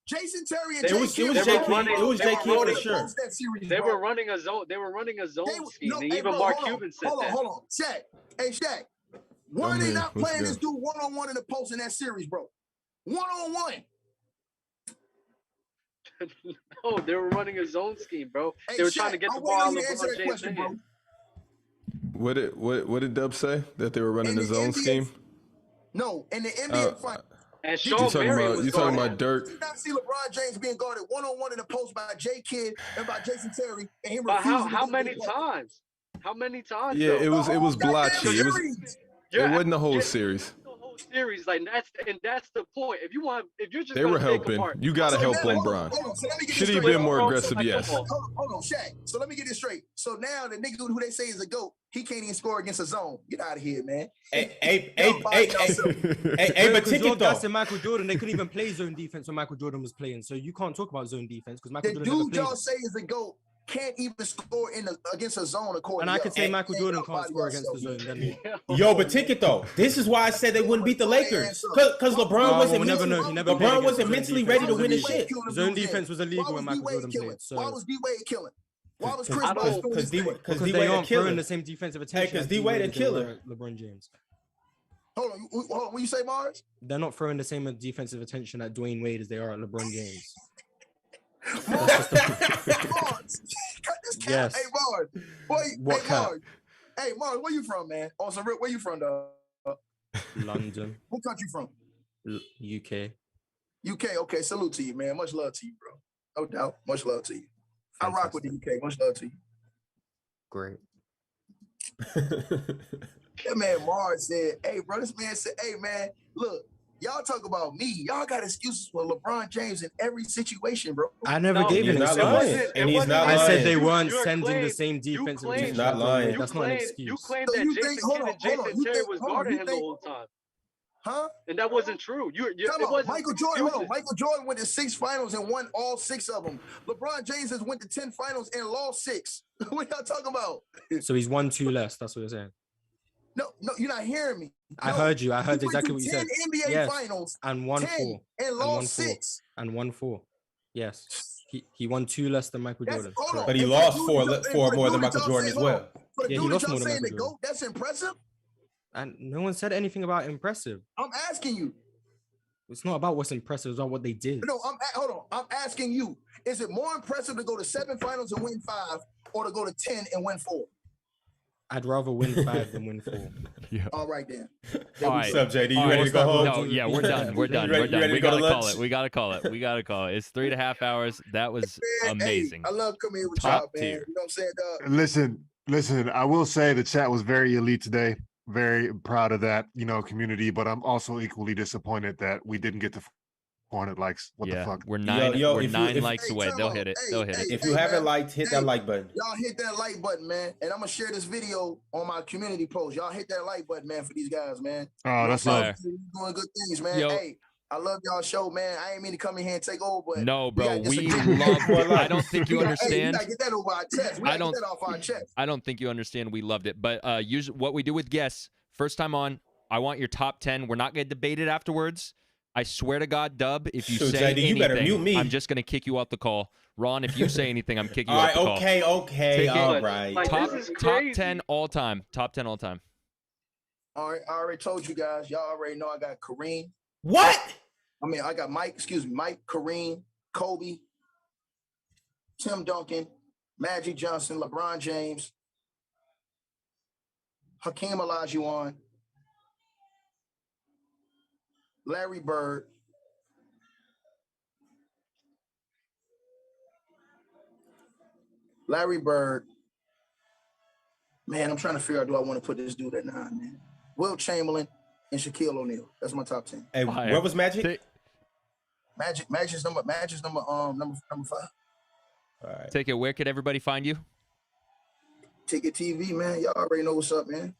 Jason Terry and It was J. Kidd for sure. They were running a zone. They were running a zone scheme. And even Mark Cuban said that. Hold on, Shaq. Hey, Shaq. Why are they not playing this dude one-on-one in the post in that series, bro? One-on-one. No, they were running a zone scheme, bro. They were trying to get the ball on LeBron James' hand. What did Dub say? That they were running a zone scheme? No, in the NBA final. And Sean Marion was you talking about Dirk? Did not see LeBron James being guarded one-on-one in the post by J. Kidd and by Jason Terry, and him refusing. How many times? How many times? Yeah, it was blotchy. It wasn't the whole series. Series, like that's the point. If you're just they were helping. You gotta help on Bron. Should he been more aggressive? Yes. Hold on, Shaq. So let me get this straight. So now the nigga who they say is a GOAT, he can't even score against a zone. Get out of here, man. Hey, but ticket though. And Michael Jordan, they couldn't even play zone defense when Michael Jordan was playing. So you can't talk about zone defense because Michael Jordan never played. The dude y'all say is a GOAT can't even score against a zone according. And I could say Michael Jordan can't score against the zone. Then yo, but ticket though. This is why I said they wouldn't beat the Lakers because LeBron wasn't mentally ready to win the shit. Zone defense was illegal when Michael Jordan played. So why was D-Wade killing? Why was Chris Bosh because they aren't throwing the same defensive attention. Because D-Wade a killer. LeBron James. Hold on. What you say, Mars? They're not throwing the same defensive attention at Dwayne Wade as they are at LeBron James. Mars, cut this cap. Yes. Hey, Mars. What cap? Hey, Mars, where you from, man? Also, where you from, dog? London. What country from? UK. UK. Okay, salute to you, man. Much love to you, bro. No doubt. Much love to you. Fantastic. I rock with the UK. Much love to you. Great. That man Mars said, hey, bro, this man said, hey, man, look, y'all talk about me. Y'all got excuses for LeBron James in every situation, bro. I never gave an excuse. And he's not lying. I said they weren't sending the same defensive. He's not lying. That's not an excuse. You claimed that Jason Kidd and Jason Terry was guarding him the whole time. Huh? And that wasn't true. Michael Jordan. Michael Jordan went to 6 finals and won all 6 of them. LeBron James has went to 10 finals and lost 6. What y'all talking about? So he's won 2 less. That's what you're saying. No, you're not hearing me. I heard you. I heard exactly what you said. 10 NBA finals and won 4 and lost 6 and won 4. Yes, he won 2 less than Michael Jordan. But he lost 4 more than Michael Jordan as well. Yeah, he lost more than Michael Jordan. That's impressive. And no one said anything about impressive. I'm asking you. It's not about what's impressive, it's about what they did. No, hold on. I'm asking you. Is it more impressive to go to 7 finals and win 5 or to go to 10 and win 4? I'd rather win 5 than win 4. Yeah. All right, then. All right. What's up, JD? You ready to go home? No, yeah, we're done. We're done. We gotta call it. We gotta call it. It's 3.5 hours. That was amazing. Hey, I love coming here with Top y'all, man. tier. You know what I'm saying, dog? Listen. I will say the chat was very elite today. Very proud of that, community. But I'm also equally disappointed that we didn't get to Hornet likes. What the fuck? We're 9 if likes away. They'll hit it. They'll hit it. If you haven't liked, hit that like button. Y'all hit that like button, man. And I'm gonna share this video on my community post. Y'all hit that like button, man, for these guys, man. Oh, that's love. Doing good things, man. Hey, I love y'all show, man. I ain't mean to come in here and take over, but no, bro, we love it. I don't think you understand. Hey, we gotta get that over our chest. We gotta get that off our chest. I don't think you understand. We loved it. But usually what we do with guests, first time on, I want your top 10. We're not gonna debate it afterwards. I swear to God, Dub, if you say anything, you better mute me. I'm just gonna kick you off the call. Ron, if you say anything, I'm kicking you off the call. Okay, all right. Top 10 all time. Top 10 all time. All right, I already told you guys. Y'all already know I got Kareem. What? I mean, I got Mike, Kareem, Kobe, Tim Duncan, Magic Johnson, LeBron James, Hakeem Olajuwon, Larry Bird, Man, I'm trying to figure out, do I want to put this dude at 9, man? Will Chamberlain and Shaquille O'Neal. That's my top 10. Hey, where was Magic? Magic's number 5. All right. Take it. Where could everybody find you? TicketTV, man. Y'all already know what's up, man.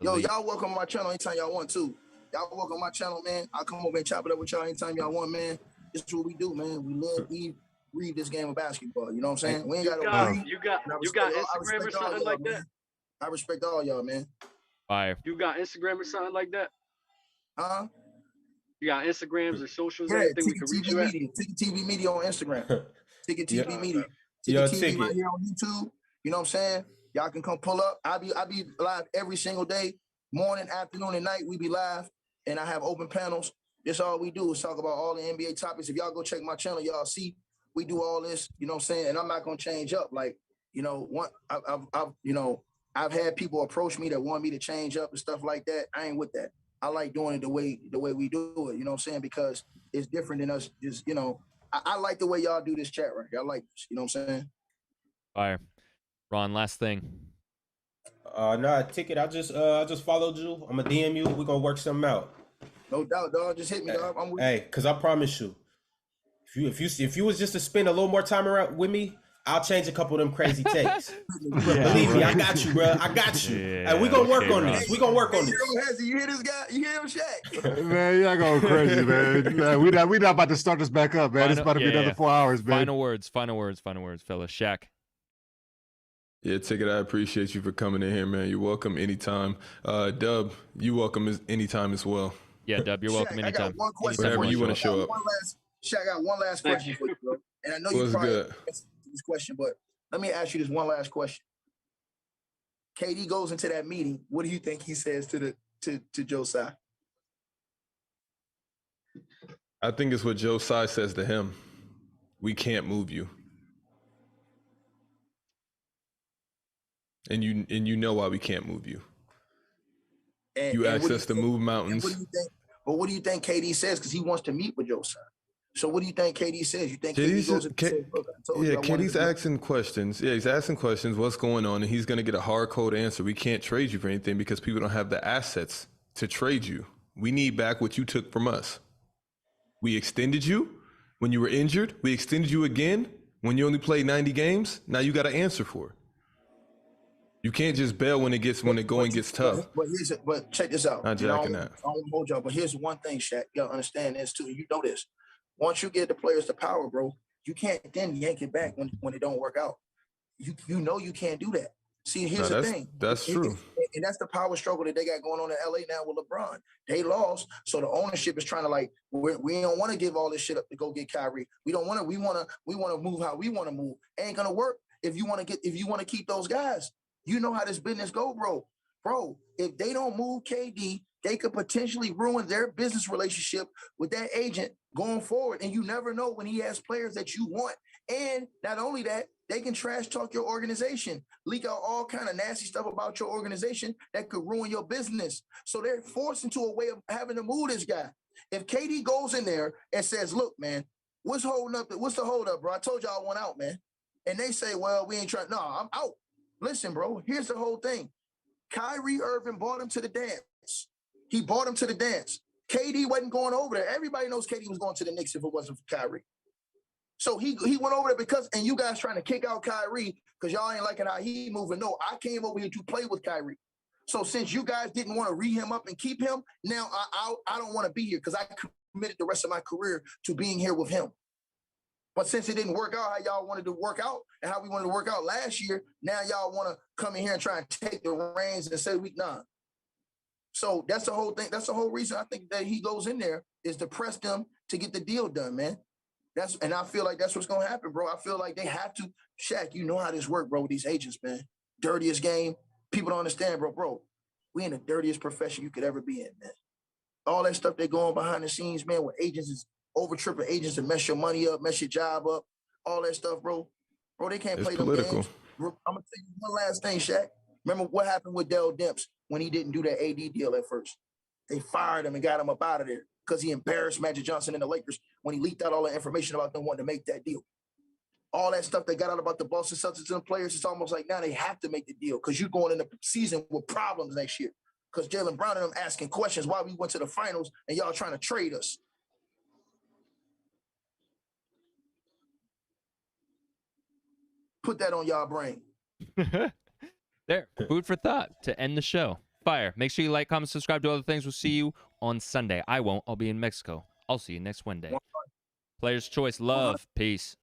Yo, y'all welcome to my channel anytime y'all want to. Y'all welcome to my channel, man. I'll come over and chop it up with y'all anytime y'all want, man. This is what we do, man. We live, read this game of basketball. You know what I'm saying? We ain't got you got Instagram or something like that? I respect all y'all, man. Fire. You got Instagram or something like that? Huh? You got Instagrams or socials? Yeah, anything we can reach you at? TicketTV Media on Instagram. TicketTV Media. Yo, TicketTV right here on YouTube. You know what I'm saying? Y'all can come pull up. I be live every single day, morning, afternoon, and night. We be live, and I have open panels. That's all we do is talk about all the NBA topics. If y'all go check my channel, y'all see we do all this. You know what I'm saying? And I'm not gonna change up. Like, you know, I've had people approach me that want me to change up and stuff like that. I ain't with that. I like doing it the way we do it. You know what I'm saying? Because it's different than us. Just, you know, I like the way y'all do this chat right here. I like this. You know what I'm saying? Fire. Ron, last thing. Nah, Ticket. I just followed you. I'm gonna DM you. We're gonna work something out. No doubt, dog. Just hit me, dog. I'm with you. Hey, cause I promise you, if you was just to spend a little more time around with me, I'll change a couple of them crazy takes. Believe me, I got you, bro. I got you. Yeah, hey, we gonna work on this. We gonna work on this. You hear this guy? You hear him, Shaq? Man, y'all going crazy, man. We not about to start this back up, man. It's about to be another 4 hours, man. Final words, fellas. Shaq. Yeah, Ticket, I appreciate you for coming in here, man. You're welcome anytime. Dub, you welcome anytime as well. Yeah, Dub, you're welcome anytime. I got one question. Whenever you want to show up. Shaq, I got one last question for you, bro. And I know you probably answered this question, but let me ask you this one last question. KD goes into that meeting. What do you think he says to Joe Tsai? I think it's what Joe Tsai says to him. We can't move you. And you know why we can't move you. You asked us to move mountains. What do you think KD says? Because he wants to meet with Joe Tsai. So what do you think KD says? You think KD goes and says, KD's asking questions. Yeah, he's asking questions. What's going on? And he's going to get a hard code answer. We can't trade you for anything because people don't have the assets to trade you. We need back what you took from us. We extended you when you were injured. We extended you again when you only played 90 games. Now you got to answer for it. You can't just bail when the going gets tough. But check this out. Not jacking that. I don't hold y'all, but here's one thing, Shaq. You gotta understand this too. You know this. Once you get the players the power, bro, you can't then yank it back when it don't work out. You know you can't do that. See, here's the thing. That's true. And that's the power struggle that they got going on in LA now with LeBron. They lost, so the ownership is trying to like, we don't want to give all this shit up to go get Kyrie. We don't want to. We want to move how we want to move. Ain't gonna work if you want to keep those guys. You know how this business go, bro. Bro, if they don't move KD, they could potentially ruin their business relationship with that agent going forward. And you never know when he has players that you want. And not only that, they can trash talk your organization, leak out all kind of nasty stuff about your organization that could ruin your business. So they're forced into a way of having to move this guy. If KD goes in there and says, look, man, what's the hold up, bro? I told y'all I want out, man. And they say, well, we ain't trying. No, I'm out. Listen, bro, here's the whole thing. Kyrie Irving brought him to the dance. He brought him to the dance. KD wasn't going over there. Everybody knows KD was going to the Knicks if it wasn't for Kyrie. So he went over there because, and you guys trying to kick out Kyrie because y'all ain't liking how he moving. No, I came over here to play with Kyrie. So since you guys didn't want to re him up and keep him, now I don't want to be here because I committed the rest of my career to being here with him. But since it didn't work out how y'all wanted to work out and how we wanted to work out last year, now y'all want to come in here and try and take the reins and say week 9. So that's the whole thing. That's the whole reason I think that he goes in there is to press them to get the deal done, man. And I feel like that's what's gonna happen, bro. I feel like they have to. Shaq, you know how this works, bro, with these agents, man. Dirtiest game. People don't understand, bro. We in the dirtiest profession you could ever be in, man. All that stuff they go on behind the scenes, man, where agents is over tripping agents to mess your money up, mess your job up, all that stuff, bro. Bro, they can't play them games. I'm gonna tell you one last thing, Shaq. Remember what happened with Dell Demps when he didn't do that AD deal at first? They fired him and got him up out of there because he embarrassed Magic Johnson and the Lakers when he leaked out all the information about them wanting to make that deal. All that stuff they got out about the Boston Celtics and the players, it's almost like now they have to make the deal because you're going in the season with problems next year. Because Jaylen Brown and them asking questions why we went to the finals and y'all trying to trade us. Put that on y'all brain. There, food for thought to end the show. Fire. Make sure you like, comment, subscribe to other things. We'll see you on Sunday. I won't. I'll be in Mexico. I'll see you next Wednesday. Player's choice. Love. Peace.